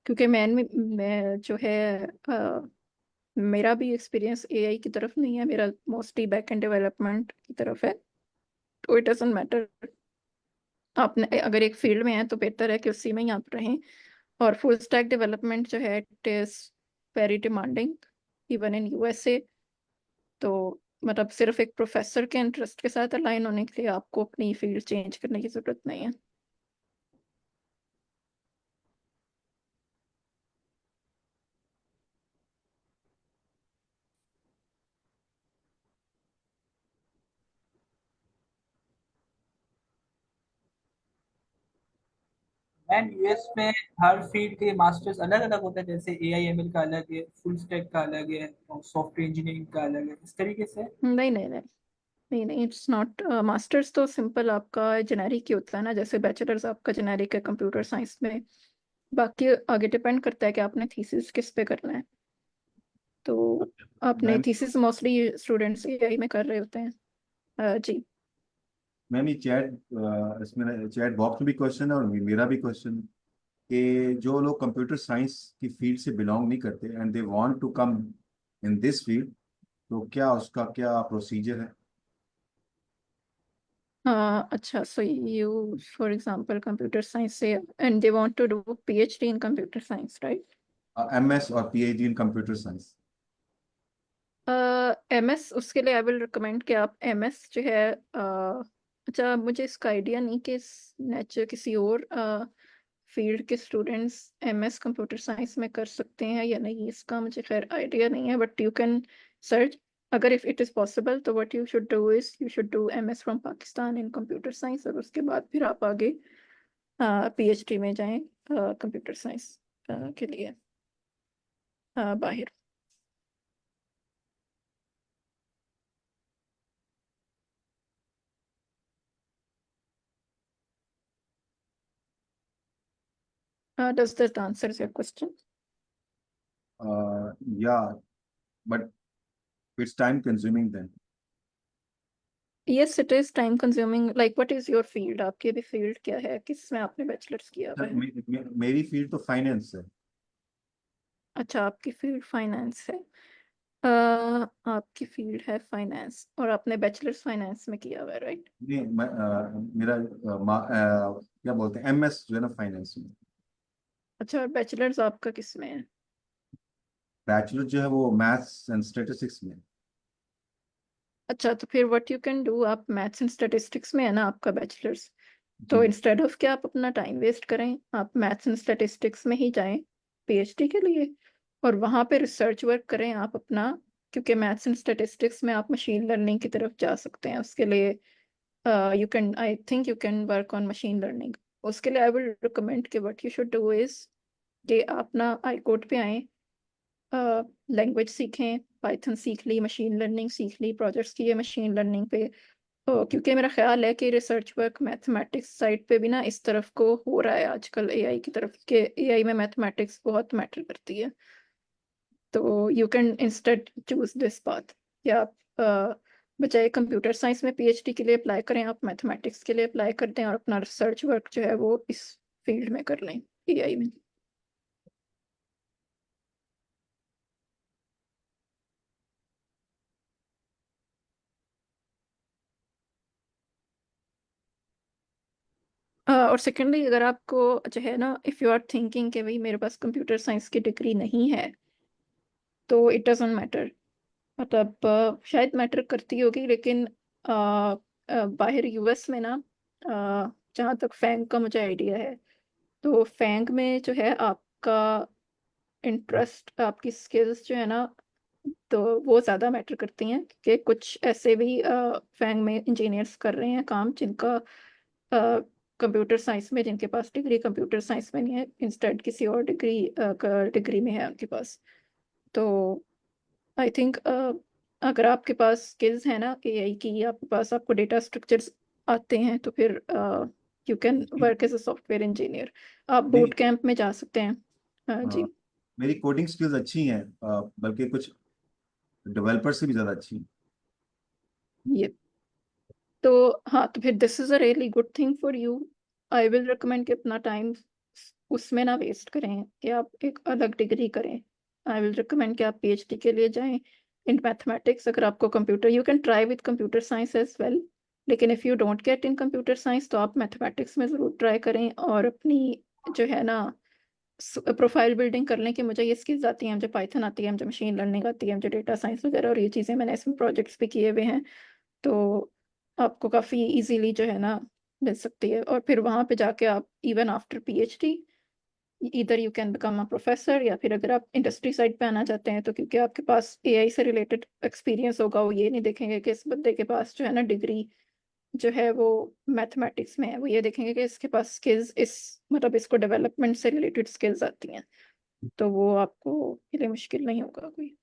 क्योंकि मैं जो है मेरा भी एक्सपीरियंस एआई की तरफ नहीं है, मेरा मोस्टली बैक एंड डेवलपमेंट की तरफ है। तो इट डजंट मैटर, आपने अगर एक फील्ड में है तो बेहतर है कि उसी में ही आप रहें। और फुल स्टैक डेवलपमेंट जो है it is very demanding even in USA. तो मतलब सिर्फ एक प्रोफेसर के इंटरेस्ट के साथ अलाइन होने के लिए आपको अपनी फील्ड चेंज करने की ज़रूरत नहीं है। मैम यूएस में हर फील्ड के मास्टर्स अलग अलग होते हैं, जैसे एआई एमएल का अलग है, फुल स्टैक का अलग है और सॉफ्टवेयर इंजीनियरिंग का अलग है, इस तरीके से। नहीं नहीं नहीं नहीं नहीं, इट्स नॉट। मास्टर्स तो सिंपल आपका जेनेरिक ही होता है ना, जैसे बैचलर्स आपका जेनेरिक है कंप्यूटर साइंस में। बाकी आगे डिपेंड करता है कि आपने थीसिस किस पे करना है। तो आपने ma'am thesis mostly students AI में कर रहे होते हैं। जी। मैम ये इसमें चैट बॉक्स में भी क्वेश्चन है और मेरा भी क्वेश्चन, कि जो लोग कंप्यूटर साइंस की फील्ड से बिलोंग नहीं करते and they want to come in this field, तो क्या उसका क्या प्रोसीजर है? अच्छा, so you for example computer science से and they want to do PhD in computer science, right? MS और PhD in computer science. MS, उसके लिए आई विल रिकमेंड कि आप एमएस जो है अच्छा, मुझे इसका आइडिया नहीं कि नेचर किसी और फील्ड के स्टूडेंट्स एमएस कंप्यूटर साइंस में कर सकते हैं या नहीं, इसका मुझे खैर आइडिया नहीं है, बट यू कैन सर्च। अगर इफ इट इज़ पॉसिबल तो what you should do is you should do MS from Pakistan in computer science, और उसके बाद फिर आप आगे पीएचडी में जाएं कंप्यूटर साइंस के लिए बाहर। Does that answers your question? Yeah, but it's time consuming then. Yes, it is time consuming. Like, what is your field? आपकी भी field क्या है? किसमें आपने bachelor's किया हुआ सर है? मेरी फील्ड तो फाइनेंस है। अच्छा, आपकी field finance है। आपकी field है finance और आपने bachelor's finance में किया हुआ है, right? नहीं मेरा क्या बोलते हैं, एमएस जो है ना फाइनेंस में। अच्छा, और bachelor's आपका किस में है? बैचलर जो है वो मैथ्स एंड स्टैटिस्टिक्स में। अच्छा, तो फिर what you can do, आप maths and statistics में है ना आपका bachelor's, तो जी इंस्टेड ऑफ कि आप अपना टाइम वेस्ट करें, आप मैथ्स एंड स्टैटिस्टिक्स में ही जाएं पीएचडी के लिए और वहाँ पे रिसर्च वर्क करें आप अपना, क्योंकि मैथ्स एंड स्टैटिस्टिक्स में आप मशीन लर्निंग की तरफ जा सकते हैं। उसके लिए you can, I think you can work on machine learning. उसके लिए आई विल रिकमेंड कि what you should do is कि आप ना आई कोड पे आएँ, लैंग्वेज सीखें, पाइथन सीख ली, मशीन लर्निंग सीख ली, प्रोजेक्ट्स किए मशीन लर्निंग पे। क्योंकि मेरा ख्याल है कि रिसर्च वर्क मैथमेटिक्स साइड पे भी ना इस तरफ को हो रहा है आजकल, एआई की तरफ के एआई में मैथमेटिक्स बहुत मैटर करती है। तो you can instead choose this path, या आप बजाय कंप्यूटर साइंस में पीएचडी के लिए अप्लाई करें, आप मैथमेटिक्स के लिए अप्लाई कर दें और अपना रिसर्च वर्क जो है वो इस फील्ड में कर लें, एआई में। और सेकेंडली, अगर आपको जो है ना, इफ़ यू आर थिंकिंग कि भाई मेरे पास कंप्यूटर साइंस की डिग्री नहीं है, तो इट डजेंट मैटर। मतलब शायद मैटर करती होगी, लेकिन बाहर यूएस में ना, जहाँ तक फैंग का मुझे आइडिया है, तो फैंग में जो है आपका इंटरेस्ट, आपकी स्किल्स जो है ना, तो वो ज़्यादा मैटर करती हैं, कि कुछ ऐसे भी फैंग में इंजीनियर्स कर रहे हैं काम जिनका कंप्यूटर साइंस में, जिनके पास डिग्री कंप्यूटर साइंस में नहीं है, इंस्टेड किसी और डिग्री में है उनके पास। तो आई थिंक अगर आपके पास स्किल्स है ना एआई की, आपके पास आपको डेटा स्ट्रक्चर्स आते हैं, तो फिर you can work as a software engineer. आप मेरी बूट कैंप में जा सकते हैं। हाँ जी। मेरी कोडिंग स्किल्स अच्छी हैं, बल्कि कुछ डेवलपर से भी ज़्यादा अच्छी हैं। ये तो हाँ, तो फिर this is a really good thing for you. I will recommend कि अपना टाइम उसमें ना वेस्ट करें कि आप एक अलग डिग्री करें। आई विल रिकमेंड कि आप पीएचडी के लिए जाएं इन मैथमेटिक्स। अगर आपको computer, you can try with computer science as well, लेकिन if you don't get in computer science तो आप मैथमेटिक्स में ज़रूर ट्राई करें। और अपनी जो है ना प्रोफाइल बिल्डिंग कर लें कि मुझे ये स्किल्स आती हैं, मुझे पाइथन आती है, मुझे मशीन लर्निंग आती है, मुझे डेटा साइंस वगैरह, और ये चीज़ें मैंने इसमें प्रोजेक्ट्स भी किए हुए हैं। तो आपको काफ़ी इजीली जो है ना मिल सकती है। और फिर वहाँ पे जाके आप इवन आफ्टर पीएचडी इधर you can become a professor, या फिर अगर आप इंडस्ट्री साइड पे आना चाहते हैं तो क्योंकि आपके पास एआई से रिलेटेड एक्सपीरियंस होगा, वो ये नहीं देखेंगे कि इस बंदे के पास जो है ना डिग्री जो है वो मैथमेटिक्स में है, वो ये देखेंगे कि इसके पास स्किल्स इस मतलब इसको डेवलपमेंट से रिलेटेड स्किल्स आती हैं। तो वो आपको के लिए मुश्किल नहीं होगा कोई।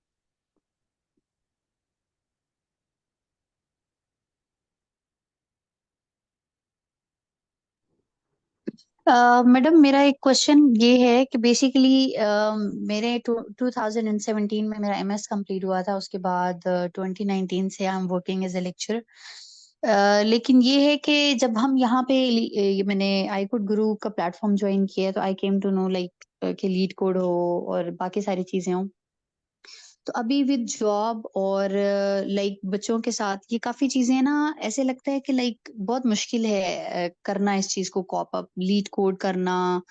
मैडम मेरा एक क्वेश्चन ये है कि बेसिकली मेरे 2017 में मेरा एमएस कंप्लीट हुआ था। उसके बाद 2019 से I am working as a lecture. लेकिन ये है कि जब हम यहाँ पे ये मैंने आई कोड गुरु का प्लेटफॉर्म ज्वाइन किया तो आई केम टू नो लाइक कि लीड कोड हो और बाकी सारी चीजें हो। तो अभी विद जॉब और लाइक बच्चों के साथ ये काफी चीजें ना ऐसे लगता है कि लाइक बहुत मुश्किल है करना इस चीज को कॉप अप, लीड कोड करना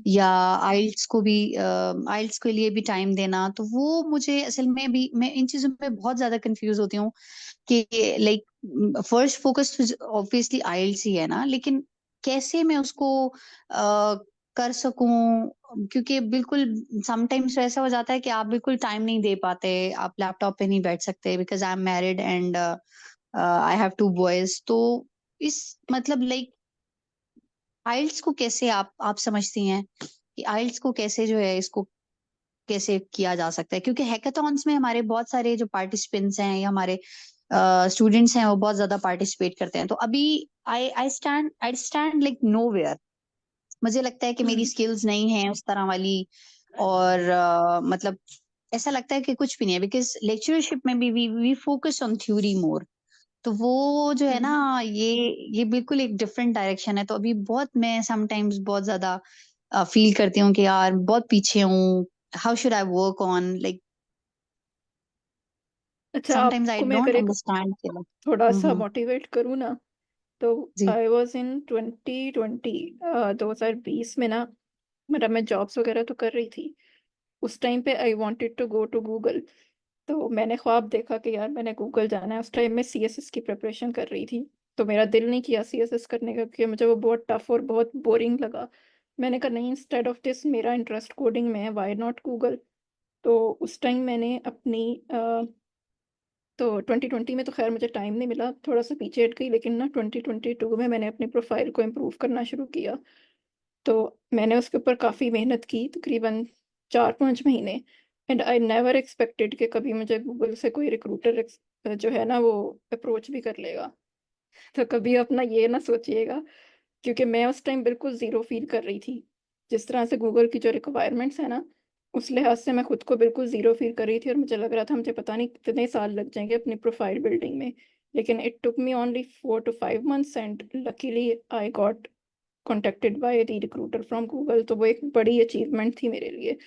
या आइल्स को भी आइल्स के लिए भी टाइम देना। तो वो मुझे असल में भी मैं इन चीजों में बहुत ज्यादा कंफ्यूज होती हूँ कि लाइक फर्स्ट फोकस ऑब्वियसली आइल्स ही है ना, लेकिन कैसे मैं उसको कर सकूं, क्योंकि बिल्कुल समटाइम्स ऐसा हो जाता है कि आप बिल्कुल टाइम नहीं दे पाते, आप लैपटॉप पे नहीं बैठ सकते because I am married and I have 2 boys. तो इस मतलब लाइक आइल्स को कैसे आप समझती हैं कि आइल्स को कैसे जो है इसको कैसे किया जा सकता है, क्योंकि हैकाथॉन्स में हमारे बहुत सारे जो पार्टिसिपेंट्स हैं या हमारे स्टूडेंट्स हैं वो बहुत ज्यादा पार्टिसिपेट करते हैं। तो अभी आई स्टैंड लाइक नोवेयर। मुझे लगता है कि मेरी स्किल्स नहीं है उस तरह वाली, और मतलब ऐसा लगता है कि कुछ भी नहीं है बिकॉज लेक्चरशिप में भी वी फोकस ऑन थ्योरी मोर। तो वो जो है ना ये बिल्कुल एक डिफरेंट डायरेक्शन है। तो अभी बहुत मैं समटाइम्स बहुत ज्यादा फील करती हूँ कि यार बहुत पीछे हूँ, how should I work on like अच्छा, समटाइम्स आई आपको मैं डोंट अगर एक अंडरस्टैंड। थोड़ा सा मोटिवेट करूँ ना, तो जी आई वॉज इन 2020 2020 में ना, मतलब मैं जॉब्स वगैरह तो कर रही थी। उस टाइम पे I wanted to go to Google. तो मैंने ख्वाब देखा कि यार मैंने गूगल जाना है। उस टाइम में सीएसएस की प्रिपरेशन कर रही थी, तो मेरा दिल नहीं किया सीएसएस करने का क्योंकि मुझे वो बहुत टफ और बहुत बोरिंग लगा। मैंने कहा नहीं, इंस्टेड ऑफ दिस मेरा इंटरेस्ट कोडिंग में है, व्हाई नॉट गूगल। तो उस टाइम मैंने अपनी तो 2020 में तो खैर मुझे टाइम नहीं मिला, थोड़ा सा पीछे हट गई, लेकिन ना 2022 में मैंने अपनी प्रोफाइल को इम्प्रूव करना शुरू किया। तो मैंने उसके ऊपर काफ़ी मेहनत की, तकरीबन 4-5 महीने। एंड आई नेवर एक्सपेक्टेड कि कभी मुझे गूगल से कोई रिक्रूटर जो है ना वो अप्रोच भी कर लेगा। तो कभी अपना ये ना सोचिएगा, क्योंकि मैं उस टाइम बिल्कुल ज़ीरो फील कर रही थी। जिस तरह से गूगल की जो रिक्वायरमेंट्स है ना, उस लिहाज से मैं खुद को बिल्कुल ज़ीरो फील कर रही थी, और मुझे लग रहा था मुझे पता नहीं कितने साल लग जाएंगे अपनी प्रोफाइल बिल्डिंग में। लेकिन it took me only 4 to 5 months and luckily I got contacted by the recruiter from Google. तो वो एक बड़ी अचीवमेंट थी मेरे लिए।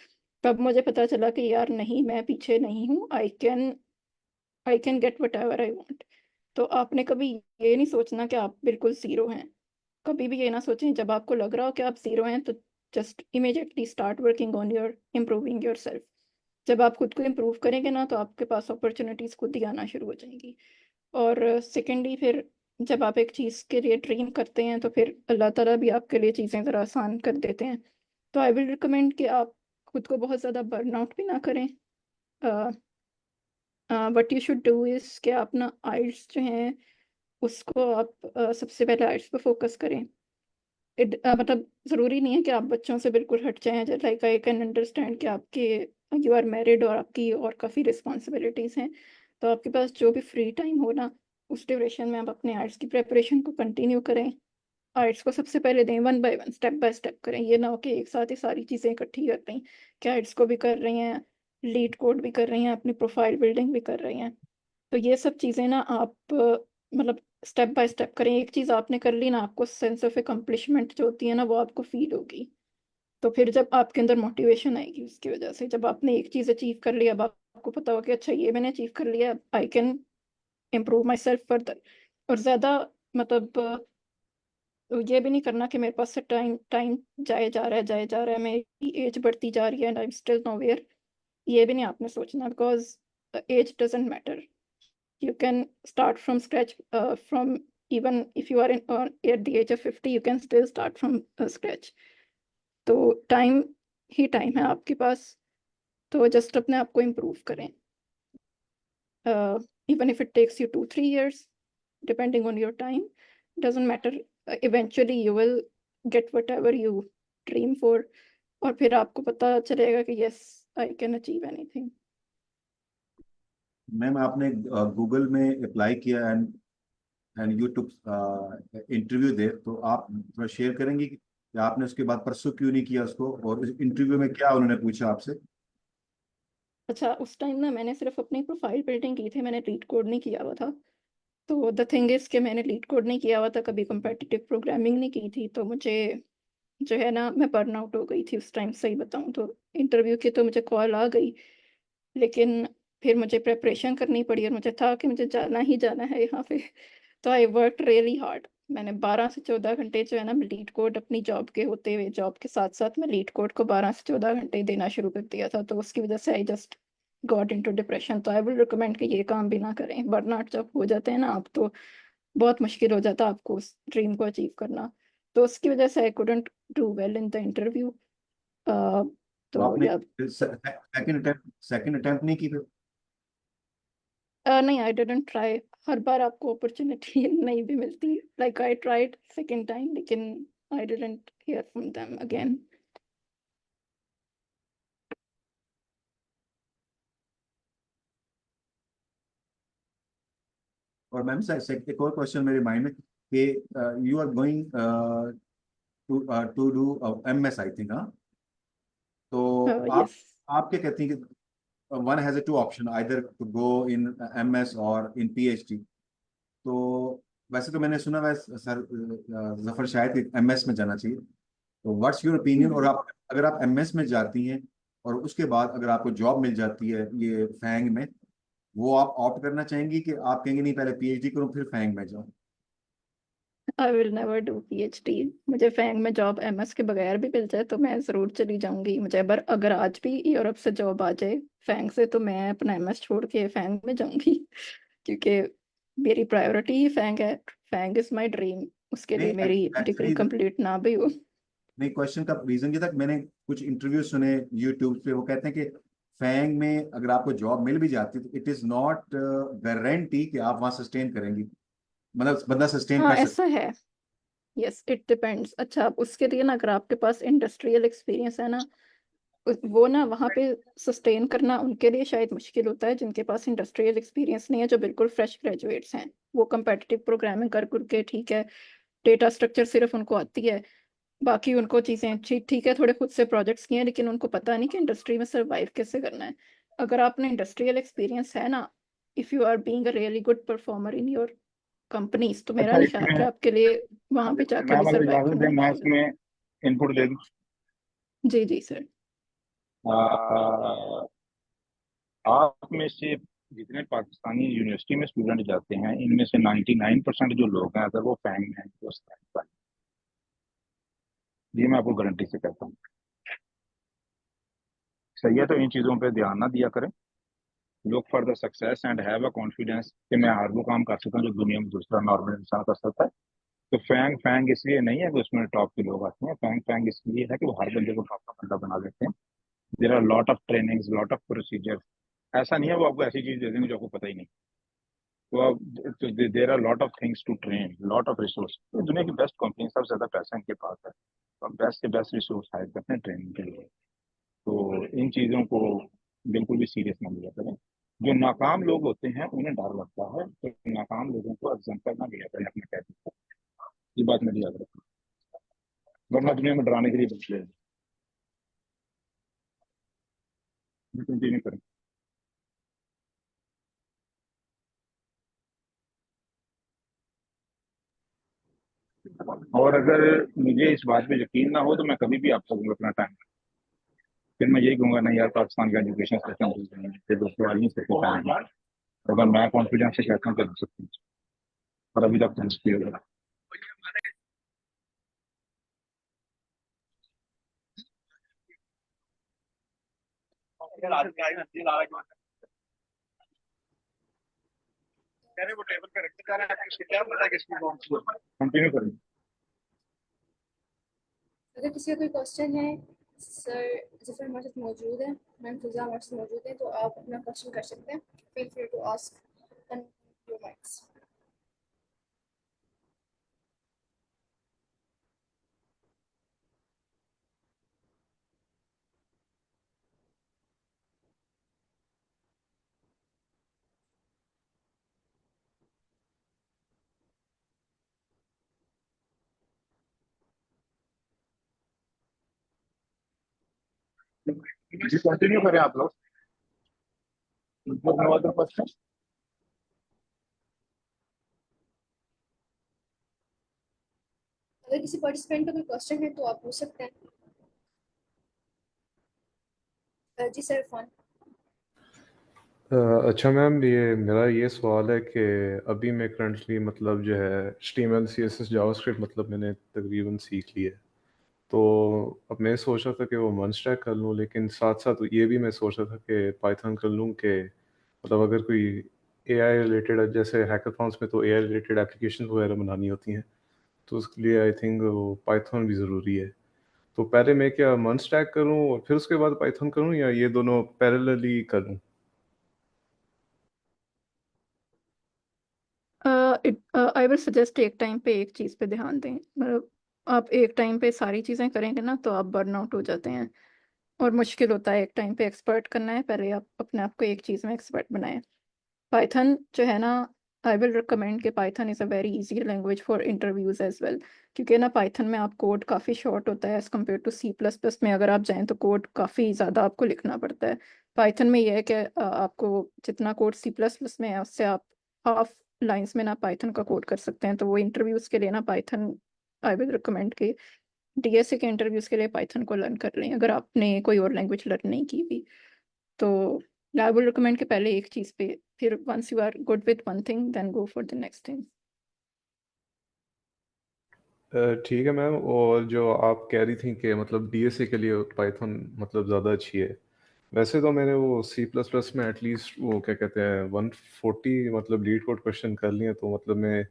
तब मुझे पता चला कि यार नहीं, मैं पीछे नहीं हूँ, आई can get what ever I want. तो आपने कभी ये नहीं सोचना कि आप बिल्कुल ज़ीरो हैं। कभी भी ये ना सोचें, जब आपको लग रहा हो कि आप ज़ीरो हैं तो just immediately start working on your improving your self. जब आप खुद को इम्प्रूव करेंगे ना, तो आपके पास अपॉर्चुनिटीज़ खुद ही आना शुरू हो जाएंगी। और सेकेंडली फिर जब आप एक चीज़ के लिए ड्रीम करते हैं तो फिर अल्लाह ताला भी आपके लिए चीज़ें ज़रा आसान कर देते हैं। तो आई विल रिकमेंड कि आप खुद को बहुत ज़्यादा बर्न आउट भी ना करें। What you should do is कि आप ना आइल्स जो हैं उसको आप सबसे पहले आइल्स पे फोकस करें। मतलब ज़रूरी नहीं है कि आप बच्चों से बिल्कुल हट जाएं। लाइक आई कैन अंडरस्टैंड कि आपके यू आर मैरिड और आपकी और काफ़ी रिस्पॉन्सिबिलिटीज़ हैं। तो आपके पास जो भी फ्री टाइम हो ना, उस ड्यूरेशन में आप अपने आर्ट्स की प्रिपरेशन को कंटिन्यू करें। आर्ट्स को सबसे पहले दें, one by one, step by step करें। ये ना हो कि एक साथ ही सारी चीज़ें इकट्ठी कर रही हैं, कि आर्ट्स को भी कर रही हैं, लीड कोड भी कर रही हैं, अपनी प्रोफाइल बिल्डिंग भी कर रही हैं। तो ये सब चीज़ें ना आप मतलब स्टेप बाय स्टेप करें। एक चीज़ आपने कर ली ना, आपको सेंस ऑफ एकम्प्लिशमेंट जो होती है ना, वो आपको फील होगी। तो फिर जब आपके अंदर मोटिवेशन आएगी उसकी वजह से, जब आपने एक चीज़ अचीव कर लिया, अब आपको पता होगा कि अच्छा ये मैंने अचीव कर लिया, I can improve my self further. और ज़्यादा मतलब ये भी नहीं करना कि मेरे पास से टाइम टाइम जाए जा रहा है, जाए जा रहा है, मेरी एज बढ़ती जा रही है and I am still nowhere. ये भी नहीं आपने सोचना, because age doesn't matter. You can start from scratch, from even if you are at the age of 50, you can still start from scratch. तो टाइम ही टाइम है आपके पास, तो just अपने आप को इम्प्रूव करें। Even if it takes you 2-3 years, depending on your time, doesn't matter. Eventually you will get whatever you dream for, और फिर आपको पता चलेगा कि yes, I can achieve anything. Ma'am आपने गूगल में अप्लाई किया एंड यू टुक इंटरव्यू दे, तो आप थोड़ा शेयर करेंगी कि आपने उसके बाद परसों क्यों नहीं किया उसको, और उस इंटरव्यू में क्या उन्होंने पूछा आपसे? अच्छा, उस टाइम ना मैंने सिर्फ अपनी प्रोफाइल बिल्डिंग की थी, मैंने लीड कोड नहीं किया हुआ था। तो द थिंग इज कि मैंने लीड कोड नहीं किया हुआ था, कभी कम्पिटिटिव प्रोग्रामिंग नहीं की थी, तो मुझे जो है ना, मैं बर्न आउट हो गई थी उस टाइम, सही बताऊँ तो। इंटरव्यू की तो मुझे कॉल आ गई, लेकिन फिर मुझे प्रेपरेशन करनी पड़ी, और मुझे था कि मुझे जाना ही जाना है यहाँ पे। तो आई वर्क रियली हार्ड। मैंने 12 से 14 घंटे जो है ना, लीड कोड अपनी जॉब के होते हुए, जॉब के साथ साथ मैं लीड कोड को 12 से 14 घंटे देना शुरू कर दिया था। तो उसकी वजह से I just got into depression. तो आई विल रिकमेंड कि ये काम भी ना करें। बर्नआउट जब हो जाते हैं ना आप, तो बहुत मुश्किल हो जाता है आपको उस ड्रीम को अचीव करना। तो उसकी वजह से I couldn't do well in the interview. तो तो आपने या सेकंड अटेम्प्ट नहीं की फिर? नहीं, आई डिडंट ट्राई। हर बार आपको अपॉर्चुनिटी नहीं भी मिलती। Like I tried second time, लेकिन I didn't hear from them again. और मैम एक और क्वेश्चन मेरे माइंड में कि you are going to do MS I think, हाँ? तो यस। आप क्या कहती हैं कि one has to option, either to go in MS और इन पीएचडी। तो वैसे तो मैंने सुना वैसे सर जफर शायद एमएस में जाना चाहिए। तो व्हाट्स योर ओपिनियन? और आप अगर आप एमएस में जाती हैं और उसके बाद अगर आपको जॉब मिल जाती है ये फैंग में, वो आप ऑप्ट करना चाहेंगी कि आप कहेंगे नहीं पहले पीएचडी करूं फिर फैंग में जाऊं? I will never do PhD. मुझे फैंग में जॉब एमएस के बगैर भी मिल जाए तो मैं ज़रूर चली जाऊंगी। मुझे अगर आज भी यूरोप से जॉब आ जाए फैंग से, तो मैं अपना एमएस छोड़ के फैंग में जाऊंगी। क्योंकि मेरी प्रायोरिटी ही फैंग है। FAANG is my dream. उसके लिए नहीं मेरी डिग्री एक्चुअली कंप्लीट ना भी हो। नहीं, क्वेश्चन का रीजन ये था कि मैंने कुछ इंटरव्यू सुने यूट्यूब पे, वो कहते हैं कि फैंग में अगर आपको जॉब मिल भी जाती है तो इट इज नॉट गारंटी कि आप वहां सस्टेन करेंगी, मतलब बंदा सस्टेन हाँ, कर सकता। ऐसा है। Yes, it depends. अच्छा, आप उसके लिए ना, अगर आपके पास इंडस्ट्रियल एक्सपीरियंस है ना, वो ना वहाँ पे सस्टेन करना उनके लिए शायद मुश्किल होता है जिनके पास इंडस्ट्रियल एक्सपीरियंस नहीं है, जो बिल्कुल फ्रेश ग्रेजुएट्स हैं। वो कंपेटिटिव प्रोग्रामिंग कर करके ठीक है, डेटा स्ट्रक्चर सिर्फ उनको आती है, बाकी उनको चीज़ें अच्छी ठीक है, थोड़े खुद से प्रोजेक्ट्स किए हैं, लेकिन उनको पता नहीं कि इंडस्ट्री में सर्वाइव कैसे करना है। अगर आपने इंडस्ट्रियल एक्सपीरियंस है ना, if you are being a really good performer in your companies, तो मेरा अच्छा, नहीं ख्याल कि इसमें आपके लिए वहाँ पे जाके भी मैम अगर सर्वाइव इजाजत करना दें मैं मुश्किल इसमें इनपुट दे दूं। है। जी जी सर। आ, आप में से जितने पाकिस्तानी यूनिवर्सिटी में स्टूडेंट जाते हैं, इनमें से 99% जो लोग हैं, अगर वो फैंग में हैं तो ये मैं आपको गारंटी से कहता हूँ। सही है, तो इन चीज़ों पे ध्यान ना दिया करें। Look for the success and have a confidence कि मैं हर वो काम कर सकता हूँ जो दुनिया में दूसरा नॉर्मल इंसान कर सकता है। तो फैंग फैंग इसलिए नहीं है कि उसमें टॉप के लोग आते हैं। फैंग फैंग इसलिए है कि वो हर बंदे को टॉप का बंदा बना देते हैं। There are lot of trainings, lot of procedure. ऐसा नहीं है वो आपको ऐसी चीज दे देंगे जो आपको पता ही नहीं। तो आप there are lot of things to train, lot of resource. दुनिया की बेस्ट कंपनी, सबसे ज्यादा पैसा इनके पास है, तो आप बेस्ट से बेस्ट रिसोर्स हायर करते हैं ट्रेनिंग के लिए। तो इन चीज़ों को बिल्कुल भी सीरियस ना लिया करें। जो नाकाम लोग होते हैं उन्हें डर लगता है, तो नाकाम लोगों को एग्जाम्पल ना लिया करें अपने कैरियर को। ये बात मेरी याद रखें। वरना दुनिया में डराने के लिए बच गए। कंटिन्यू करें। और अगर मुझे इस बात पे यकीन ना हो तो मैं कभी भी आपको दूंगा अपना टाइम। फिर मैं यही कहूंगा नहीं यार, पाकिस्तान का एजुकेशन सिस्टम ठीक नहीं है, फिर दोस्तों वाली सिस्टम है। अगर मैं कॉन्फिडेंस से कहता हूँ तो कर सकती हूँ, पर अभी तक तो मुश्किल है। कंटिन्यू करें। अगर किसी का कोई क्वेश्चन है, सर जफर हमारे साथ मौजूद है, मैम फिजा हमारे साथ मौजूद है, तो आप अपना क्वेश्चन कर सकते हैं। Feel free to ask and your mics. जी कंटिन्यू करें आप लोग। No other question. अगर किसी पार्टिसिपेंट का कोई क्वेश्चन है तो आप पूछ सकते हैं। जी सर, इरफान। अच्छा मैम, ये मेरा ये सवाल है कि अभी मैं करंटली मतलब जो है HTML CSS जावास्क्रिप्ट मतलब मैंने तकरीबन सीख लिया है। तो अब मैं सोच रहा था कि वो वन स्टैक कर लूँ, लेकिन साथ साथ ये भी मैं सोच रहा था कि पाइथन कर लूँ कि मतलब अगर कोई AI रिलेटेड, जैसे हैकाथॉन्स में तो AI रिलेटेड एप्लीकेशन वगैरह बनानी होती हैं, तो उसके लिए आई थिंक वो पाइथन भी ज़रूरी है। तो पहले मैं क्या वन स्टैक करूँ और फिर उसके बाद पाइथन करूँ, या ये दोनों पैरेलली करूँ? आई विल सजेस्ट एक टाइम पे एक चीज़ पे ध्यान दें। मतलब आप एक टाइम पे सारी चीज़ें करेंगे ना तो आप बर्न आउट हो जाते हैं और मुश्किल होता है एक टाइम पे एक्सपर्ट करना है। पहले आप अपने आप को एक चीज़ में एक्सपर्ट बनाएं। पाइथन जो है ना, आई विल रिकमेंड कि Python is a very easy language for interviews as well, क्योंकि ना पाइथन में आप कोड काफ़ी शॉर्ट होता है एज़ कम्पेयर टू C++ में। अगर आप जाएं तो कोड काफ़ी ज़्यादा आपको लिखना पड़ता है। पाइथन में यह है कि आपको जितना कोड C++ में है उससे आप हाफ लाइंस में ना पाइथन का कोड कर सकते हैं। तो वो इंटरव्यूज़ के लिए ना पाइथन आई विल रिकमेंड कि DSA के इंटरव्यूज़ के लिए पाइथन को लर्न कर लें अगर आपने कोई और लैंग्वेज लर्न नहीं की हुई। तो आई विल रिकमेंड कि पहले एक चीज़ पे, फिर once you are good with one thing then go for the next thing. ठीक है मैम। और जो आप कह रही थी कि मतलब DSA के लिए पाइथन मतलब ज़्यादा अच्छी है, वैसे तो मैंने वो C++ में एटलीस्ट वो क्या कहते हैं 140 मतलब लीड कोड क्वेश्चन कर लिए, तो मतलब मैं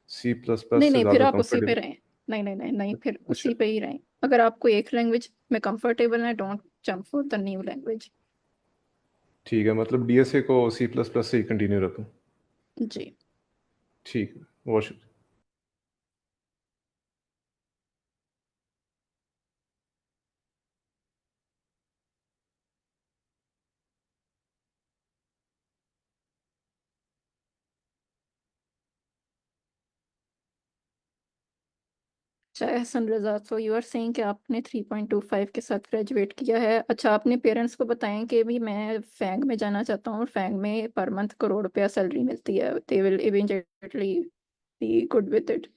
C++ नहीं से नहीं, फिर ज़्यादा आप उसी पे कंफर्टेबल। रहें। नहीं नहीं नहीं नहीं, फिर अच्छा उसी पे ही रहें। अगर आपको एक लैंग्वेज में कंफर्टेबल है, don't jump for the new language. ठीक है, मतलब DSA को C++ से ही कंटिन्यू रखूँ? जी। ठीक है, बहुत शुक्रिया। चाहे हसन रजा, तो यू आर सेइंग कि आपने 3.25 के साथ ग्रेजुएट किया है। अच्छा, आपने पेरेंट्स को बताएं कि भी मैं फैंग में जाना चाहता हूँ और फैंग में पर मंथ करोड़ रुपया सैलरी मिलती है। They will immediately be good with it.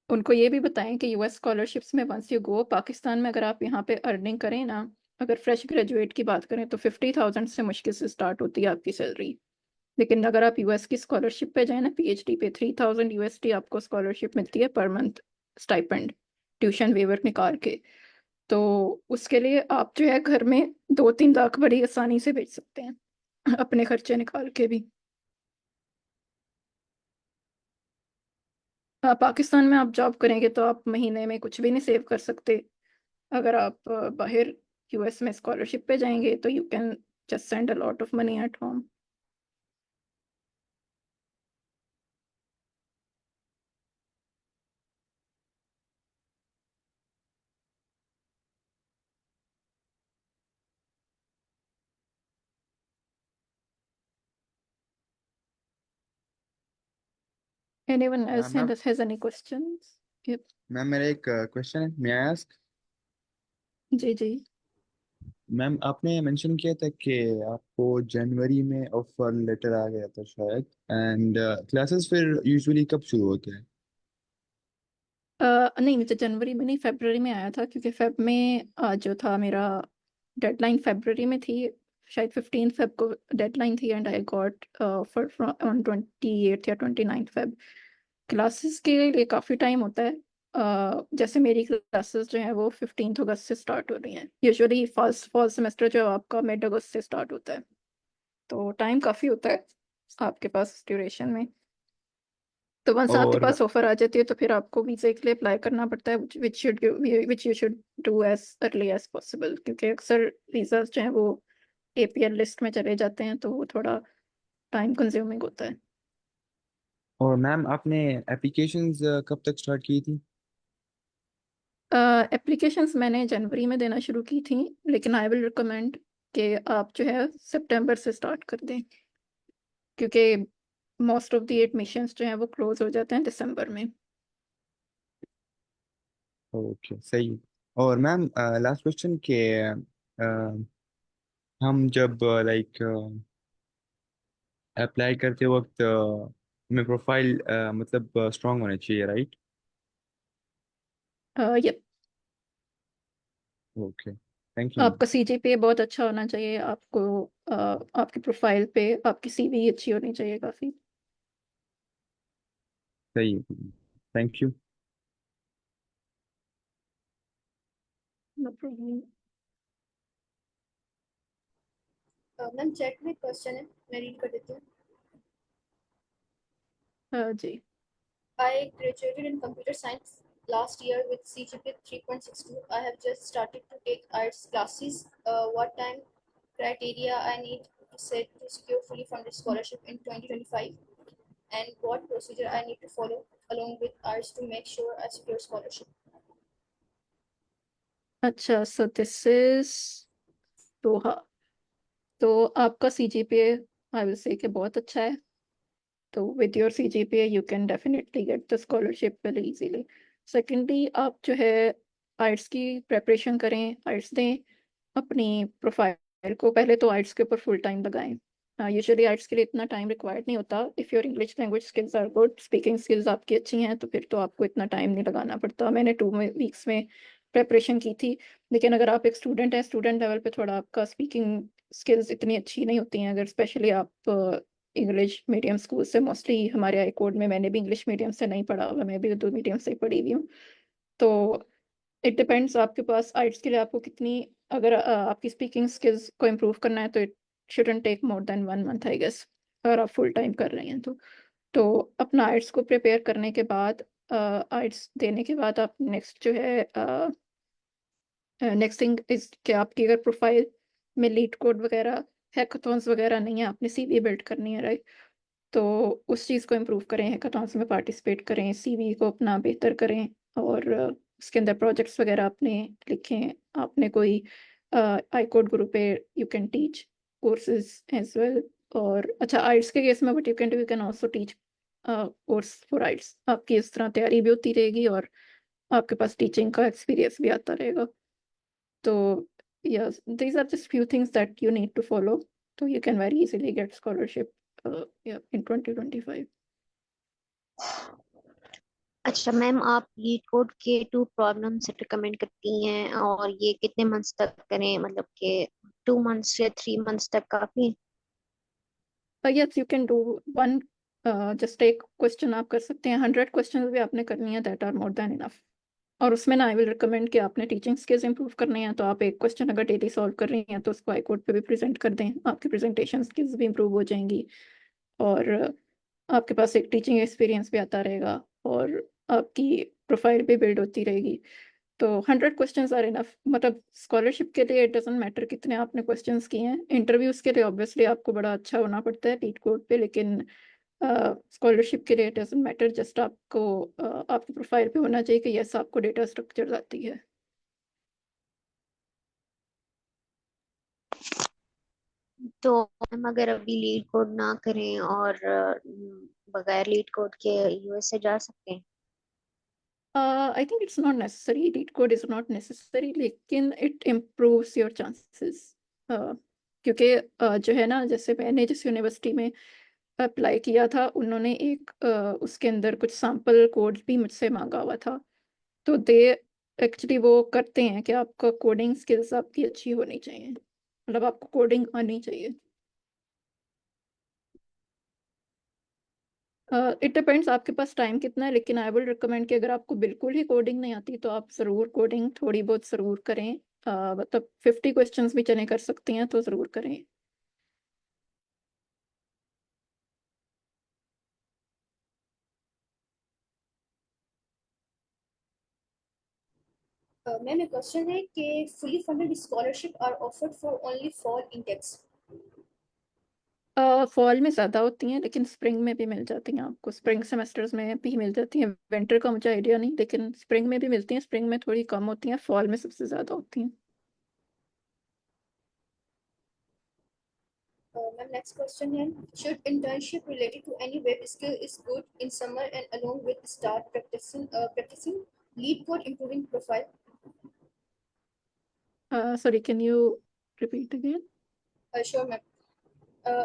उनको ये भी बताएं कि US स्कॉलरशिप्स में वंस यू गो, पाकिस्तान में अगर आप यहाँ पे अर्निंग करें ना, अगर फ्रेश ग्रेजुएट की बात करें तो 50,000 से मुश्किल से स्टार्ट होती है आपकी सैलरी। लेकिन अगर आप US की स्कॉलरशिप पे जाए ना, PhD पे, 3,000 USD आपको स्कॉलरशिप मिलती है per month, stipend, tuition waiver निकाल के। तो उसके लिए आप जो है घर में 2-3 लाख बड़ी आसानी से भेज सकते हैं अपने खर्चे निकाल के भी। पाकिस्तान में आप जॉब करेंगे तो आप महीने में कुछ भी नहीं सेव कर सकते। अगर आप बाहर US में स्कॉलरशिप पे जाएंगे तो you can just send a lot of money at home. Anyone else ma'am has any questions? Yep. Ma'am मेरा एक क्वेश्चन है, मे आई आस्क? जी जी। मैम आपने मेंशन किया था कि आपको जनवरी में ऑफर लेटर आ गया था शायद, एंड क्लासेस फिर यूजुअली कब शुरू होते हैं? नहीं, मुझे जनवरी में नहीं, फरवरी में आया था, क्योंकि फेब में जो था मेरा डेडलाइन फरवरी में थी, शायद 15 फेब को डेडलाइन थी, and I got for on 28 या 29 फेब। क्लासेस के लिए काफ़ी टाइम होता है। जैसे मेरी क्लासेस जो हैं वो 15 अगस्त से स्टार्ट हो रही हैं। यूजुअली फर्स्ट फॉल सेमेस्टर जो है आपका मिड अगस्त से स्टार्ट होता है, तो टाइम काफ़ी होता है आपके पास ड्यूरेशन में। तो वंस आपके और पास ऑफर आ जाती है तो फिर आपको वीज़ा के लिए अप्लाई करना पड़ता है, which you should do as early as possible, क्योंकि अक्सर वीज़ा जो हैं वो APL लिस्ट में चले जाते हैं, तो वो थोड़ा टाइम कंज्यूमिंग होता है। और मैम आपने एप्लीकेशंस कब तक स्टार्ट की थी? एप्लीकेशंस मैंने जनवरी में देना शुरू की थी, लेकिन आई विल रिकमेंड कि आप जो है सितंबर से स्टार्ट कर दें, क्योंकि मोस्ट ऑफ द एडमिशंस जो हैं वो क्लोज हो जाते हैं दिसंबर में। ओके सही। और मैम लास्ट क्वेश्चन के हम जब लाइक अप्लाई करते वक्त हमें प्रोफाइल मतलब स्ट्रांग होना चाहिए, right? Yep, okay, thank you ma'am. आपका CGPA बहुत अच्छा होना चाहिए, आपको आपकी प्रोफाइल पे आपकी CV अच्छी होनी चाहिए काफ़ी। सही है, thank you. No problem. Ma'am chat में क्वेश्चन है, मैं रीड कर देती हूँ। जी। I graduated in computer science last year with CGPA 3.62. I have just started to take arts classes. What time criteria I need to set to secure fully funded scholarship in 2025, and what procedure I need to follow along with arts to make sure I secure scholarship. अच्छा, so this is दोहा। तो आपका CGPA I will say कि बहुत अच्छा है, तो with your CGPA you can definitely get the scholarship very easily. Secondly, आप जो है आर्ट्स की प्रेपरेशन करें, आर्ट्स दें, अपनी प्रोफाइल को पहले तो आर्ट्स के ऊपर फुल टाइम लगाएं। यूजुअली आर्ट्स के लिए इतना टाइम रिक्वायर्ड नहीं होता। If your English language skills are good, speaking skills आपकी अच्छी हैं, तो फिर तो आपको इतना टाइम नहीं लगाना पड़ता। मैंने 2 वीक्स में प्रेपरेशन की थी, लेकिन अगर आप एक स्टूडेंट हैं, स्टूडेंट लेवल पे थोड़ा आपका स्पीकिंग स्किल्स इतनी अच्छी नहीं होती हैं, अगर स्पेशली आप इंग्लिश मीडियम स्कूल से, मोस्टली हमारे हाई कोर्ट में, मैंने भी इंग्लिश मीडियम से नहीं पढ़ा हुआ, मैं भी उर्दू मीडियम से ही पढ़ी हुई हूँ। तो इट डिपेंड्स आपके पास आइट्स के लिए आपको कितनी, अगर आपकी स्पीकिंग स्किल्स को इम्प्रूव करना है तो it shouldn't take more then 1 month I guess, अगर आप फुल टाइम कर रहे हैं तो अपना आइट्स को प्रिपेयर करने के बाद, आइट्स देने के बाद आप नेक्स्ट जो है नेक्स्ट थिंग इज कि आपकी अगर प्रोफाइल में लीड कोड वगैरह, हैकाथॉन्स वगैरह नहीं है, आपने CV बिल्ड करनी है, राइट? तो उस चीज़ को इम्प्रूव करें, हैकाथॉन्स में पार्टिसिपेट करें, CV को अपना बेहतर करें, और उसके अंदर प्रोजेक्ट्स वगैरह आपने लिखें। आपने कोई आई कोड ग्रुप पे you can teach courses as well. और अच्छा, आइट्स के केस में what you can do, you can also teach course for आइट्स। आपकी इस तरह तैयारी भी होती रहेगी और आपके पास टीचिंग का एक्सपीरियंस भी आता रहेगा। तो yes, these are just few things that you need to follow, so you can very easily get scholarship yeah, in 2025. अच्छा मैम, आप लीड कोड के 2 प्रॉब्लम्स रिकमेंड करती हैं, और ये कितने मंथ्स तक करें, मतलब कि 2 मंथ्स या 3 मंथ्स तक काफी? Yes, you can do one, just एक क्वेश्चन आप कर सकते हैं, 100 क्वेश्चन भी आपने करनी है, that are more than enough. और उसमें ना आई विल रिकमेंड कि आपने टीचिंग स्किल्स इंप्रूव करने हैं, तो आप एक क्वेश्चन अगर डेली सॉल्व कर रही हैं तो उसको हाई कोर्ट पे भी प्रेजेंट कर दें, आपकी प्रेजेंटेशन स्किल्स भी इंप्रूव हो जाएंगी, और आपके पास एक टीचिंग एक्सपीरियंस भी आता रहेगा, और आपकी प्रोफाइल भी बिल्ड होती रहेगी। तो 100 क्वेश्चंस आर इनफ। मतलब स्कॉलरशिप के लिए इट डजंट मैटर कितने आपने क्वेश्चंस किए हैं। इंटरव्यूज के लिए ऑब्वियसली आपको बड़ा अच्छा होना पड़ता है लीड कोड पे, लेकिन स्कॉलरशिप के लिए इट डजंट मैटर, जस्ट आपको आपकी प्रोफाइल पे होना चाहिए कि यस आपको डेटा स्ट्रक्चर आती है। तो हम अगर अभी लीड कोड ना करें और बगैर लीड कोड के यूएसए जा सकते हैं? I think it's not necessary. Lead code is not necessary, लेकिन it improves your chances. क्योंकि जो है ना, जैसे मैंने जिस यूनिवर्सिटी में अप्लाई किया था, उन्होंने एक उसके अंदर कुछ सैम्पल कोड भी मुझसे मांगा हुआ था। तो दे एक्चुअली वो करते हैं कि आपका कोडिंग स्किल्स आपकी अच्छी होनी चाहिए, मतलब आपको कोडिंग आनी चाहिए। इट डिपेंड्स आपके पास टाइम कितना है, लेकिन आई विल रिकमेंड कि अगर आपको बिल्कुल ही कोडिंग नहीं आती तो आप ज़रूर कोडिंग थोड़ी बहुत ज़रूर करें। मतलब 50 क्वेश्चंस भी चने कर सकती हैं तो ज़रूर करें। मैम एक क्वेश्चन है कि fully funded scholarship are offered for only fall intakes. Fall में ज़्यादा होती हैं, लेकिन स्प्रिंग में भी मिल जाती हैं आपको। स्प्रिंग सेमेस्टर्स में भी मिल जाती हैं। विंटर का मुझे आइडिया नहीं, लेकिन स्प्रिंग में भी मिलती हैं। स्प्रिंग में थोड़ी कम होती हैं, फॉल में सबसे ज़्यादा होती हैं। Ma'am, next question है, should internship related to any web skill is good in summer and along with start practicing lead code improving profile? Sorry, can you repeat again? Sure, ma'am.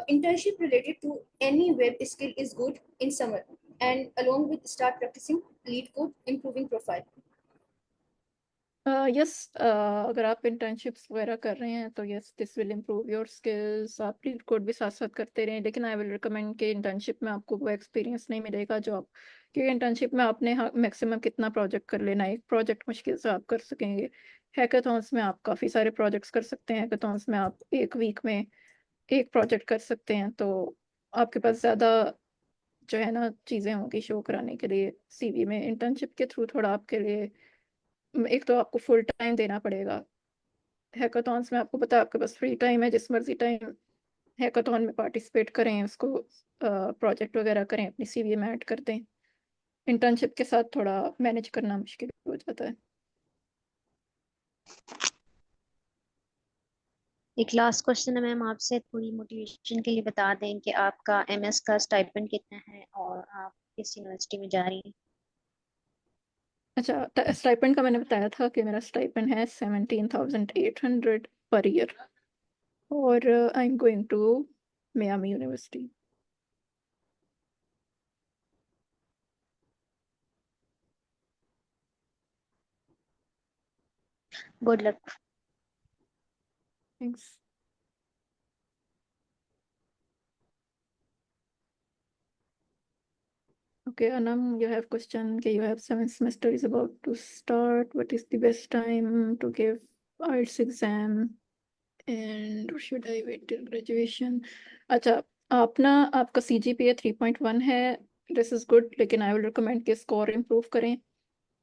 Internship related to any web skill is good in summer and along with start practicing lead code improving profile. Yes, अगर आप internships वगैरह कर रहे हैं तो yes, this will improve your skills. आप leet code भी साथ साथ करते रहें, लेकिन आई विल रिकमेंड कि इंटर्नशिप में आपको वो एक्सपीरियंस नहीं मिलेगा जो आप, क्योंकि इंटर्नशिप में आपने मैक्सिमम कितना प्रोजेक्ट कर लेना है। एक प्रोजेक्ट मुश्किल से आप कर सकेंगे। हैकाथॉन्स में आप काफ़ी सारे प्रोजेक्ट्स कर सकते हैं। हैकाथॉन्स में आप एक वीक में एक प्रोजेक्ट कर सकते हैं, तो आपके पास ज़्यादा जो है ना चीज़ें होंगी शो कराने के लिए सीवी में। इंटर्नशिप के थ्रू थोड़ा आपके लिए, एक तो आपको फुल टाइम देना पड़ेगा। हैकाथॉन्स में आपको पता है आपके पास फ्री टाइम है, जिस मर्जी टाइम हैकाथॉन में पार्टिसिपेट करें, उसको प्रोजेक्ट वगैरह करें, अपनी सीवी में ऐड कर दें। इंटर्नशिप के साथ थोड़ा मैनेज करना मुश्किल हो जाता है। एक लास्ट क्वेश्चन है मैम आपसे, थोड़ी मोटिवेशन के लिए बता दें कि आपका एमएस का स्टाइपेंड कितना है और आप किस यूनिवर्सिटी में जा रही हैं? अच्छा, स्टाइपेंड का मैंने बताया था कि मेरा स्टाइपेंड है 17,800 पर ईयर, और I am going to Miami University. Good luck. Thanks. Okay, Anam, you have question. Okay, you have 7th semester is about to start. What is the best time to give IELTS exam? And or should I wait till graduation? अच्छा, आपका CGPA 3.1 है, this is good, लेकिन आई will recommend कि score improve करें।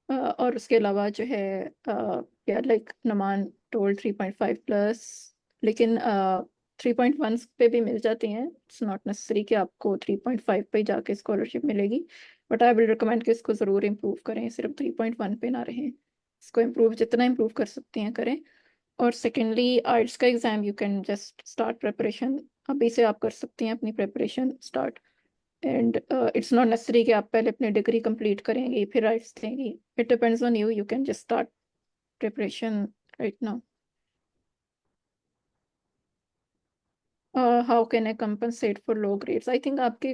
और उसके अलावा जो है यार, लाइक नमान टोल्ड 3.5 प्लस, लेकिन 3.1 पे भी मिल जाती हैं। इट्स नॉट नेसेसरी कि आपको 3.5 पे जाके स्कॉलरशिप मिलेगी, बट आई विल रिकमेंड कि इसको ज़रूर इम्प्रूव करें, सिर्फ 3.1 पे ना रहें। इसको इम्प्रूव जितना इम्प्रूव कर सकती हैं करें। और सेकेंडली, आइट्स का exam you can just start preparation. अभी से आप कर सकती हैं अपनी preparation start. And it's not necessary कि आप पहले अपनी डिग्री कंप्लीट करेंगी फिर आइट्स देंगी। It depends on you, you can just start preparation right now. How can I compensate for low grades? I think आपके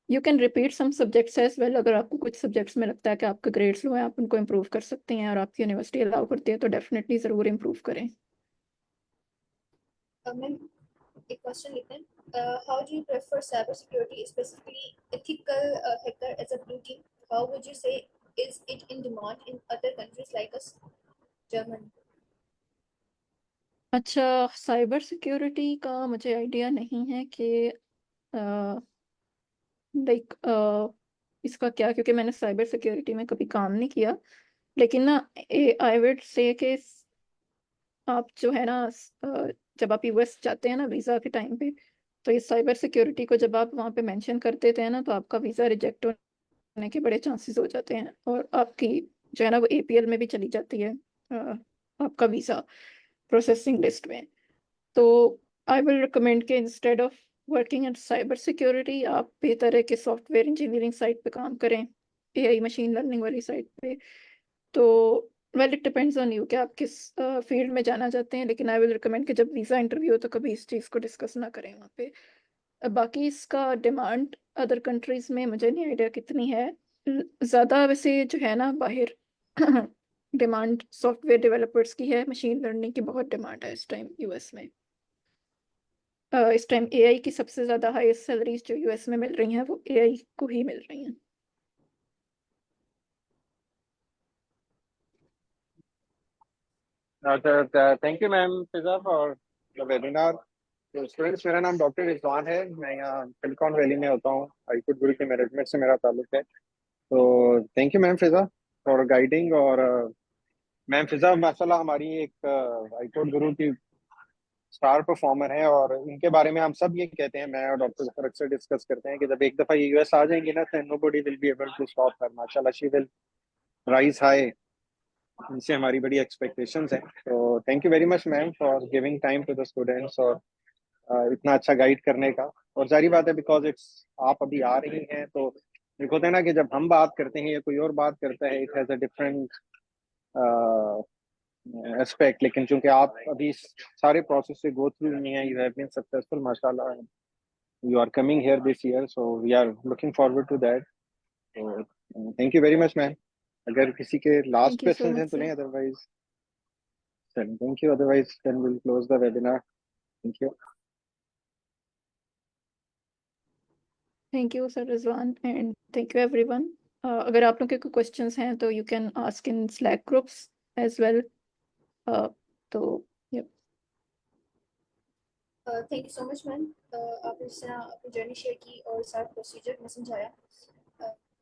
you can repeat some subjects as well. अगर आपको कुछ सब्जेक्ट्स में लगता है कि आपके ग्रेड्स लो हैं, आप उनको इम्प्रूव कर सकती हैं, और आपकी यूनिवर्सिटी अलाउ करती है तो डेफिनेटली ज़रूर इम्प्रूव करें। Ma'am, एक क्वेश्चन लिखते हैं, how do you prefer cyber security, specifically ethical hacker as a blue team? How would you say is it in demand in other countries like us, Germany? अच्छा, cyber security का मुझे idea नहीं है कि like इसका क्या, क्योंकि मैंने साइबर सिक्योरिटी में कभी काम नहीं किया। लेकिन ना, आई वुड से कि आप जो है ना, जब आप यूएस जाते हैं ना वीज़ा के टाइम पे, तो ये साइबर सिक्योरिटी को जब आप वहाँ पे मेंशन कर देते हैं ना, तो आपका वीज़ा रिजेक्ट होने के बड़े चांसेस हो जाते हैं, और आपकी जो है ना वो एपीएल में भी चली जाती है, आपका वीज़ा प्रोसेसिंग लिस्ट में। तो आई विल रिकमेंड कि instead of working in cyber security आप बेहतर है कि सॉफ्टवेयर इंजीनियरिंग साइड पे काम करें, एआई मशीन लर्निंग वाली साइड पे। तो well it depends on you कि आप किस फील्ड में जाना चाहते हैं, लेकिन आई विल रिकमेंड कि जब वीज़ा इंटरव्यू हो तो कभी इस चीज़ को डिस्कस ना करें वहाँ पे। बाकी इसका डिमांड अदर कंट्रीज़ में मुझे नहीं आइडिया कितनी है, ज़्यादा वैसे जो है ना बाहर डिमांड सॉफ्टवेयर डेवलपर्स की है, मशीन लर्निंग की बहुत डिमांड है इस टाइम यूएस में। इस टाइम एआई की सबसे ज़्यादा हाईएस्ट सैलरीज जो यूएस में मिल रही हैं वो एआई को ही मिल रही हैं। Thank you ma'am Fiza for the webinar. तो स्टूडेंट्स, मेरा नाम डॉक्टर रिजवान है, मैं यहाँ सिलिकॉन वैली में होता हूँ, आईकोट गुरु के मैनेजमेंट से मेरा ताल्लुक है। तो thank you ma'am Fiza for guiding. और मैम फिजा माशाल्लाह हमारी एक आईकोट गुरु की स्टार परफॉर्मर है, और इनके बारे में हम सब ये कहते हैं, मैं और डॉक्टर जफर अक्सर डिस्कस करते हैं कि जब एक दफ़ा ये यूएस आ जाएंगी ना तो nobody will be able to stop her. माशाल्लाह शी विल राइज हाई। इनसे हमारी बड़ी एक्सपेक्टेशंस हैं। तो thank you very much ma'am for giving time to the students, और इतना अच्छा गाइड करने का। और जारी बात है बिकॉज इट्स आप अभी आ रही हैं, तो एक होता है ना कि जब हम बात करते हैं या कोई और बात करता है, it has a different aspect. लेकिन चूंकि आप अभी सारे प्रोसेस से गो थ्रू हुई हैं, यू हैव बीन सक्सेसफुल माशाल्लाह, you are coming here this year, so we are looking forward to that. तो thank you very much ma'am. अगर किसी के last thank you so question हैं मच तो सर। नहीं, otherwise thank you, otherwise then will close the webinar. Thank you. Thank you sir Rizwan and thank you everyone. अगर आप लोग के कोई क्वेश्चंस हैं तो you can ask in Slack groups as well. तो thank you so much ma'am. आपने जिस तरह अपनी जर्नी शेयर की और सारा प्रोसीजर में समझाया,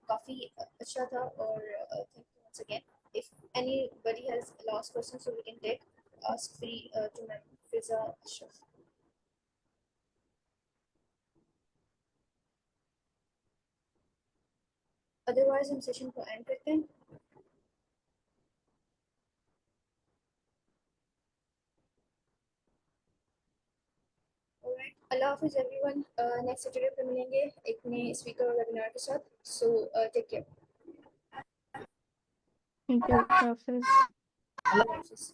काफ़ी अच्छा था। और thank you once again. If anybody has last question so we can take ask free to ma'am Fiza Ashraf. Otherwise हम सेशन को एंड करते हैं। ऑलराइट, अल्लाह हाफिज एवरीवन। नेक्स्ट सैटरडे पे मिलेंगे एक नए स्पीकर और वेबिनार के साथ। So take care. Thank you, अल्लाह हाफिज।